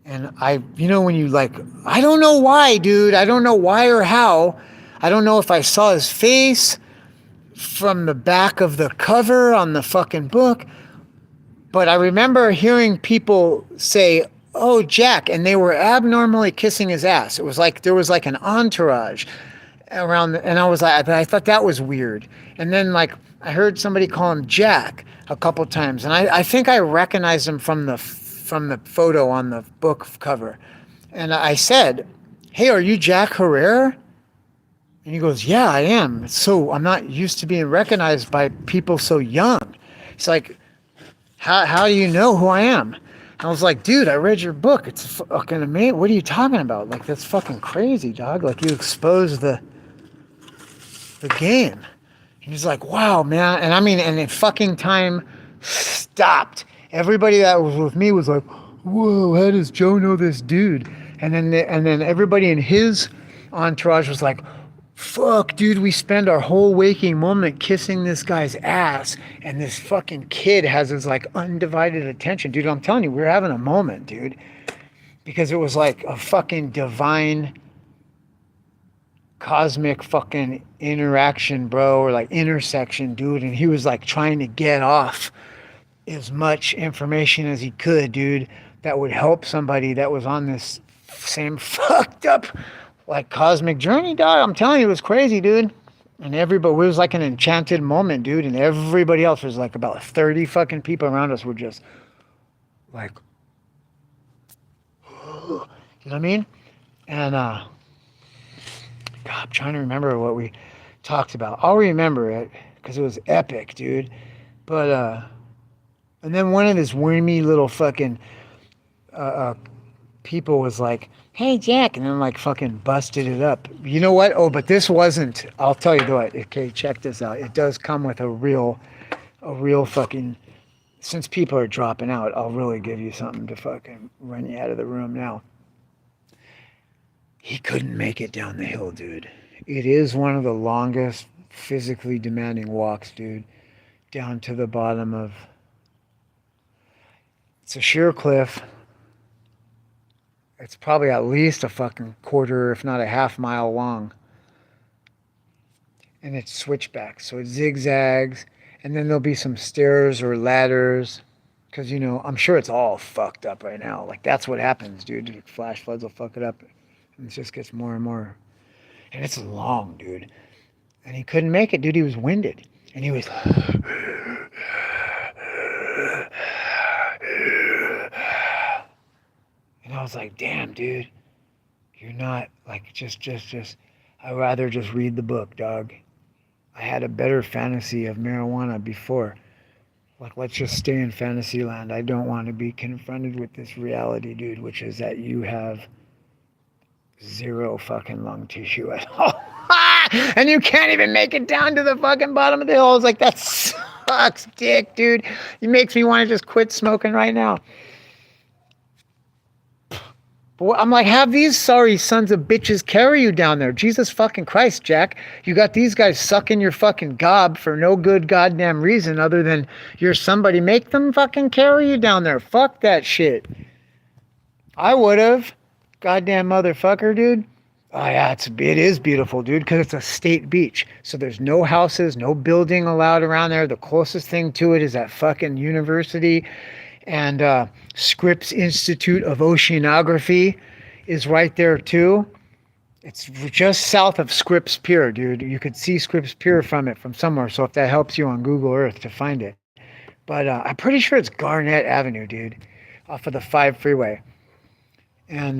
and when you like, I don't know why, dude. I don't know why or how. I don't know if I saw his face from the back of the cover on the fucking book, but I remember hearing people say, "Oh, Jack," and they were abnormally kissing his ass. It was like there was like an entourage around, and I was like, I thought that was weird. And then like I heard somebody call him Jack a couple times, and I think I recognized him from the photo on the book cover. And I said, "Hey, are you Jack Herrera?" And he goes, "Yeah, I am. So I'm not used to being recognized by people so young." It's like, how do you know who I am? I was like, "Dude, I read your book. It's fucking amazing. What are you talking about? Like, that's fucking crazy, dog. Like, you exposed the game." And he's like, "Wow, man." And I mean, and the fucking time stopped. Everybody that was with me was like, "Whoa, how does Joe know this dude?" And then everybody in his entourage was like, "Fuck, dude, we spend our whole waking moment kissing this guy's ass, and this fucking kid has his like undivided attention." Dude, I'm telling you, we were having a moment, dude, because it was like a fucking divine cosmic fucking interaction, bro, or like intersection, dude. And he was like trying to get off as much information as he could, dude, that would help somebody that was on this same fucked up like cosmic journey, dog. I'm telling you, it was crazy, dude. And everybody, it was like an enchanted moment, dude. And everybody else was like about 30 fucking people around us were just like, you know what I mean? And God, I'm trying to remember what we talked about. I'll remember it because it was epic, dude. But and then one of his wormy little fucking people was like, "Hey, Jack," and then like fucking busted it up. You know what? Oh, but this wasn't. I'll tell you what. Okay, check this out. It does come with a real fucking. Since people are dropping out, I'll really give you something to fucking run you out of the room now. He couldn't make it down the hill, dude. It is one of the longest physically demanding walks, dude. Down to the bottom of. It's a sheer cliff. It's probably at least a fucking quarter, if not a half mile long. And it's switchbacks, so it zigzags. And then there'll be some stairs or ladders. Because, I'm sure it's all fucked up right now. Like, that's what happens, dude. Flash floods will fuck it up. And it just gets more and more. And it's long, dude. And he couldn't make it, dude. He was winded. And he was... And I was like, "Damn, dude, you're not like just. I'd rather just read the book, dog. I had a better fantasy of marijuana before. Like, let's just stay in fantasy land. I don't want to be confronted with this reality, dude, which is that you have zero fucking lung tissue at all. And you can't even make it down to the fucking bottom of the hill." I was like, "That sucks dick, dude. It makes me want to just quit smoking right now." But I'm like, have these sorry sons of bitches carry you down there. Jesus fucking Christ, Jack. You got these guys sucking your fucking gob for no good goddamn reason other than you're somebody. Make them fucking carry you down there. Fuck that shit. I would have. Goddamn motherfucker, dude. Oh yeah, it is beautiful, dude, because it's a state beach. So there's no houses, no building allowed around there. The closest thing to it is that fucking university. And Scripps Institute of Oceanography is right there too. It's just south of Scripps Pier, dude. You could see Scripps Pier from somewhere. So if that helps you on Google Earth to find it. But I'm pretty sure it's Garnett Avenue, dude, off of the 5 freeway. And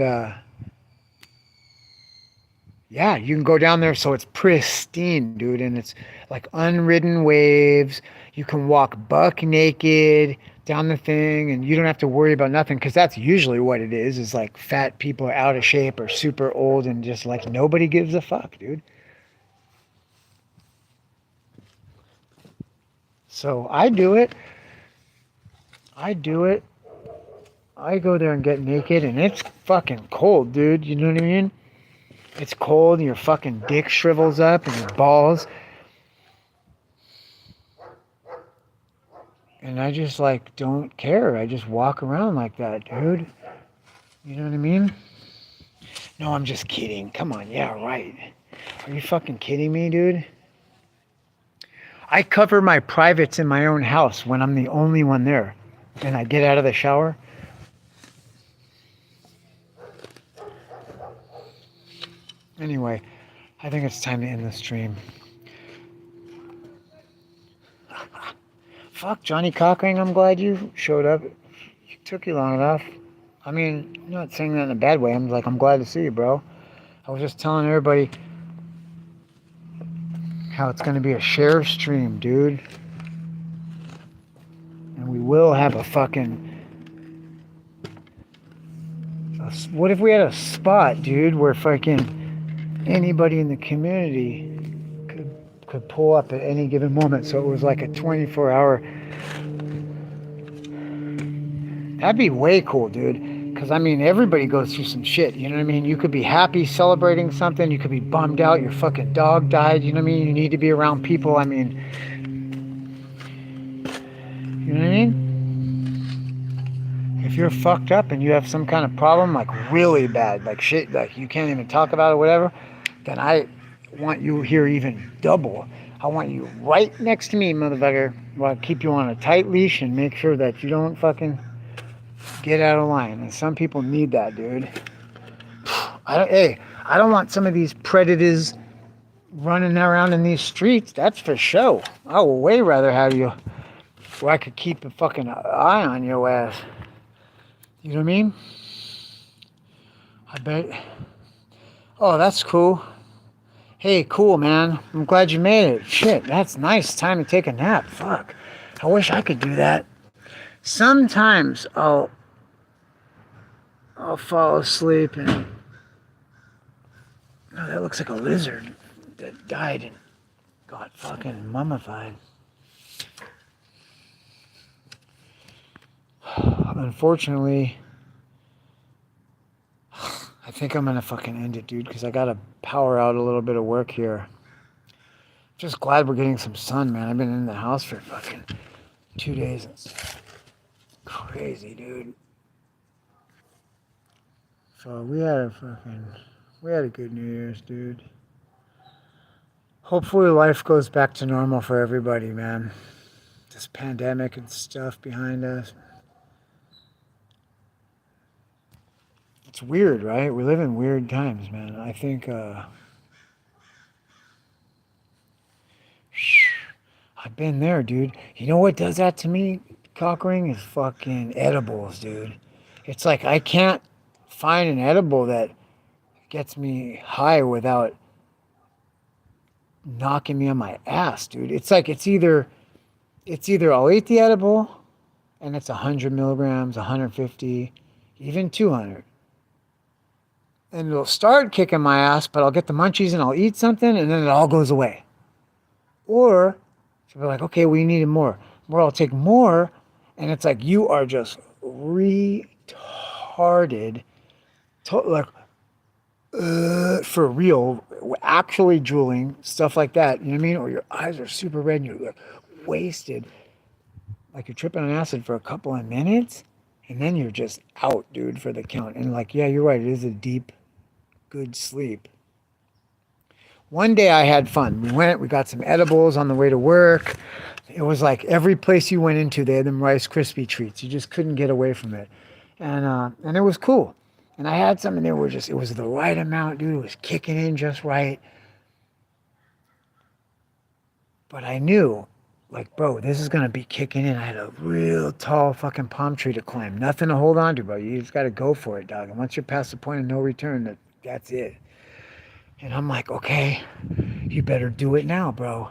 yeah, you can go down there. So it's pristine, dude. And it's like unridden waves. You can walk buck naked. down the thing, and you don't have to worry about nothing, because that's usually what it is like fat people are out of shape or super old and just like nobody gives a fuck, dude. So I do it. I go there and get naked, and it's fucking cold, dude. You know what I mean? It's cold, and your fucking dick shrivels up, and your balls. And I just like don't care. I just walk around like that, dude. You know what I mean? No, I'm just kidding. Come on, yeah, right. Are you fucking kidding me, dude? I cover my privates in my own house when I'm the only one there. And I get out of the shower. Anyway, I think it's time to end the stream. Fuck, Johnny Cockring, I'm glad you showed up. It took you long enough. I mean, I'm not saying that in a bad way. I'm glad to see you, bro. I was just telling everybody how it's going to be a share stream, dude. And we will have a fucking... What if we had a spot, dude, where fucking anybody in the community could pull up at any given moment, so it was like a 24-hour... That'd be way cool, dude. Because, I mean, everybody goes through some shit, you know what I mean? You could be happy celebrating something. You could be bummed out. Your fucking dog died, you know what I mean? You need to be around people. I mean, you know what I mean? If you're fucked up and you have some kind of problem, like really bad, like shit, like you can't even talk about it or whatever, then I want you here even double. I want you right next to me, motherfucker. I want to keep you on a tight leash and make sure that you don't fucking get out of line. And some people need that, dude. I don't want some of these predators running around in these streets. That's for sure. I would way rather have you where I could keep a fucking eye on your ass. You know what I mean? I bet. Oh, that's cool. Hey, cool, man. I'm glad you made it. Shit, that's nice. Time to take a nap. Fuck. I wish I could do that. Sometimes I'll fall asleep and... Oh, that looks like a lizard that died and got fucking mummified. Unfortunately, I think I'm gonna fucking end it, dude, because I gotta power out a little bit of work here. Just glad we're getting some sun, man. I've been in the house for fucking 2 days. It's crazy, dude. So we had a good New Year's, dude. Hopefully life goes back to normal for everybody, man. This pandemic and stuff behind us. It's weird, right? We live in weird times, man. I think I've been there, dude. You know what does that to me, Cockring? Is fucking edibles, dude. It's like I can't find an edible that gets me high without knocking me on my ass, dude. It's like it's either I'll eat the edible and it's 100 milligrams, 150, even 200. And it'll start kicking my ass, but I'll get the munchies and I'll eat something and then it all goes away. Or she'll be like, okay, we needed more. Or I'll take more and it's like you are just retarded. Like, for real, actually drooling, stuff like that, you know what I mean? Or your eyes are super red and you're like wasted, like you're tripping on acid for a couple of minutes, and then you're just out, dude, for the count. And like, yeah, you're right, it is a deep, good sleep. One day I had fun. We got some edibles on the way to work. It was like every place you went into, they had them Rice Krispie treats. You just couldn't get away from it. And it was cool. And I had some, and it was the right amount, dude. It was kicking in just right. But I knew, like, bro, this is going to be kicking in. I had a real tall fucking palm tree to climb. Nothing to hold on to, bro. You just got to go for it, dog. And once you're past the point of no return, that's it. And I'm like, okay, you better do it now, bro.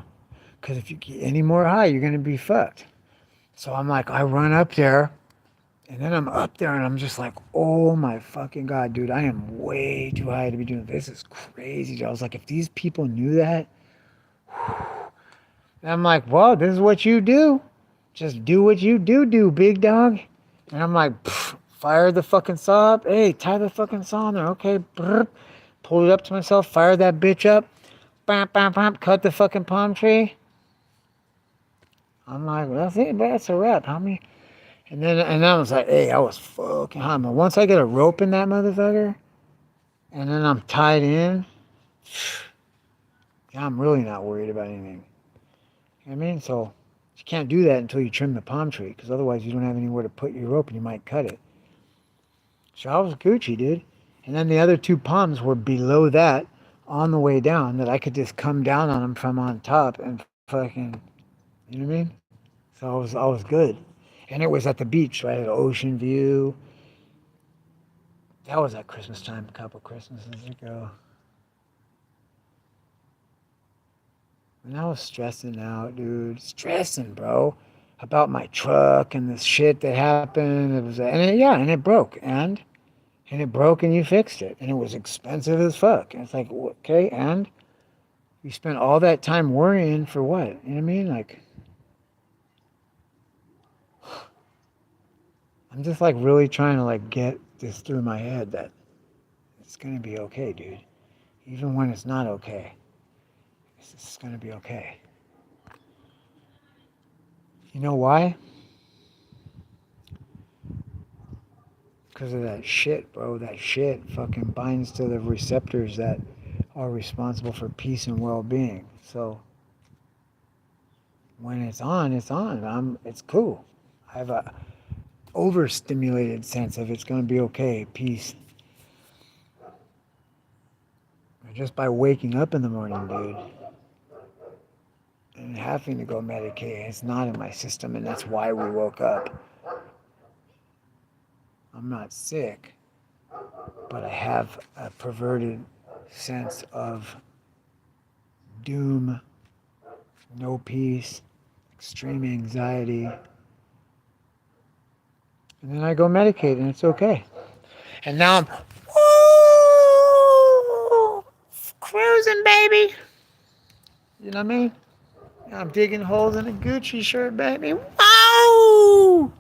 Because if you get any more high, you're going to be fucked. So I'm like, I run up there, and then I'm up there, and I'm just like, oh my fucking God, dude, I am way too high to be doing this. This is crazy, dude. I was like, if these people knew that, and I'm like, well, this is what you do. Just do what you do, big dog. And I'm like, fire the fucking saw up. Hey, tie the fucking saw on there. Okay, brr. Pulled it up to myself, fired that bitch up. Bam, bam, bam, cut the fucking palm tree. I'm like, well, that's it, but that's a wrap. How many? And I was like, hey, I was fucking hot. But once I get a rope in that motherfucker, and then I'm tied in, yeah, I'm really not worried about anything. You know what I mean? So you can't do that until you trim the palm tree, because otherwise you don't have anywhere to put your rope and you might cut it. So I was Gucci, dude. And then the other two palms were below that on the way down that I could just come down on them from on top and fucking, you know what I mean? So I was good. And it was at the beach, so I had an ocean view. That was at Christmas time, a couple Christmases ago. And I was stressing out, dude. Stressing, bro. About my truck and this shit that happened. And it broke. And it broke and you fixed it. And it was expensive as fuck. And it's like, okay, and you spent all that time worrying for what? You know what I mean? Like, I'm just like really trying to like get this through my head that it's gonna be okay, dude. Even when it's not okay, it's gonna be okay. You know why? Because of that shit, bro. That shit fucking binds to the receptors that are responsible for peace and well-being. So when it's on, it's on. It's cool. I have a overstimulated sense of it's gonna be okay, peace. Just by waking up in the morning, dude, and having to go medicate, it's not in my system, and that's why we woke up. I'm not sick, but I have a perverted sense of doom, no peace, extreme anxiety. And then I go medicate and it's okay. And now I'm woo, cruising, baby. You know what I mean? I'm digging holes in a Gucci shirt, baby. Wow!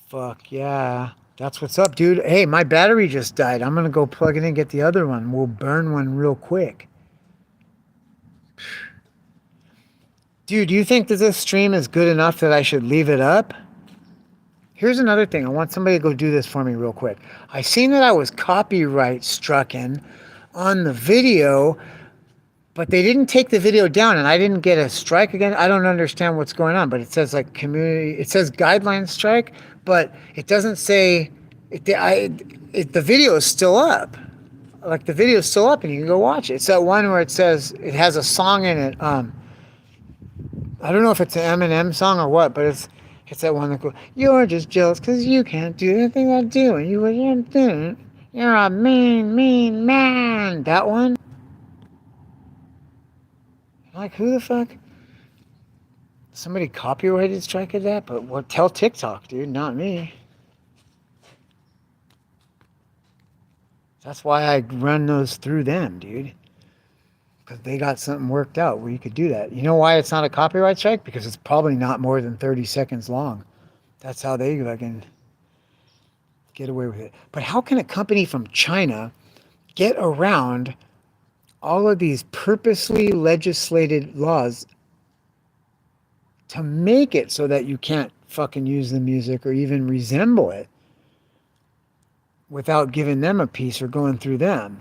Fuck yeah. That's what's up, dude. Hey, my battery just died. I'm gonna go plug it in and get the other one. We'll burn one real quick. Dude, do you think that this stream is good enough that I should leave it up? Here's another thing. I want somebody to go do this for me real quick. I seen that I was copyright strucken on the video, but they didn't take the video down and I didn't get a strike again. I don't understand what's going on, but it says like community, it says guideline strike, but it doesn't say, the video is still up. Like the video is still up and you can go watch it. It's that one where it says, it has a song in it. I don't know if it's an Eminem song or what, but it's that one that goes, you're just jealous because you can't do anything I do and you wouldn't do. You're a mean, mean man. That one? Like, who the fuck? Somebody copyrighted strike at that? But what? Tell TikTok, dude, not me. That's why I run those through them, dude. Because they got something worked out where you could do that. You know why it's not a copyright strike? Because it's probably not more than 30 seconds long. That's how they fucking get away with it. But how can a company from China get around all of these purposely legislated laws to make it so that you can't fucking use the music or even resemble it without giving them a piece or going through them?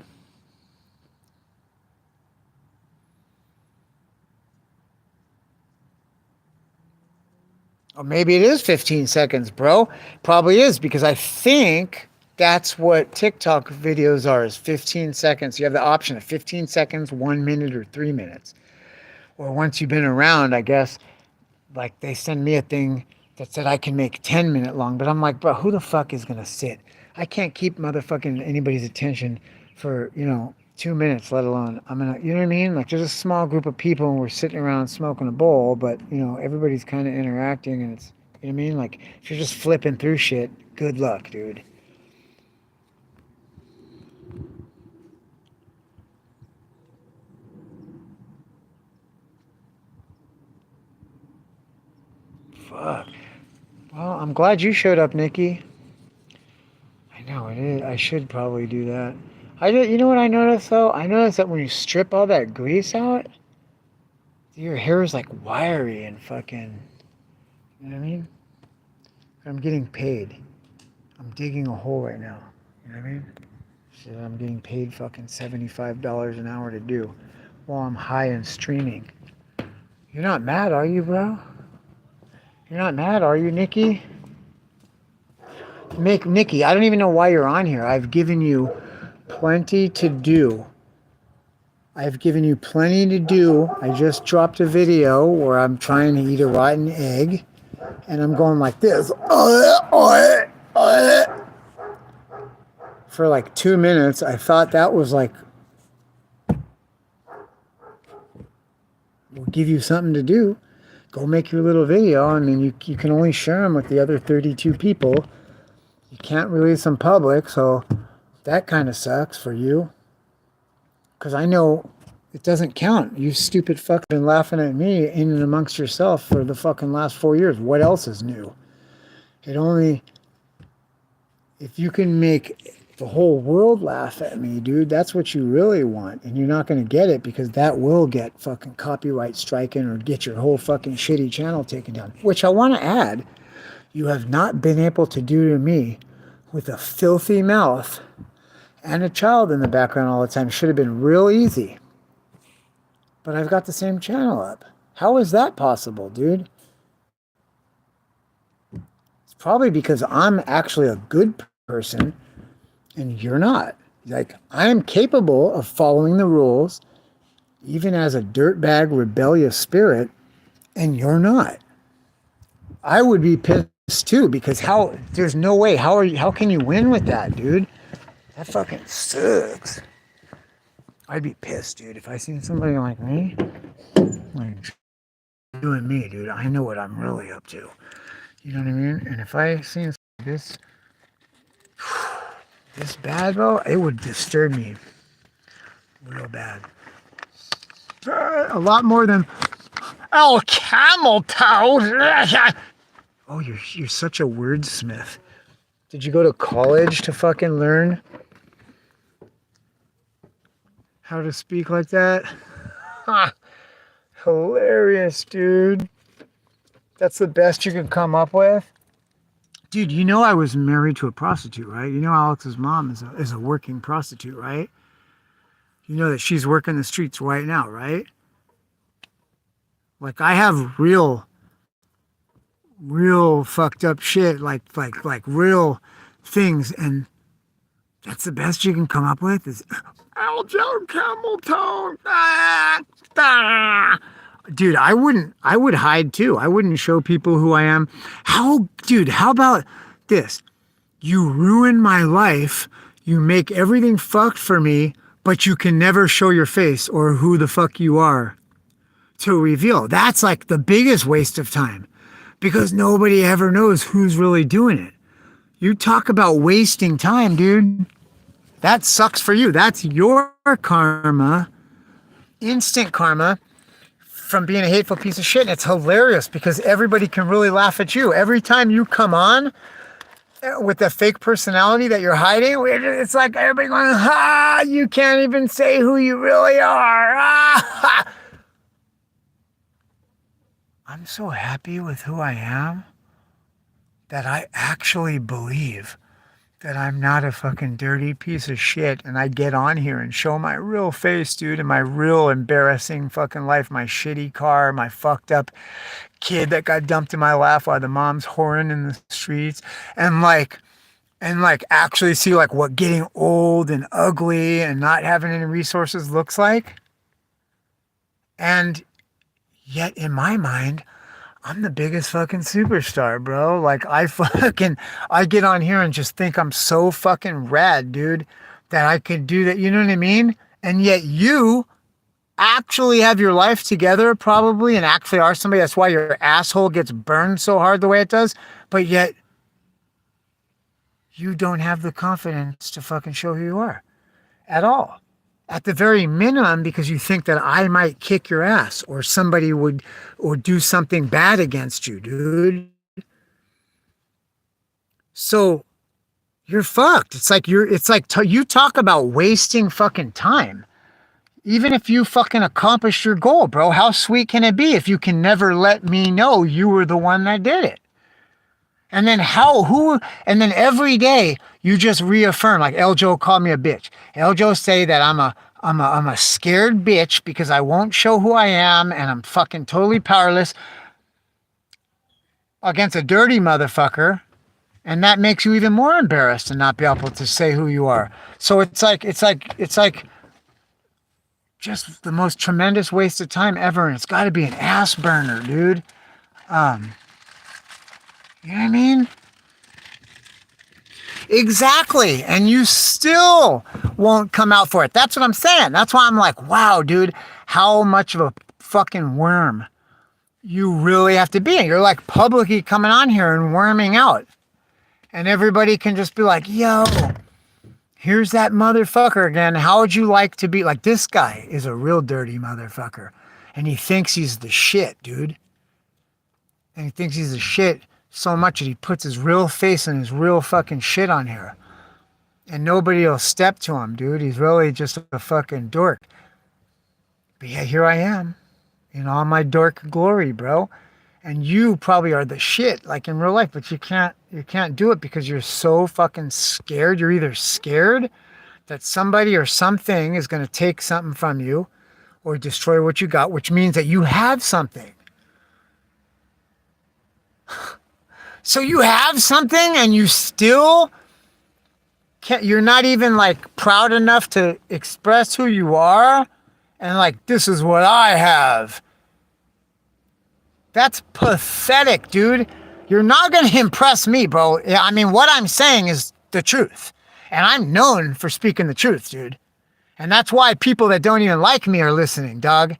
Or maybe it is 15 seconds, bro. Probably is, because I think that's what TikTok videos are, is 15 seconds. You have the option of 15 seconds, 1 minute, or 3 minutes. Or once you've been around, I guess, like they send me a thing that said I can make 10-minute long, but I'm like, bro, who the fuck is gonna sit? I can't keep motherfucking anybody's attention for, 2 minutes, let alone I'm gonna, you know what I mean? Like there's a small group of people and we're sitting around smoking a bowl, but everybody's kind of interacting and it's, you know what I mean? Like if you're just flipping through shit, good luck, dude. Fuck. Well, I'm glad you showed up, Nikki. I know it is. I should probably do that. I did. You know what I noticed though? I noticed that when you strip all that grease out, your hair is like wiry and fucking. You know what I mean? I'm getting paid. I'm digging a hole right now. You know what I mean? Shit, I'm getting paid fucking $75 an hour to do while I'm high and streaming. You're not mad, are you, bro? You're not mad, are you, Nikki? Nikki, I don't even know why you're on here. I've given you plenty to do. I've given you plenty to do. I just dropped a video where I'm trying to eat a rotten egg, and I'm going like this. For like 2 minutes. I thought that was like, we'll give you something to do. Go make your little video. I mean, you can only share them with the other 32 people. You can't release them public, so that kind of sucks for you. Because I know it doesn't count. You stupid fuck been laughing at me in and amongst yourself for the fucking last 4 years. What else is new? It only... If you can make the whole world laugh at me, dude, that's what you really want. And you're not going to get it because that will get fucking copyright striken or get your whole fucking shitty channel taken down. Which I want to add, you have not been able to do to me with a filthy mouth and a child in the background all the time. Should have been real easy. But I've got the same channel up. How is that possible, dude? It's probably because I'm actually a good person and you're not. Like, I'm capable of following the rules, even as a dirtbag rebellious spirit, and you're not. I would be pissed too, because there's no way, how can you win with that, dude? That fucking sucks. I'd be pissed, dude, if I seen somebody like me, like, doing me, dude. I know what I'm really up to. You know what I mean? And if I seen this bad, bro, it would disturb me real bad. A lot more than, oh, camel toe. Oh, you're such a wordsmith. Did you go to college to fucking learn how to speak like that? Ha! Hilarious, dude. That's the best you can come up with? Dude, you know I was married to a prostitute, right? You know Alex's mom is a working prostitute, right? You know that she's working the streets right now, right? Like, I have real fucked up shit, like real things, and that's the best you can come up with is Aljo Camel Toe. Dude, I would hide too. I wouldn't show people who I am. Dude, how about this? You ruin my life. You make everything fucked for me, but you can never show your face or who the fuck you are to reveal. That's like the biggest waste of time because nobody ever knows who's really doing it. You talk about wasting time, dude. That sucks for you. That's your karma, instant karma, from being a hateful piece of shit. And it's hilarious because everybody can really laugh at you. Every time you come on with the fake personality that you're hiding, it's like everybody going, ha, you can't even say who you really are. Ah. I'm so happy with who I am that I actually believe that I'm not a fucking dirty piece of shit, and I get on here and show my real face, dude, and my real embarrassing fucking life, my shitty car, my fucked up kid that got dumped in my lap while the mom's whoring in the streets, and actually see like what getting old and ugly and not having any resources looks like. And yet in my mind, I'm the biggest fucking superstar, bro. Like, I get on here and just think I'm so fucking rad, dude, that I could do that. You know what I mean? And yet you actually have your life together probably and actually are somebody. That's why your asshole gets burned so hard the way it does. But yet you don't have the confidence to fucking show who you are at all. At the very minimum, because you think that I might kick your ass or somebody would or do something bad against you, dude. So you're fucked. You talk about wasting fucking time. Even if you fucking accomplished your goal, bro, how sweet can it be if you can never let me know you were the one that did it? And then and then every day you just reaffirm, like Eljo called me a bitch. Eljo say that I'm a scared bitch because I won't show who I am and I'm fucking totally powerless against a dirty motherfucker. And that makes you even more embarrassed to not be able to say who you are. So it's like just the most tremendous waste of time ever. And it's got to be an ass burner, dude. You know what I mean? Exactly. And you still won't come out for it. That's what I'm saying. That's why I'm like, wow, dude, how much of a fucking worm you really have to be. And you're like publicly coming on here and worming out. And everybody can just be like, yo, here's that motherfucker again. How would you like to be like this guy is a real dirty motherfucker. And he thinks he's the shit, dude. And he thinks he's the shit so much that he puts his real face and his real fucking shit on here. And nobody will step to him, dude. He's really just a fucking dork. But yeah, here I am in all my dork glory, bro. And you probably are the shit, like in real life, but you can't do it because you're so fucking scared. You're either scared that somebody or something is going to take something from you or destroy what you got, which means that you have something. So you have something and you still can't, you're not even like proud enough to express who you are and like, this is what I have. That's pathetic, dude. You're not going to impress me, bro. I mean, what I'm saying is the truth. And I'm known for speaking the truth, dude. And that's why people that don't even like me are listening, dog.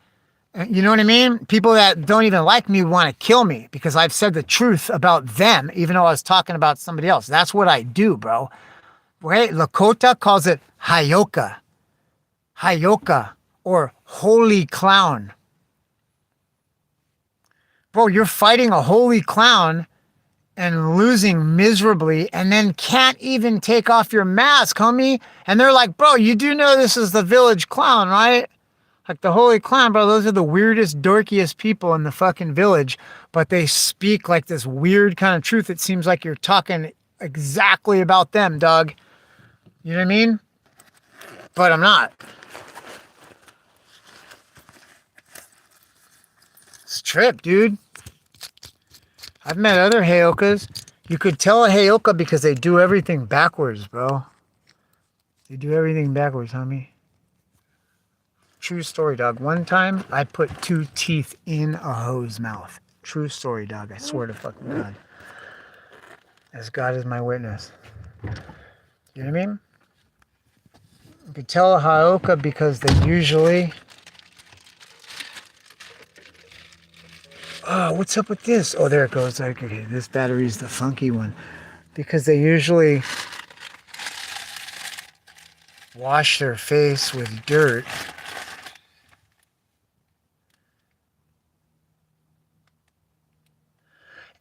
You know what I mean? People that don't even like me want to kill me because I've said the truth about them, even though I was talking about somebody else. That's what I do, bro. Right? Lakota calls it Hayoka. Hayoka, or holy clown. Bro, you're fighting a holy clown and losing miserably and then can't even take off your mask, homie. And they're like, bro, you do know this is the village clown, right? Like the holy clown, bro, those are the weirdest, dorkiest people in the fucking village, but they speak like this weird kind of truth. It seems like you're talking exactly about them, dog. You know what I mean? But I'm not. It's a trip, dude. I've met other Heyokas. You could tell a Heyoka because they do everything backwards, bro. They do everything backwards, homie. True story, dog. One time, I put 2 teeth in a hoe's mouth. True story, dog. I swear to fucking God. As God is my witness. You know what I mean? You could tell a Heyoka because they usually... Oh, what's up with this? Oh, there it goes. Okay, this battery's the funky one. Because they usually wash their face with dirt.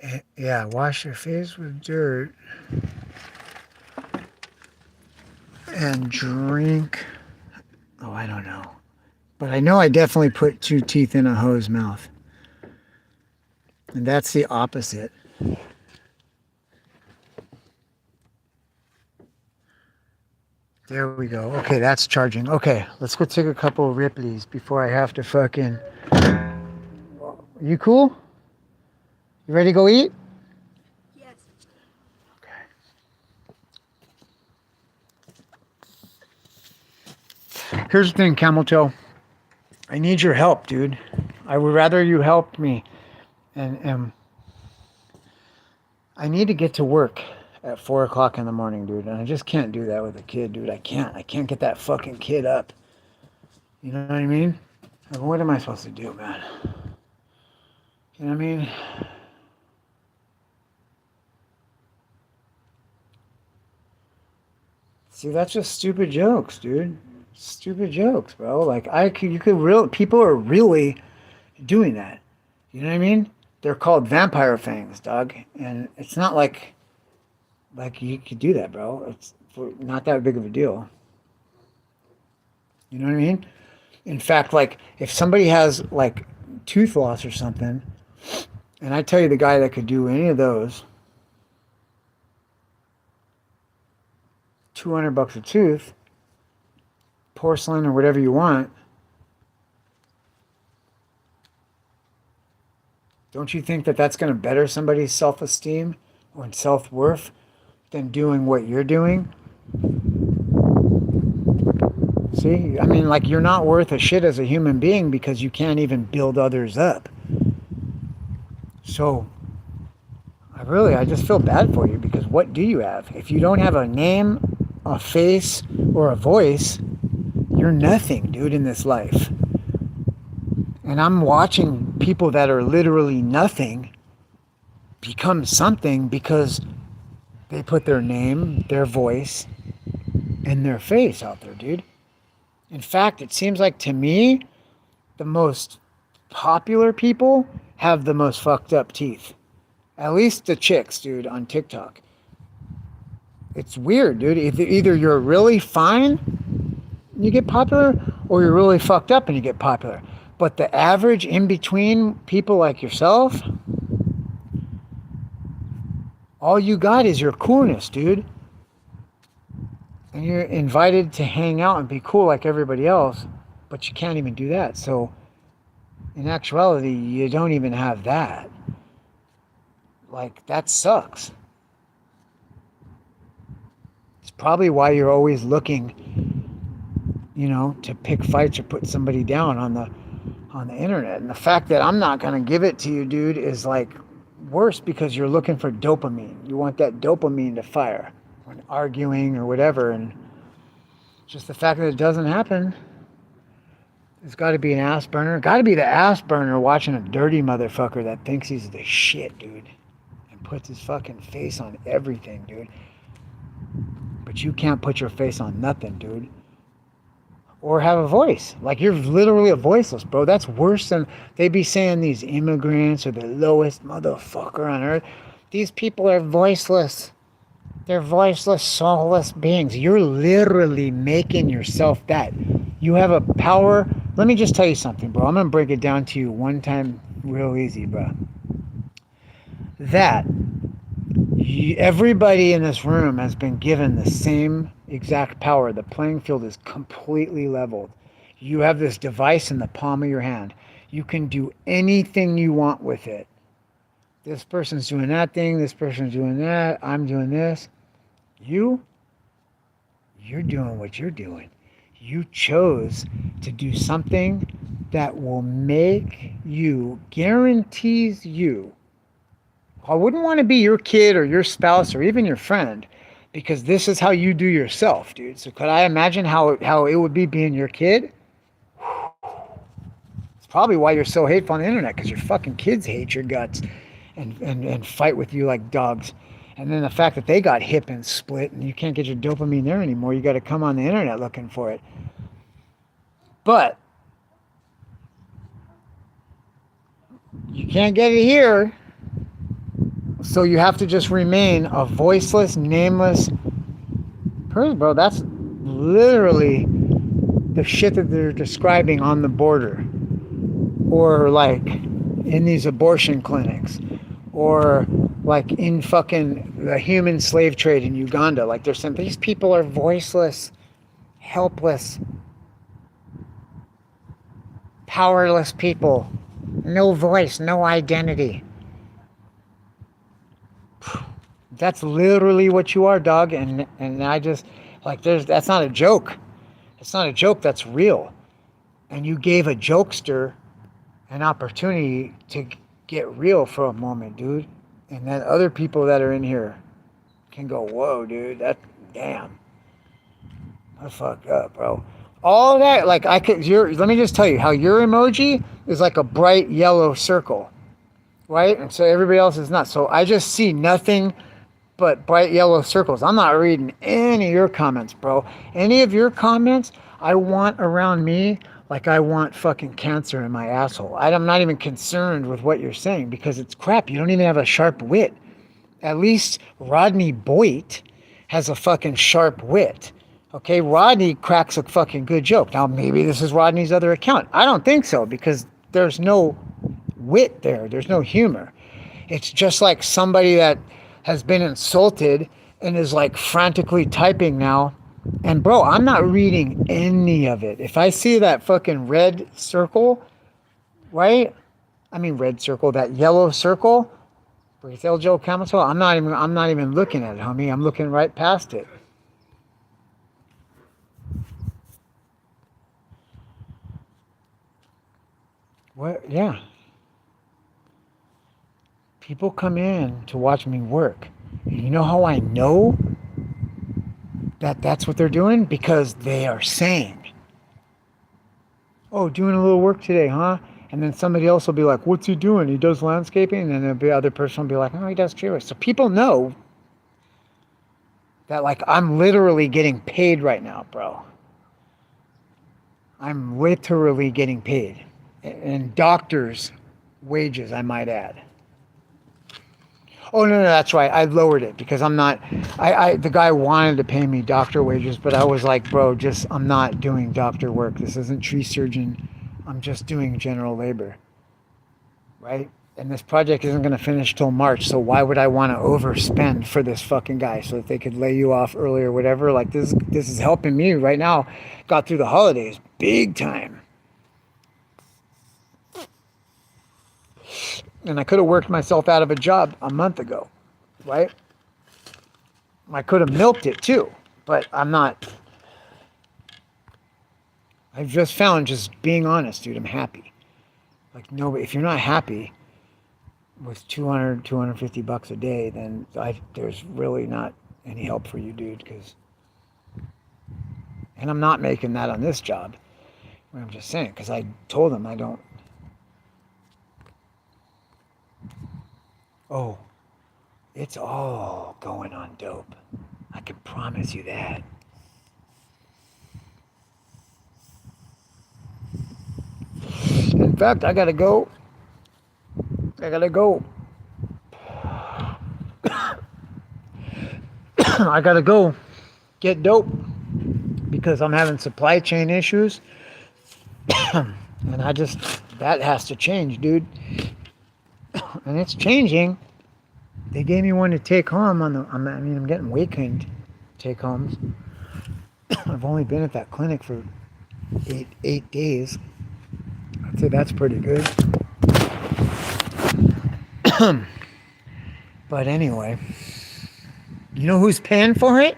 And, yeah, wash your face with dirt. And drink. Oh, I don't know. But I know I definitely put 2 teeth in a hoe's mouth. And that's the opposite. There we go. Okay, that's charging. Okay, let's go take a couple of Ripley's before I have to fucking... You cool? You ready to go eat? Yes. Okay. Here's the thing, Camel Toe. I need your help, dude. I would rather you helped me. And I need to get to work at 4 o'clock in the morning, dude. And I just can't do that with a kid, dude. I can't get that fucking kid up. You know what I mean? Like, what am I supposed to do, man? You know what I mean? See, that's just stupid jokes, dude. Stupid jokes, bro. Like you could people are really doing that. You know what I mean? They're called vampire fangs, dog, and it's not like you could do that, bro. It's not that big of a deal. You know what I mean? In fact, like if somebody has like tooth loss or something, and I tell you the guy that could do any of those, $200 a tooth, porcelain or whatever you want. Don't you think that that's going to better somebody's self-esteem or self-worth than doing what you're doing? See, I mean, like you're not worth a shit as a human being because you can't even build others up. So, I just feel bad for you because what do you have? If you don't have a name, a face, or a voice, you're nothing, dude, in this life. And I'm watching people that are literally nothing become something because they put their name, their voice, and their face out there, dude. In fact, it seems like to me, the most popular people have the most fucked up teeth. At least the chicks, dude, on TikTok. It's weird, dude. Either you're really fine and you get popular, or you're really fucked up and you get popular. But the average in between people like yourself, all you got is your coolness, dude. And you're invited to hang out and be cool like everybody else, but you can't even do that. So, in actuality, you don't even have that. Like, that sucks. It's probably why you're always looking, to pick fights or put somebody down on the internet. And the fact that I'm not going to give it to you, dude, is like worse because you're looking for dopamine. You want that dopamine to fire when arguing or whatever. And just the fact that it doesn't happen, it's got to be an ass burner. Got to be the ass burner watching a dirty motherfucker that thinks he's the shit, dude, and puts his fucking face on everything, dude. But you can't put your face on nothing, dude. Or have a voice. Like you're literally a voiceless, bro. That's worse than they be saying these immigrants are the lowest motherfucker on earth. These people are voiceless. They're voiceless, soulless beings. You're literally making yourself that. You have a power. Let me just tell you something, bro. I'm going to break it down to you one time real easy, bro. That everybody in this room has been given the same exact power. The playing field is completely leveled. You have this device in the palm of your hand. You can do anything you want with it. This person's doing that thing. This person's doing that. I'm doing this. You're doing what you're doing. You chose to do something that will make you, guarantees you. I wouldn't want to be your kid or your spouse or even your friend because this is how you do yourself, dude. So could I imagine how it would be being your kid? It's probably why you're so hateful on the internet because your fucking kids hate your guts and fight with you like dogs. And then the fact that they got hip and split and you can't get your dopamine there anymore, you got to come on the internet looking for it. But you can't get it here. So you have to just remain a voiceless, nameless person, bro. That's literally the shit that they're describing on the border. Or like in these abortion clinics. Or like in fucking the human slave trade in Uganda. Like they're saying these people are voiceless, helpless, powerless people. No voice, no identity. That's literally what you are, dog. And I just like that's not a joke. It's not a joke, that's real. And you gave a jokester an opportunity to get real for a moment, dude. And then other people that are in here can go, whoa, dude, that damn. That's fucked up, bro. All that, like I could. Let me just tell you how your emoji is like a bright yellow circle, right? And so everybody else is not. So I just see nothing but bright yellow circles. I'm not reading any of your comments, bro. Any of your comments, I want around me like I want fucking cancer in my asshole. I'm not even concerned with what you're saying because it's crap. You don't even have a sharp wit. At least Rodney Boyd has a fucking sharp wit. Okay, Rodney cracks a fucking good joke. Now, maybe this is Rodney's other account. I don't think so because there's no wit there, there's no humor. It's just like somebody that has been insulted and is like frantically typing now. And bro, I'm not reading any of it. If I see that fucking red circle, right? I mean red circle, that yellow circle, Brazil Joe Camacho, I'm not even looking at it, homie. I'm looking right past it. What? Yeah. People come in to watch me work. And you know how I know that that's what they're doing? Because they are saying, oh, doing a little work today, huh? And then somebody else will be like, what's he doing? He does landscaping. And then the other person will be like, oh, he does tree work. So people know that, like, I'm literally getting paid right now, bro. I'm literally getting paid. And doctors' wages, I might add. Oh no, that's right. I lowered it because I'm not. The guy wanted to pay me doctor wages, but I was like, bro, I'm not doing doctor work. This isn't tree surgeon. I'm just doing general labor, right? And this project isn't going to finish till March, so why would I want to overspend for this fucking guy so that they could lay you off early or whatever? Like this is helping me right now. Got through the holidays big time. And I could have worked myself out of a job a month ago, right? I could have milked it too, but I'm not. I've just found, just being honest, dude, I'm happy. Like, no, if you're not happy with 250 bucks a day, then there's really not any help for you, dude, and I'm not making that on this job. I'm just saying, because I told them I don't. Oh, it's all going on dope. I can promise you that. In fact, I gotta go. I gotta go get dope because I'm having supply chain issues. And that has to change, dude. And it's changing. They gave me one to take home I'm getting weekend take homes. I've only been at that clinic for eight days. I'd say that's pretty good. But anyway, you know who's paying for it?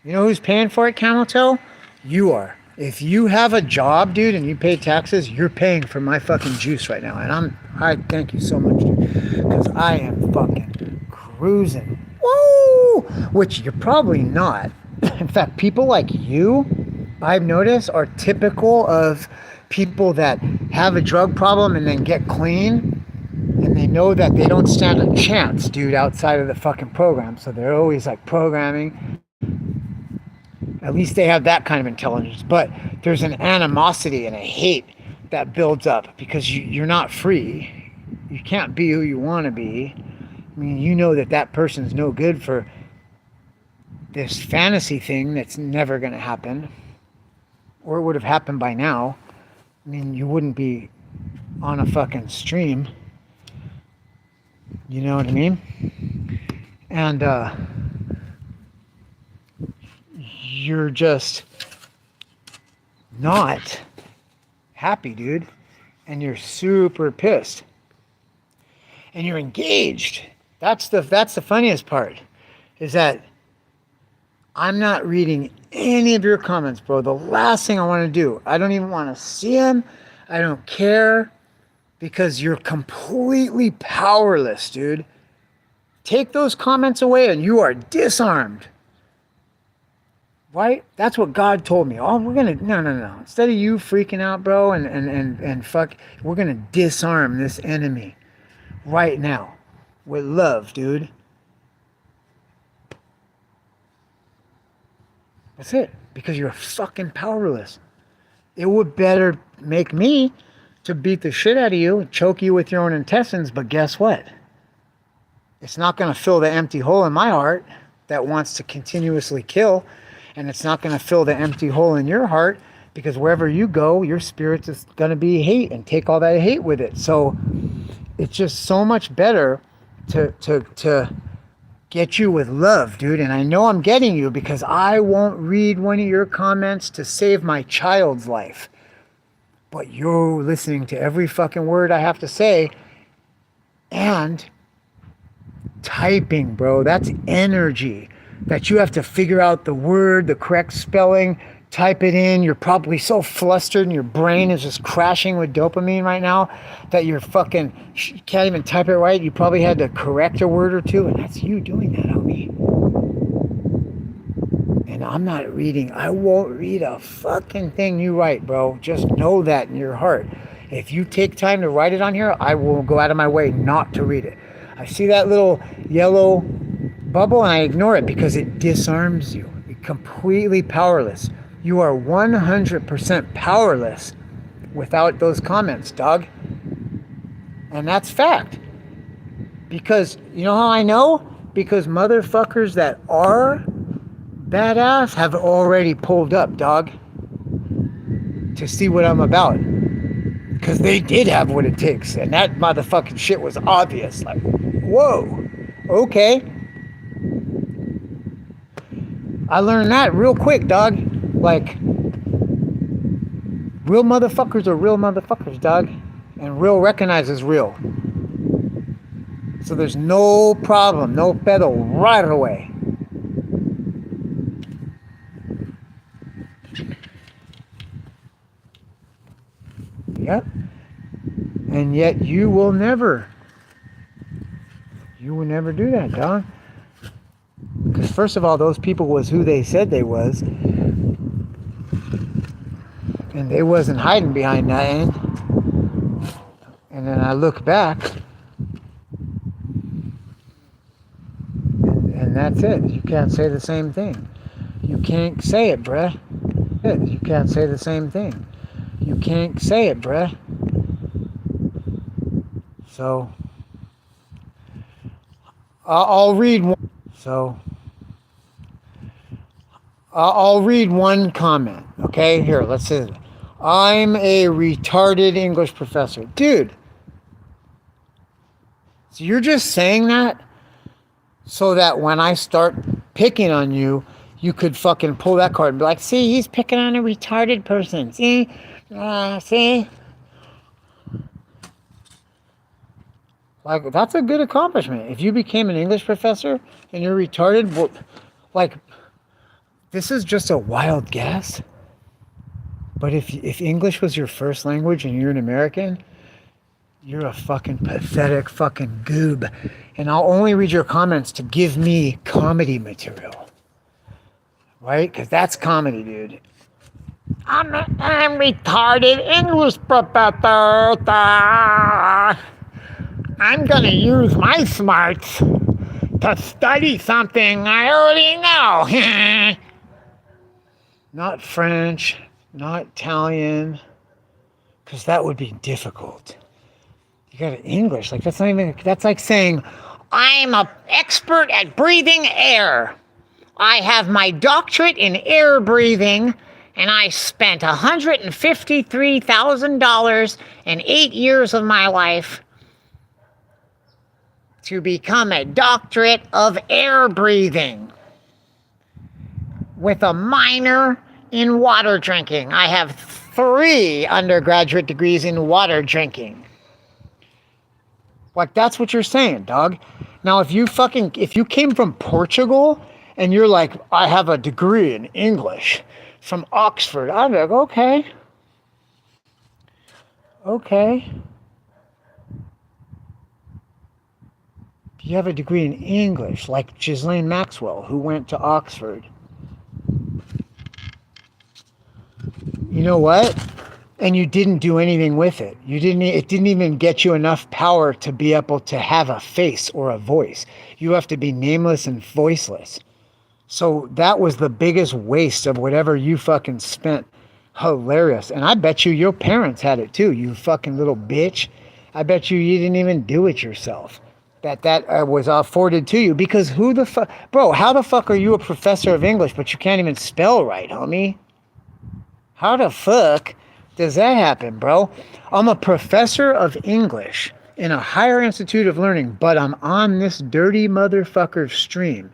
You know who's paying for it, Camel Toe? You are. If you have a job, dude, and you pay taxes, you're paying for my fucking juice right now. And I thank you so much, dude, because I am fucking cruising. Woo! Which you're probably not. In fact, people like you, I've noticed, are typical of people that have a drug problem and then get clean, and they know that they don't stand a chance, dude, outside of the fucking program. So they're always like programming. At least they have that kind of intelligence. But there's an animosity and a hate that builds up because you're not free. You can't be who you want to be. I mean, you know that person's no good for this fantasy thing that's never going to happen. Or it would have happened by now. I mean, you wouldn't be on a fucking stream. You know what I mean? And you're just not happy, dude. And you're super pissed. And you're engaged. That's the funniest part. Is that I'm not reading any of your comments, bro. The last thing I want to do, I don't even want to see them. I don't care. Because you're completely powerless, dude. Take those comments away and you are disarmed. Right? That's what God told me. Oh, we're gonna no. Instead of you freaking out, bro, and fuck, we're gonna disarm this enemy right now with love, dude. That's it. Because you're fucking powerless. It would better make me to beat the shit out of you, choke you with your own intestines, but guess what? It's not gonna fill the empty hole in my heart that wants to continuously kill, and it's not gonna fill the empty hole in your heart because wherever you go, your spirit is gonna be hate and take all that hate with it. So it's just so much better to get you with love, dude. And I know I'm getting you because I won't read one of your comments to save my child's life. But you're listening to every fucking word I have to say and typing, bro. That's energy that you have to figure out the word, the correct spelling, type it in. You're probably so flustered and your brain is just crashing with dopamine right now that you're fucking can't even type it right. You probably had to correct a word or two, and that's you doing that, homie. And I'm not reading. I won't read a fucking thing you write, bro. Just know that in your heart. If you take time to write it on here, I will go out of my way not to read it. I see that little yellow bubble and I ignore it because it disarms you. You're completely powerless. You are 100% powerless without those comments, dog. And that's fact. Because, you know how I know? Because motherfuckers that are badass have already pulled up, dog, to see what I'm about. Because they did have what it takes. And that motherfucking shit was obvious. Like, whoa, okay. I learned that real quick, dog. Like, real motherfuckers are real motherfuckers, dog. And real recognizes real. So there's no problem, no pedal right away. Yep. And yet you will never do that, dog. Because first of all, those people was who they said they was. And they wasn't hiding behind nothing. And then I look back. And that's it. You can't say the same thing. You can't say it, bruh. You can't say the same thing. You can't say it, bruh. So, I'll read one. I'll read one comment. Okay, here, let's say it. I'm a retarded English professor. Dude, so you're just saying that so that when I start picking on you, you could fucking pull that card and be like, see, he's picking on a retarded person. See? See? Like, that's a good accomplishment. If you became an English professor and you're retarded, well, like, this is just a wild guess. But if English was your first language and you're an American, you're a fucking pathetic fucking goob. And I'll only read your comments to give me comedy material. Right? Because that's comedy, dude. I'm retarded English professor. I'm going to use my smarts to study something I already know. Not French, not Italian, because that would be difficult. You got English, like that's not even, that's like saying, I'm an expert at breathing air. I have my doctorate in air breathing, and I spent $153,000 in 8 years of my life to become a doctorate of air breathing with a minor in water drinking. I have 3 undergraduate degrees in water drinking. Like, that's what you're saying, dog. Now, if you came from Portugal and you're like, I have a degree in English from Oxford, I'd be like, okay. You have a degree in English, like Ghislaine Maxwell, who went to Oxford. you know what? And you didn't do anything with it. It didn't even get you enough power to be able to have a face or a voice. You have to be nameless and voiceless. So that was the biggest waste of whatever you fucking spent. Hilarious. And I bet you your parents had it too, you fucking little bitch. I bet you didn't even do it yourself. That was afforded to you, because who the fuck, bro, how the fuck are you a professor of English but you can't even spell right, homie? How the fuck does that happen, bro? I'm a professor of English in a higher institute of learning, but I'm on this dirty motherfucker stream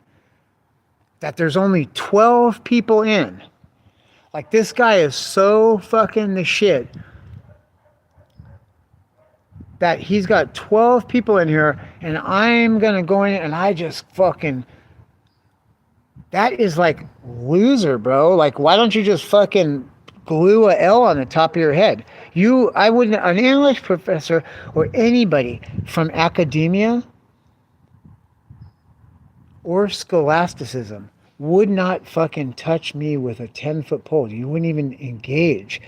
that there's only 12 people in. Like, this guy is so fucking the shit that he's got 12 people in here, and I'm gonna go in and I just fucking, that is like loser, bro. Like, why don't you just fucking glue a L on the top of your head? I wouldn't, an English professor or anybody from academia or scholasticism would not fucking touch me with a 10-foot pole. You wouldn't even engage.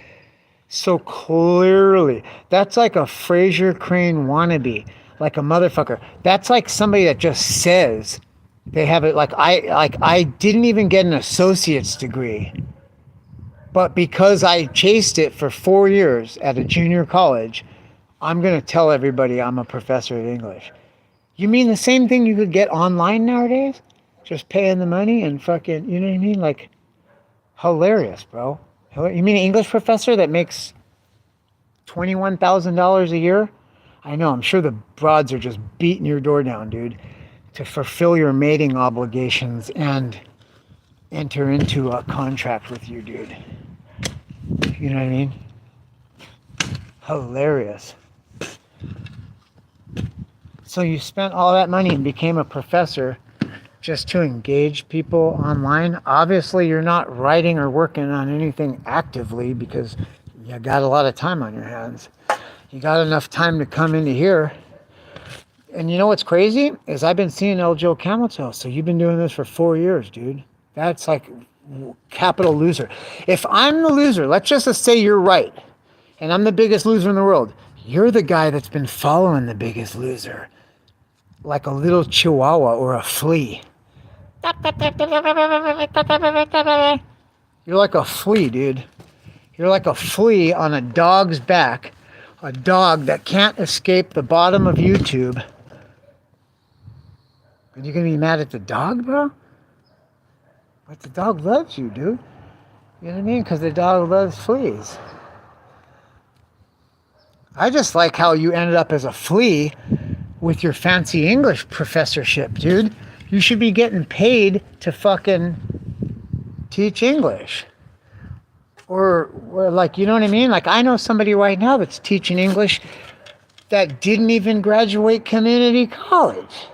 So clearly, that's like a Fraser Crane wannabe, like a motherfucker. That's like somebody that just says they have it. Like I didn't even get an associate's degree, but because I chased it for 4 years at a junior college, I'm gonna tell everybody I'm a professor of English. You mean the same thing you could get online nowadays? Just paying the money and fucking, you know what I mean? Like, hilarious, bro. You mean an English professor that makes $21,000 a year? I know, I'm sure the broads are just beating your door down, dude, to fulfill your mating obligations and enter into a contract with you, dude. You know what I mean? Hilarious. So you spent all that money and became a professor just to engage people online. Obviously, you're not writing or working on anything actively because you got a lot of time on your hands. You got enough time to come into here. And you know what's crazy? Is I've been seeing El Joe Camel. So you've been doing this for 4 years, dude. That's like capital loser. If I'm the loser, let's just say you're right, and I'm the biggest loser in the world. You're the guy that's been following the biggest loser, like a little chihuahua or a flea. You're like a flea, dude. You're like a flea on a dog's back. A dog that can't escape the bottom of YouTube. And you're going to be mad at the dog, bro? But the dog loves you, dude. You know what I mean? Because the dog loves fleas. I just like how you ended up as a flea with your fancy English professorship, dude. You should be getting paid to fucking teach English. Or like, you know what I mean? Like, I know somebody right now that's teaching English that didn't even graduate community college.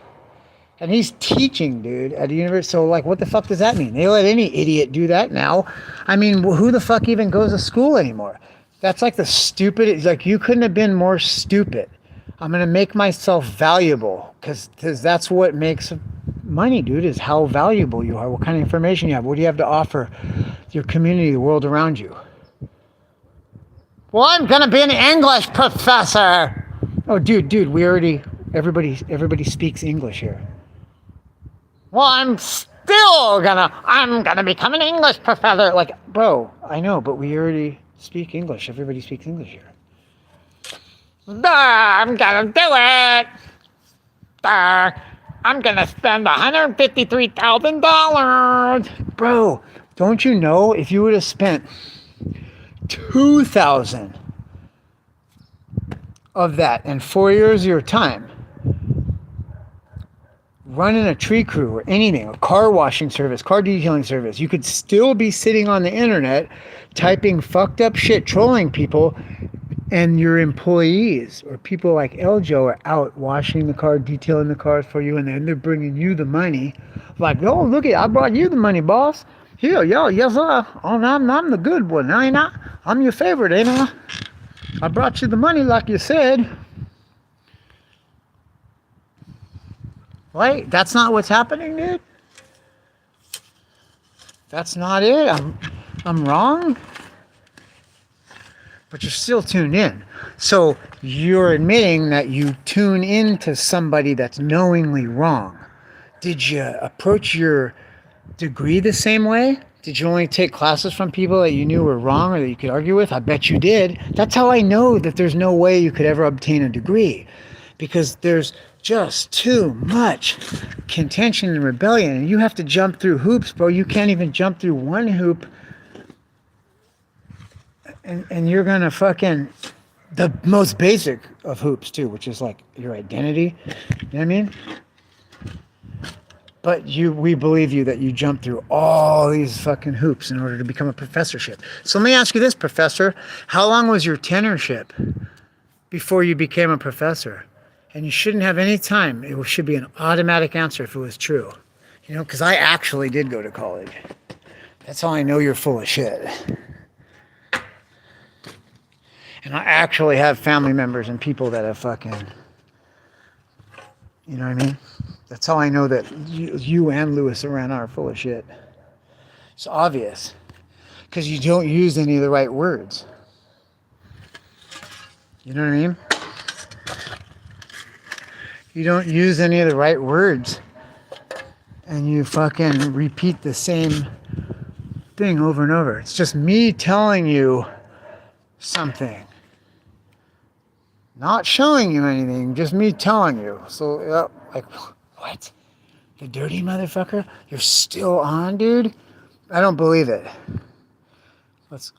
And he's teaching, dude, at a university. So, like, what the fuck does that mean? They let any idiot do that now. I mean, who the fuck even goes to school anymore? That's like the stupid, like, you couldn't have been more stupid. I'm going to make myself valuable because that's what makes money, dude, is how valuable you are, what kind of information you have, what do you have to offer your community, the world around you. Well, I'm going to be an English professor. Oh, dude, everybody speaks English here. Well, I'm gonna become an English professor. Like, bro, I know, but we already speak English. Everybody speaks English here. I'm gonna do it. I'm gonna spend $153,000. Bro, don't you know if you would have spent 2,000 of that in 4 years of your time running a tree crew or anything, a car washing service, car detailing service, you could still be sitting on the internet typing fucked up shit, trolling people, and your employees or people like Eljo are out washing the car, detailing the cars for you, and then they're bringing you the money. Like, oh, look, I brought you the money, boss. Here, yo, yes, sir. Oh, I'm the good one, ain't I? I'm your favorite, ain't I? I brought you the money like you said. Wait, that's not what's happening, dude? That's not it? I'm wrong? but you're still tuned in. So you're admitting that you tune into somebody that's knowingly wrong. Did you approach your degree the same way? Did you only take classes from people that you knew were wrong or that you could argue with? I bet you did. That's how I know that there's no way you could ever obtain a degree, because there's just too much contention and rebellion, and you have to jump through hoops, bro. You can't even jump through one hoop, and you're gonna fucking the most basic of hoops too, which is like your identity. You know what I mean? But we believe you that you jump through all these fucking hoops in order to become a professorship. So let me ask you this, professor. How long was your tenureship before you became a professor? And you shouldn't have any time. It should be an automatic answer if it was true. You know, because I actually did go to college. That's how I know you're full of shit. And I actually have family members and people that have fucking, you know what I mean? That's how I know that you and Louis around are full of shit. It's obvious. Because you don't use any of the right words. You know what I mean? You don't use any of the right words. And you fucking repeat the same thing over and over. It's just me telling you something. Not showing you anything, just me telling you. So, like, what? The dirty motherfucker? You're still on, dude? I don't believe it.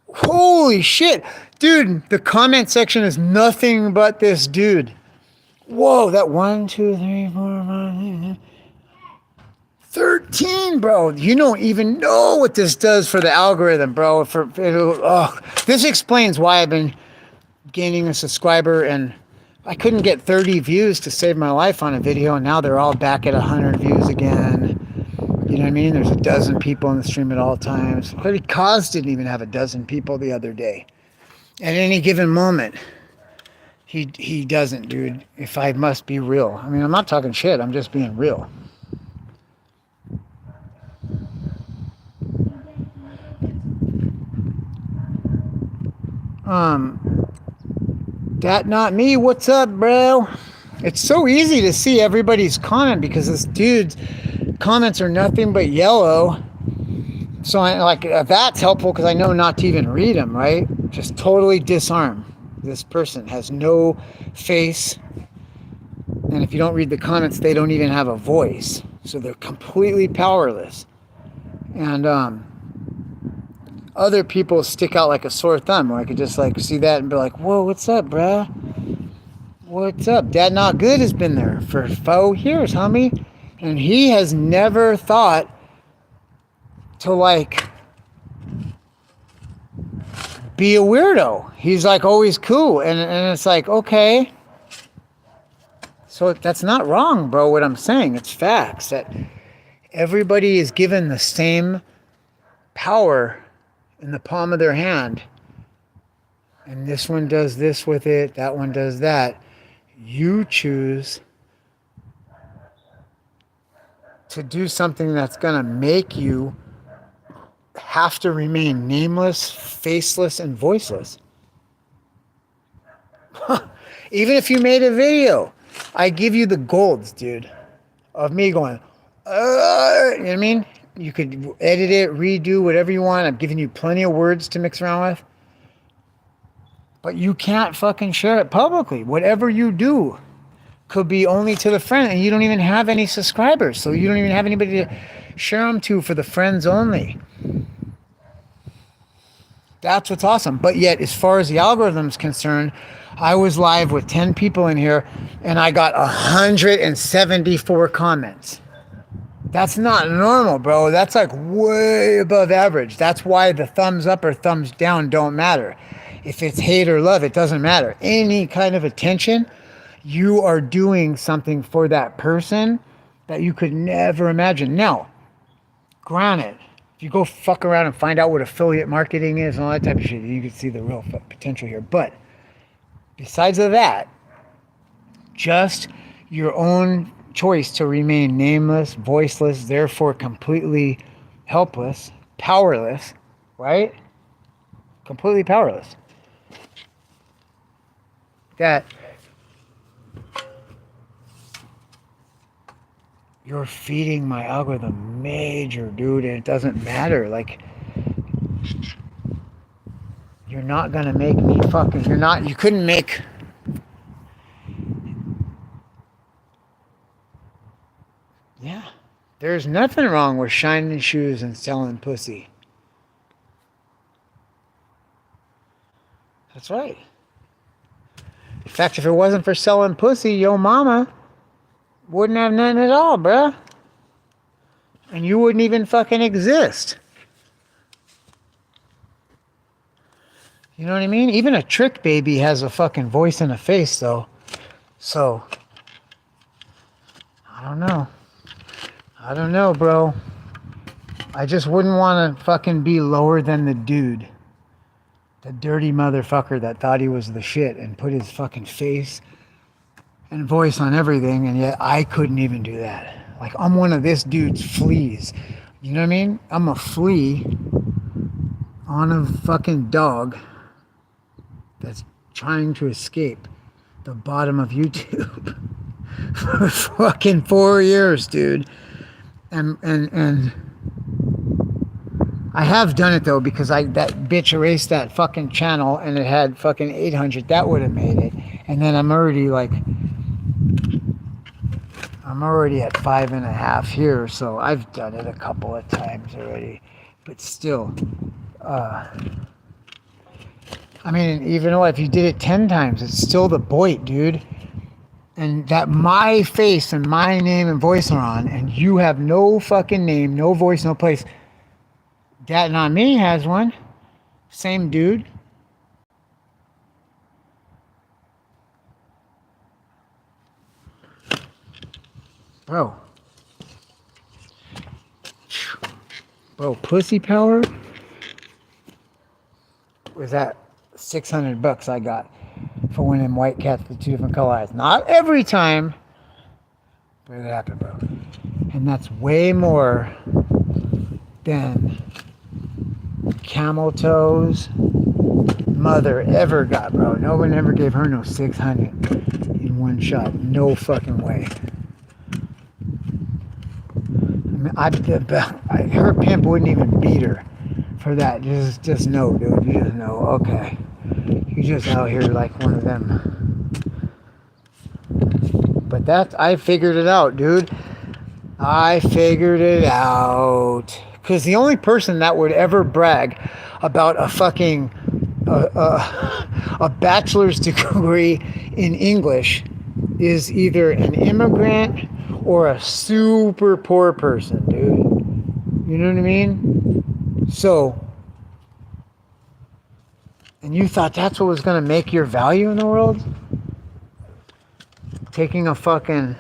Holy shit. Dude, the comment section is nothing but this dude. Whoa, that 1, 2, 3, 4, 5, 13, bro. You don't even know what this does for the algorithm, bro. This explains why I've been gaining a subscriber, and I couldn't get 30 views to save my life on a video, and now they're all back at 100 views again. You know what I mean? There's a dozen people on the stream at all times. Cody Cause didn't even have a dozen people the other day. At any given moment, he doesn't, dude. If I must be real. I mean, I'm not talking shit. I'm just being real. That not me. What's up, bro? It's so easy to see everybody's comment because this dude's comments are nothing but yellow. So that's helpful because I know not to even read them, right? Just totally disarm. This person has no face. And if you don't read the comments, they don't even have a voice. So they're completely powerless. And other people stick out like a sore thumb, where I could just like see that and be like, whoa, what's up, bruh? What's up? Dad Not Good has been there for 4 years, homie. And he has never thought to like be a weirdo. He's like always cool. And it's like, okay. So that's not wrong, bro, what I'm saying. It's facts that everybody is given the same power in the palm of their hand, and this one does this with it, that one does that. You choose to do something that's going to make you have to remain nameless, faceless, and voiceless. Even if you made a video, I give you the golds, dude, of me going, you know what I mean? You could edit it, redo, whatever you want. I'm giving you plenty of words to mix around with. But you can't fucking share it publicly. Whatever you do could be only to the friend, and you don't even have any subscribers. So you don't even have anybody to share them to for the friends only. That's what's awesome. But yet, as far as the algorithm's concerned, I was live with 10 people in here, and I got 174 comments. That's not normal, bro. That's like way above average. That's why the thumbs up or thumbs down don't matter. If it's hate or love, it doesn't matter. Any kind of attention, you are doing something for that person that you could never imagine. Now, granted, if you go fuck around and find out what affiliate marketing is and all that type of shit, you can see the real potential here. But besides of that, just your own choice to remain nameless, voiceless, therefore completely helpless, powerless, right? Completely powerless. that you're feeding my algorithm major, dude, and it doesn't matter. Like, you're not gonna make me fucking, you couldn't make, yeah. There's nothing wrong with shining shoes and selling pussy. That's right. In fact, if it wasn't for selling pussy, yo mama wouldn't have nothing at all, bruh. And you wouldn't even fucking exist. You know what I mean? Even a trick baby has a fucking voice and a face, though. So, I don't know. I don't know, bro. I just wouldn't want to fucking be lower than the dude. The dirty motherfucker that thought he was the shit and put his fucking face and voice on everything, and yet I couldn't even do that. Like, I'm one of this dude's fleas. You know what I mean? I'm a flea on a fucking dog that's trying to escape the bottom of YouTube for fucking 4 years, dude. And I have done it though, because that bitch erased that fucking channel and it had fucking 800. That would have made it. And then I'm already at 5.5 here, so I've done it a couple of times already. But still, I mean, even though if you did it 10 times, it's still the Boit, dude. And that my face and my name and voice are on, and you have no fucking name, no voice, no place. That Not Me has one. Same dude. Bro, pussy power was that $600 I got for winning them white cats with 2 different colors. Not every time, but it happened, bro. And that's way more than Camel Toe's mother ever got, bro. No one ever gave her no 600 in one shot. No fucking way. Her pimp wouldn't even beat her for that. Just know, dude. You just know. Okay, you just out here like one of them. But I figured it out, dude. I figured it out. Because the only person that would ever brag about a fucking a bachelor's degree in English is either an immigrant or a super poor person, dude. You know what I mean? So, and you thought that's what was going to make your value in the world? Taking a fucking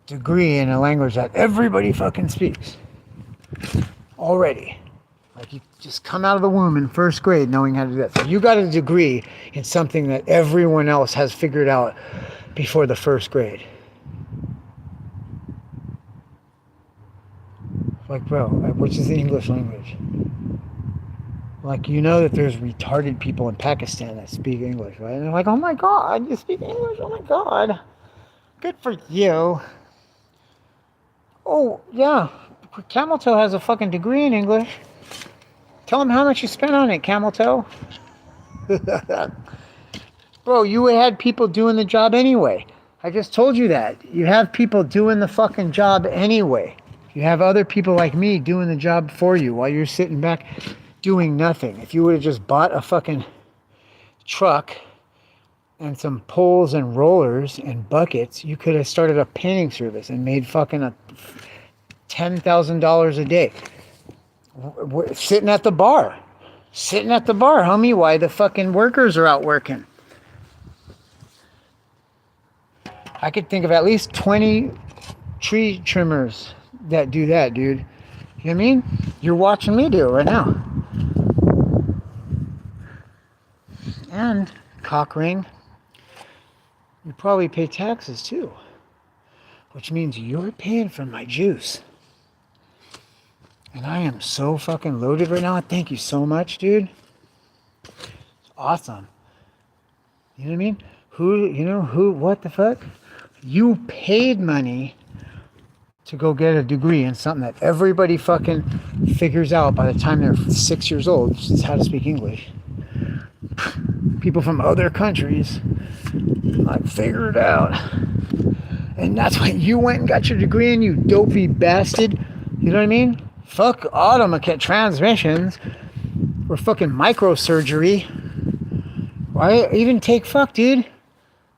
degree in a language that everybody fucking speaks already. Like, you just come out of the womb in first grade knowing how to do that. So you got a degree in something that everyone else has figured out before the first grade. Like, bro, which is the English language? Like, you know that there's retarded people in Pakistan that speak English, right? And they're like, oh my God, you speak English? Oh my God. Good for you. Oh, yeah. Camel Toe has a fucking degree in English. Tell him how much you spent on it, Camel Toe. Bro, you had people doing the job anyway. I just told you that. You have people doing the fucking job anyway. You have other people like me doing the job for you while you're sitting back doing nothing. If you would have just bought a fucking truck and some poles and rollers and buckets, you could have started a painting service and made fucking $10,000 a day. Sitting at the bar, homie, while the fucking workers are out working. I could think of at least 20 tree trimmers that do that, dude. You know what I mean? You're watching me do it right now. And, cock ring, you probably pay taxes too, which means you're paying for my juice. And I am so fucking loaded right now. Thank you so much, dude. It's awesome. You know what I mean? What the fuck? You paid money to go get a degree in something that everybody fucking figures out by the time they're 6 years old, is how to speak English. People from other countries, like, figure it out. And that's why you went and got your degree in, you dopey bastard. You know what I mean? Fuck automatic transmissions or fucking microsurgery. Why even take fuck, dude?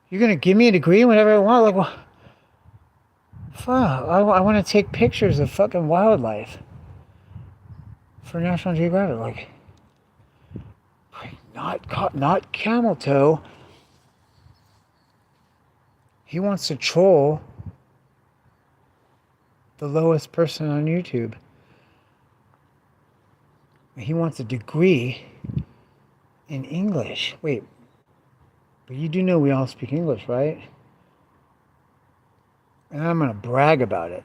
You're gonna give me a degree whenever I want? Like, well, fuck. I want to take pictures of fucking wildlife for National Geographic. Like, not camel toe. He wants to troll the lowest person on YouTube. He wants a degree in English. Wait, but you do know we all speak English, right? And I'm going to brag about it.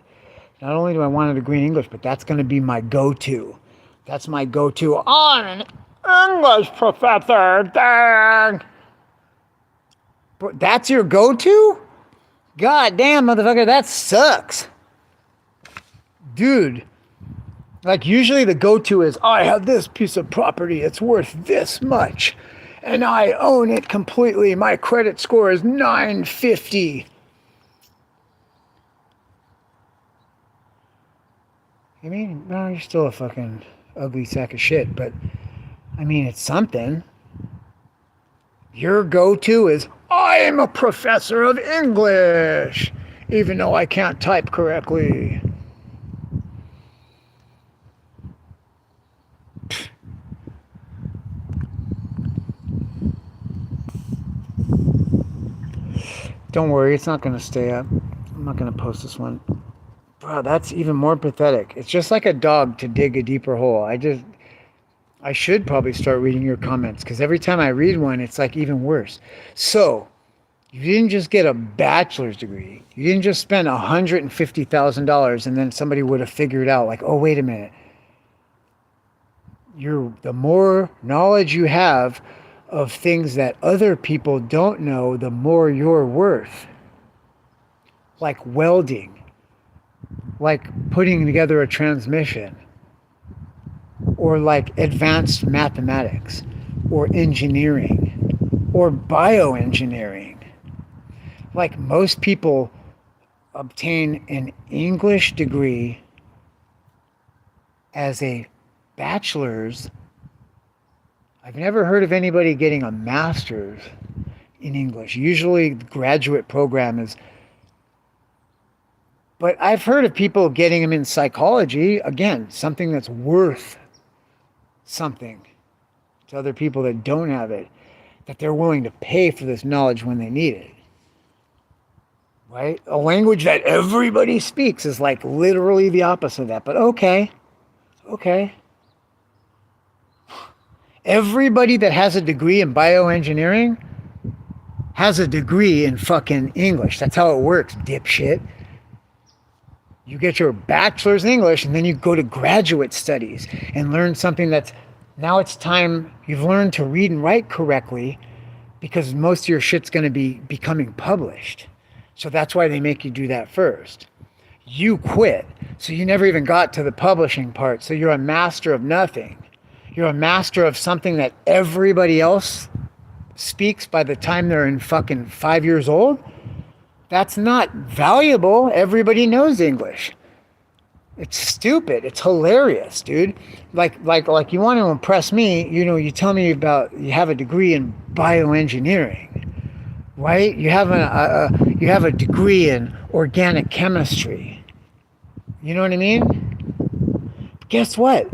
Not only do I want a degree in English, but that's going to be my go-to. That's my go-to. I'm an English professor. Dang. But that's your go-to? God damn, motherfucker, that sucks. Dude. Like, usually the go-to is, I have this piece of property. It's worth this much. And I own it completely. My credit score is 950. I mean, no, you're still a fucking ugly sack of shit, but I mean, it's something. Your go-to is, I am a professor of English, even though I can't type correctly. Don't worry, it's not going to stay up. I'm not going to post this one. Bro, that's even more pathetic. It's just like a dog to dig a deeper hole. I should probably start reading your comments, because every time I read one, it's like even worse. So, you didn't just get a bachelor's degree. You didn't just spend $150,000 and then somebody would have figured out, like, oh, wait a minute. The more knowledge you have of things that other people don't know, the more you're worth. Like welding, like putting together a transmission, or like advanced mathematics, or engineering, or bioengineering. Like, most people obtain an English degree as a bachelor's. I've never heard of anybody getting a master's in English. Usually the graduate program is, but I've heard of people getting them in psychology. Again, something that's worth something to other people that don't have it, that they're willing to pay for this knowledge when they need it. Right? A language that everybody speaks is like literally the opposite of that. But okay. Everybody that has a degree in bioengineering has a degree in fucking English. That's how it works, dipshit. You get your bachelor's in English, and then you go to graduate studies and learn something that's, now it's time you've learned to read and write correctly, because most of your shit's going to be becoming published. So that's why they make you do that first. You quit, so you never even got to the publishing part. So you're a master of nothing. You're a master of something that everybody else speaks by the time they're in fucking 5 years old. That's not valuable. Everybody knows English. It's stupid. It's hilarious, dude. Like you want to impress me, you tell me about, you have a degree in bioengineering, right? You have a degree in organic chemistry. You know what I mean? Guess what?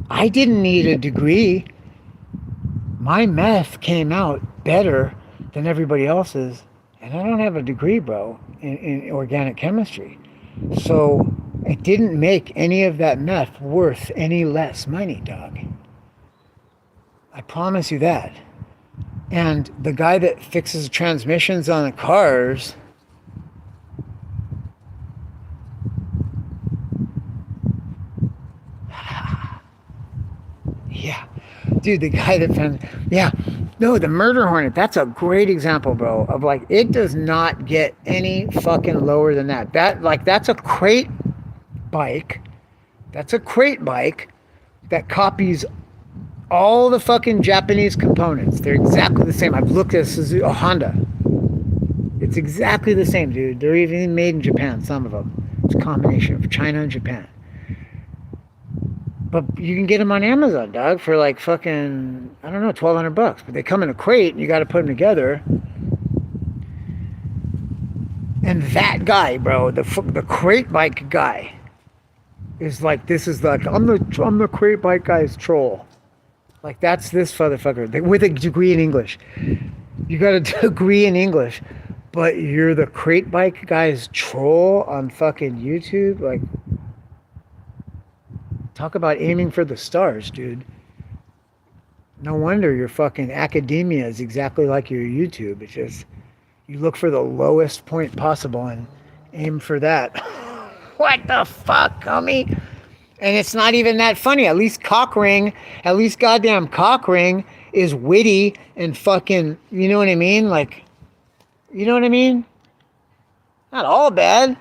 I didn't need a degree. My meth came out better than everybody else's, and I don't have a degree, bro, in organic chemistry. So it didn't make any of that meth worth any less money, dog. I promise you that. And the guy that fixes transmissions on the cars, yeah, Dude, the guy that found, yeah, no, the murder hornet. That's a great example, bro. Of like, it does not get any fucking lower than that. That's a crate bike. That's a crate bike that copies all the fucking Japanese components. They're exactly the same. I've looked at a Honda. It's exactly the same, dude. They're even made in Japan. Some of them. It's a combination of China and Japan. But you can get them on Amazon, dog, for like fucking, I don't know, $1,200. But they come in a crate and you got to put them together. And that guy, bro, the crate bike guy, is like, this is like, I'm the crate bike guy's troll. Like, that's this motherfucker with a degree in English. You got a degree in English, but you're the crate bike guy's troll on fucking YouTube. Like, talk about aiming for the stars, dude. No wonder your fucking academia is exactly like your YouTube. It's just, you look for the lowest point possible and aim for that. What the fuck, homie? And it's not even that funny. At least goddamn Cockring is witty and fucking, you know what I mean? Like, you know what I mean? Not all bad.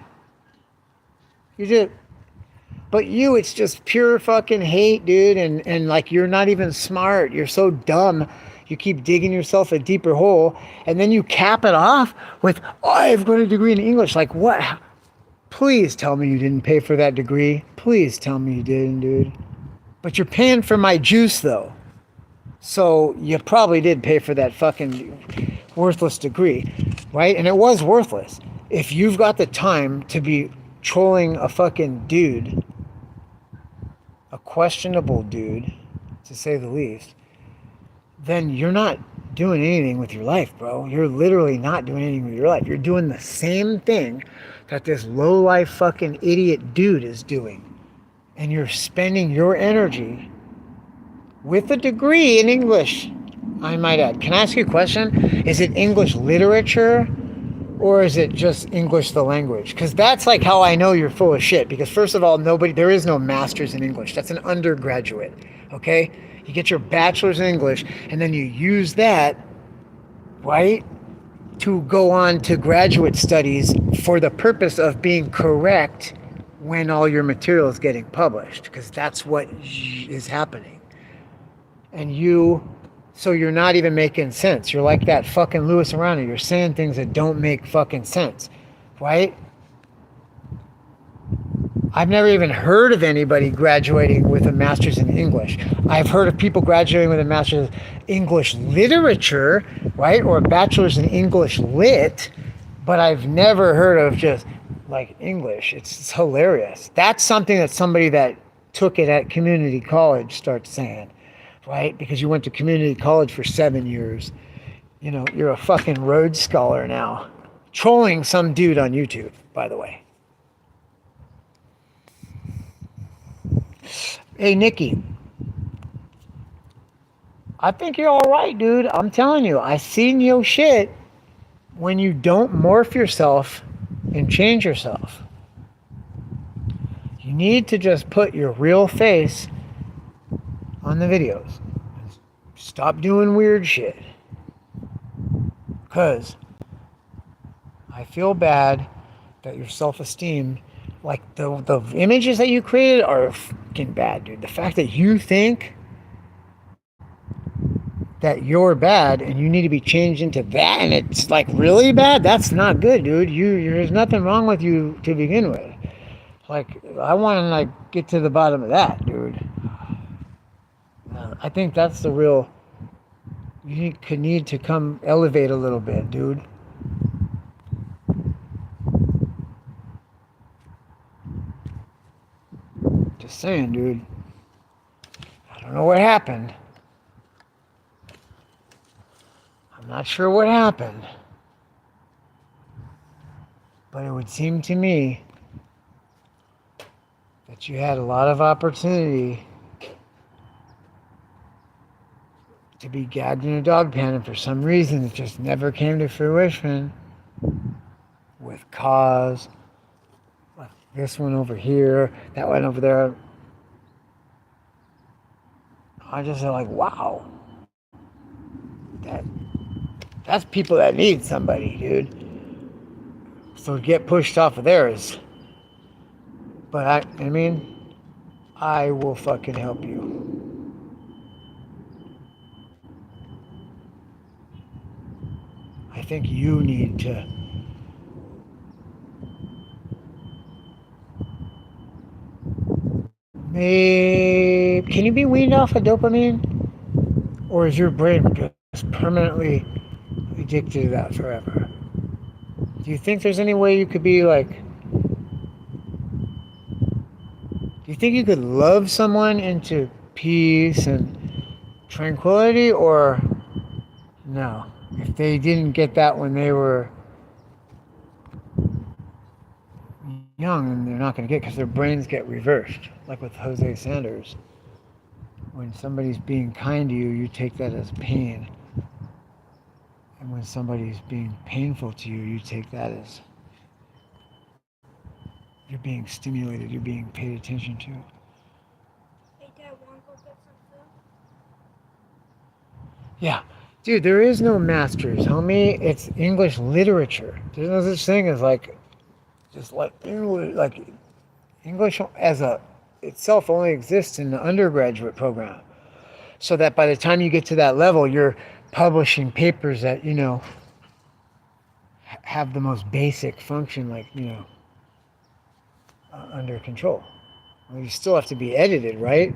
But it's just pure fucking hate, dude. And like, you're not even smart. You're so dumb. You keep digging yourself a deeper hole. And then you cap it off with, oh, I've got a degree in English. Like, what? Please tell me you didn't pay for that degree. Please tell me you didn't, dude. But you're paying for my juice, though. So you probably did pay for that fucking worthless degree, right? And it was worthless. If you've got the time to be trolling a fucking dude, a questionable dude, to say the least, then you're not doing anything with your life, bro. You're literally not doing anything with your life. You're doing the same thing that this low-life fucking idiot dude is doing. And you're spending your energy with a degree in English, I might add. Can I ask you a question? Is it English literature or is it just English the language? Because that's like how I know you're full of shit. Because first of all, there is no master's in English. That's an undergraduate, okay? You get your bachelor's in English and then you use that, right, to go on to graduate studies for the purpose of being correct when all your material is getting published, because that's what is happening. And so you're not even making sense. You're like that fucking Louis Arana. You're saying things that don't make fucking sense, right? I've never even heard of anybody graduating with a master's in English. I've heard of people graduating with a master's in English literature, right? Or a bachelor's in English lit, but I've never heard of just like English. It's hilarious. That's something that somebody that took it at community college starts saying, right? Because you went to community college for 7 years. You know, you're a fucking Rhodes Scholar now. Trolling some dude on YouTube, by the way. Hey, Nikki. I think you're all right, dude. I'm telling you, I seen your shit when you don't morph yourself and change yourself. You need to just put your real face on the videos. Stop doing weird shit. Because I feel bad that your self-esteem, like the images that you created are fucking bad, dude. The fact that you think that you're bad and you need to be changed into that and it's like really bad, that's not good, dude. There's nothing wrong with you to begin with. Like, I want to like get to the bottom of that, dude. I think that's the real, you could need to come elevate a little bit, dude. Just saying, dude. I don't know what happened. I'm not sure what happened. But it would seem to me that you had a lot of opportunity to be gagged in a dog pen, and for some reason it just never came to fruition. With cause, like this one over here, that one over there. I just like, wow, that that's people that need somebody, dude. So to get pushed off of theirs, but I mean, I will fucking help you. I think you need to. Maybe can you be weaned off of dopamine, or is your brain just permanently addicted to that forever? Do you think there's any way you could be like? Do you think you could love someone into peace and tranquility, or no? If they didn't get that when they were young, then they're not going to get because their brains get reversed, like with Jose Sanders. When somebody's being kind to you, you take that as pain. And when somebody's being painful to you, you take that as you're being stimulated, you're being paid attention to. Hey, Dad, want to go get some food? Yeah. Dude, there is no masters, homie. It's English literature. There's no such thing as like, just like English as a itself only exists in the undergraduate program. So that by the time you get to that level, you're publishing papers that, have the most basic function, like, under control. Well, you still have to be edited, right?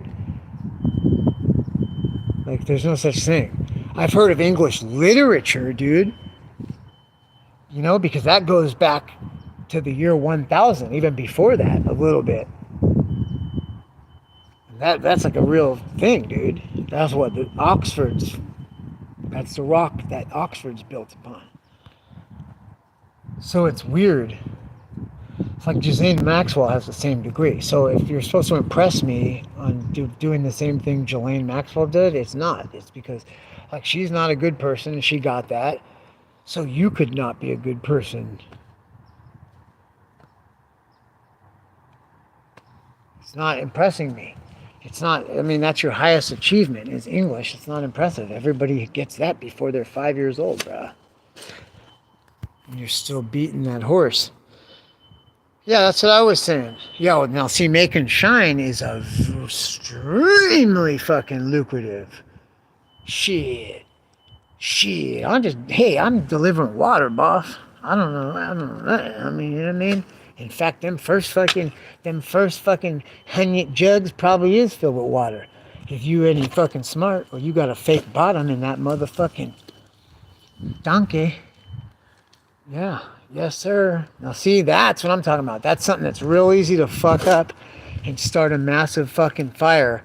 Like, there's no such thing. I've heard of English literature, dude. Because that goes back to the year 1000, even before that, a little bit. That's like a real thing, dude. That's what that's the rock that Oxford's built upon. So it's weird. It's like Ghislaine Maxwell has the same degree. So if you're supposed to impress me on doing the same thing Ghislaine Maxwell did, it's not. It's because, like, she's not a good person and she got that. So you could not be a good person. It's not impressing me. It's not, I mean, that's your highest achievement is English. It's not impressive. Everybody gets that before they're 5 years old, bruh. And you're still beating that horse. Yeah, that's what I was saying. Yo, now see, making shine is extremely fucking lucrative. Shit. I'm delivering water, boss. I don't know. I mean, you know what I mean? In fact, them first fucking honey jugs probably is filled with water. If you any fucking smart, or you got a fake bottom in that motherfucking donkey. Yeah, yes, sir. Now, see, that's what I'm talking about. That's something that's real easy to fuck up and start a massive fucking fire.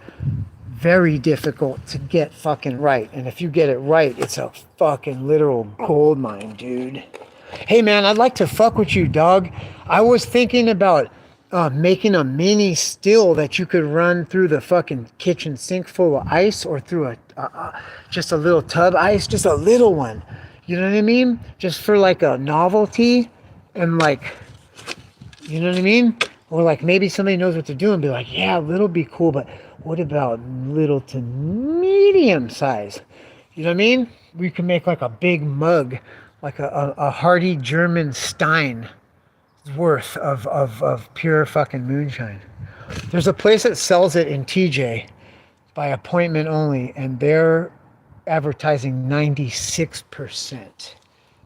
Very difficult to get fucking right. And if you get it right, it's a fucking literal gold mine, dude. Hey, man, I'd like to fuck with you, dog. I was thinking about making a mini still that you could run through the fucking kitchen sink full of ice, or through just a little tub ice, just a little one. You know what I mean? Just for like a novelty, and like, you know what I mean? Or like maybe somebody knows what they're doing, be like, yeah, little be cool, but what about little to medium size? You know what I mean? We can make like a big mug, like a hearty German Stein worth of pure fucking moonshine. There's a place that sells it in TJ by appointment only, and they're advertising 96%. In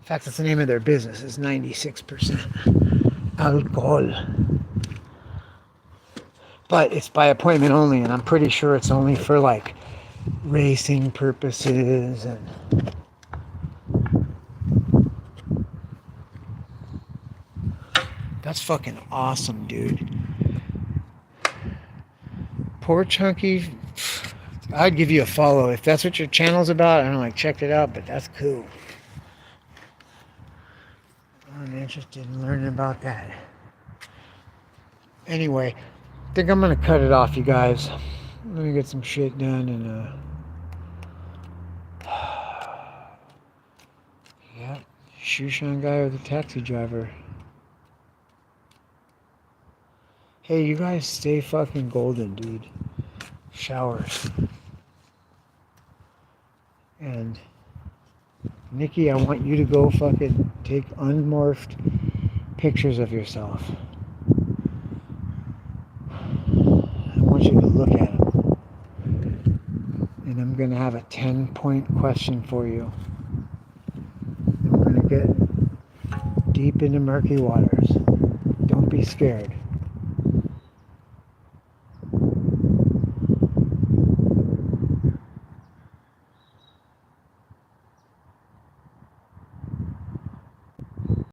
fact, that's the name of their business, is 96% alcohol. But it's by appointment only, and I'm pretty sure it's only for like racing purposes and that's fucking awesome, dude. Poor Chunky, I'd give you a follow if that's what your channel's about. I don't like checked it out, but that's cool. I'm interested in learning about that. Anyway, I think I'm gonna cut it off, you guys. Let me get some shit done and yeah, shoeshine guy or the taxi driver. Hey, you guys stay fucking golden, dude. Showers. And Nikki, I want you to go fucking take unmorphed pictures of yourself. I want you to look at them. And I'm going to have a 10-point question for you. And we're going to get deep into murky waters. Don't be scared.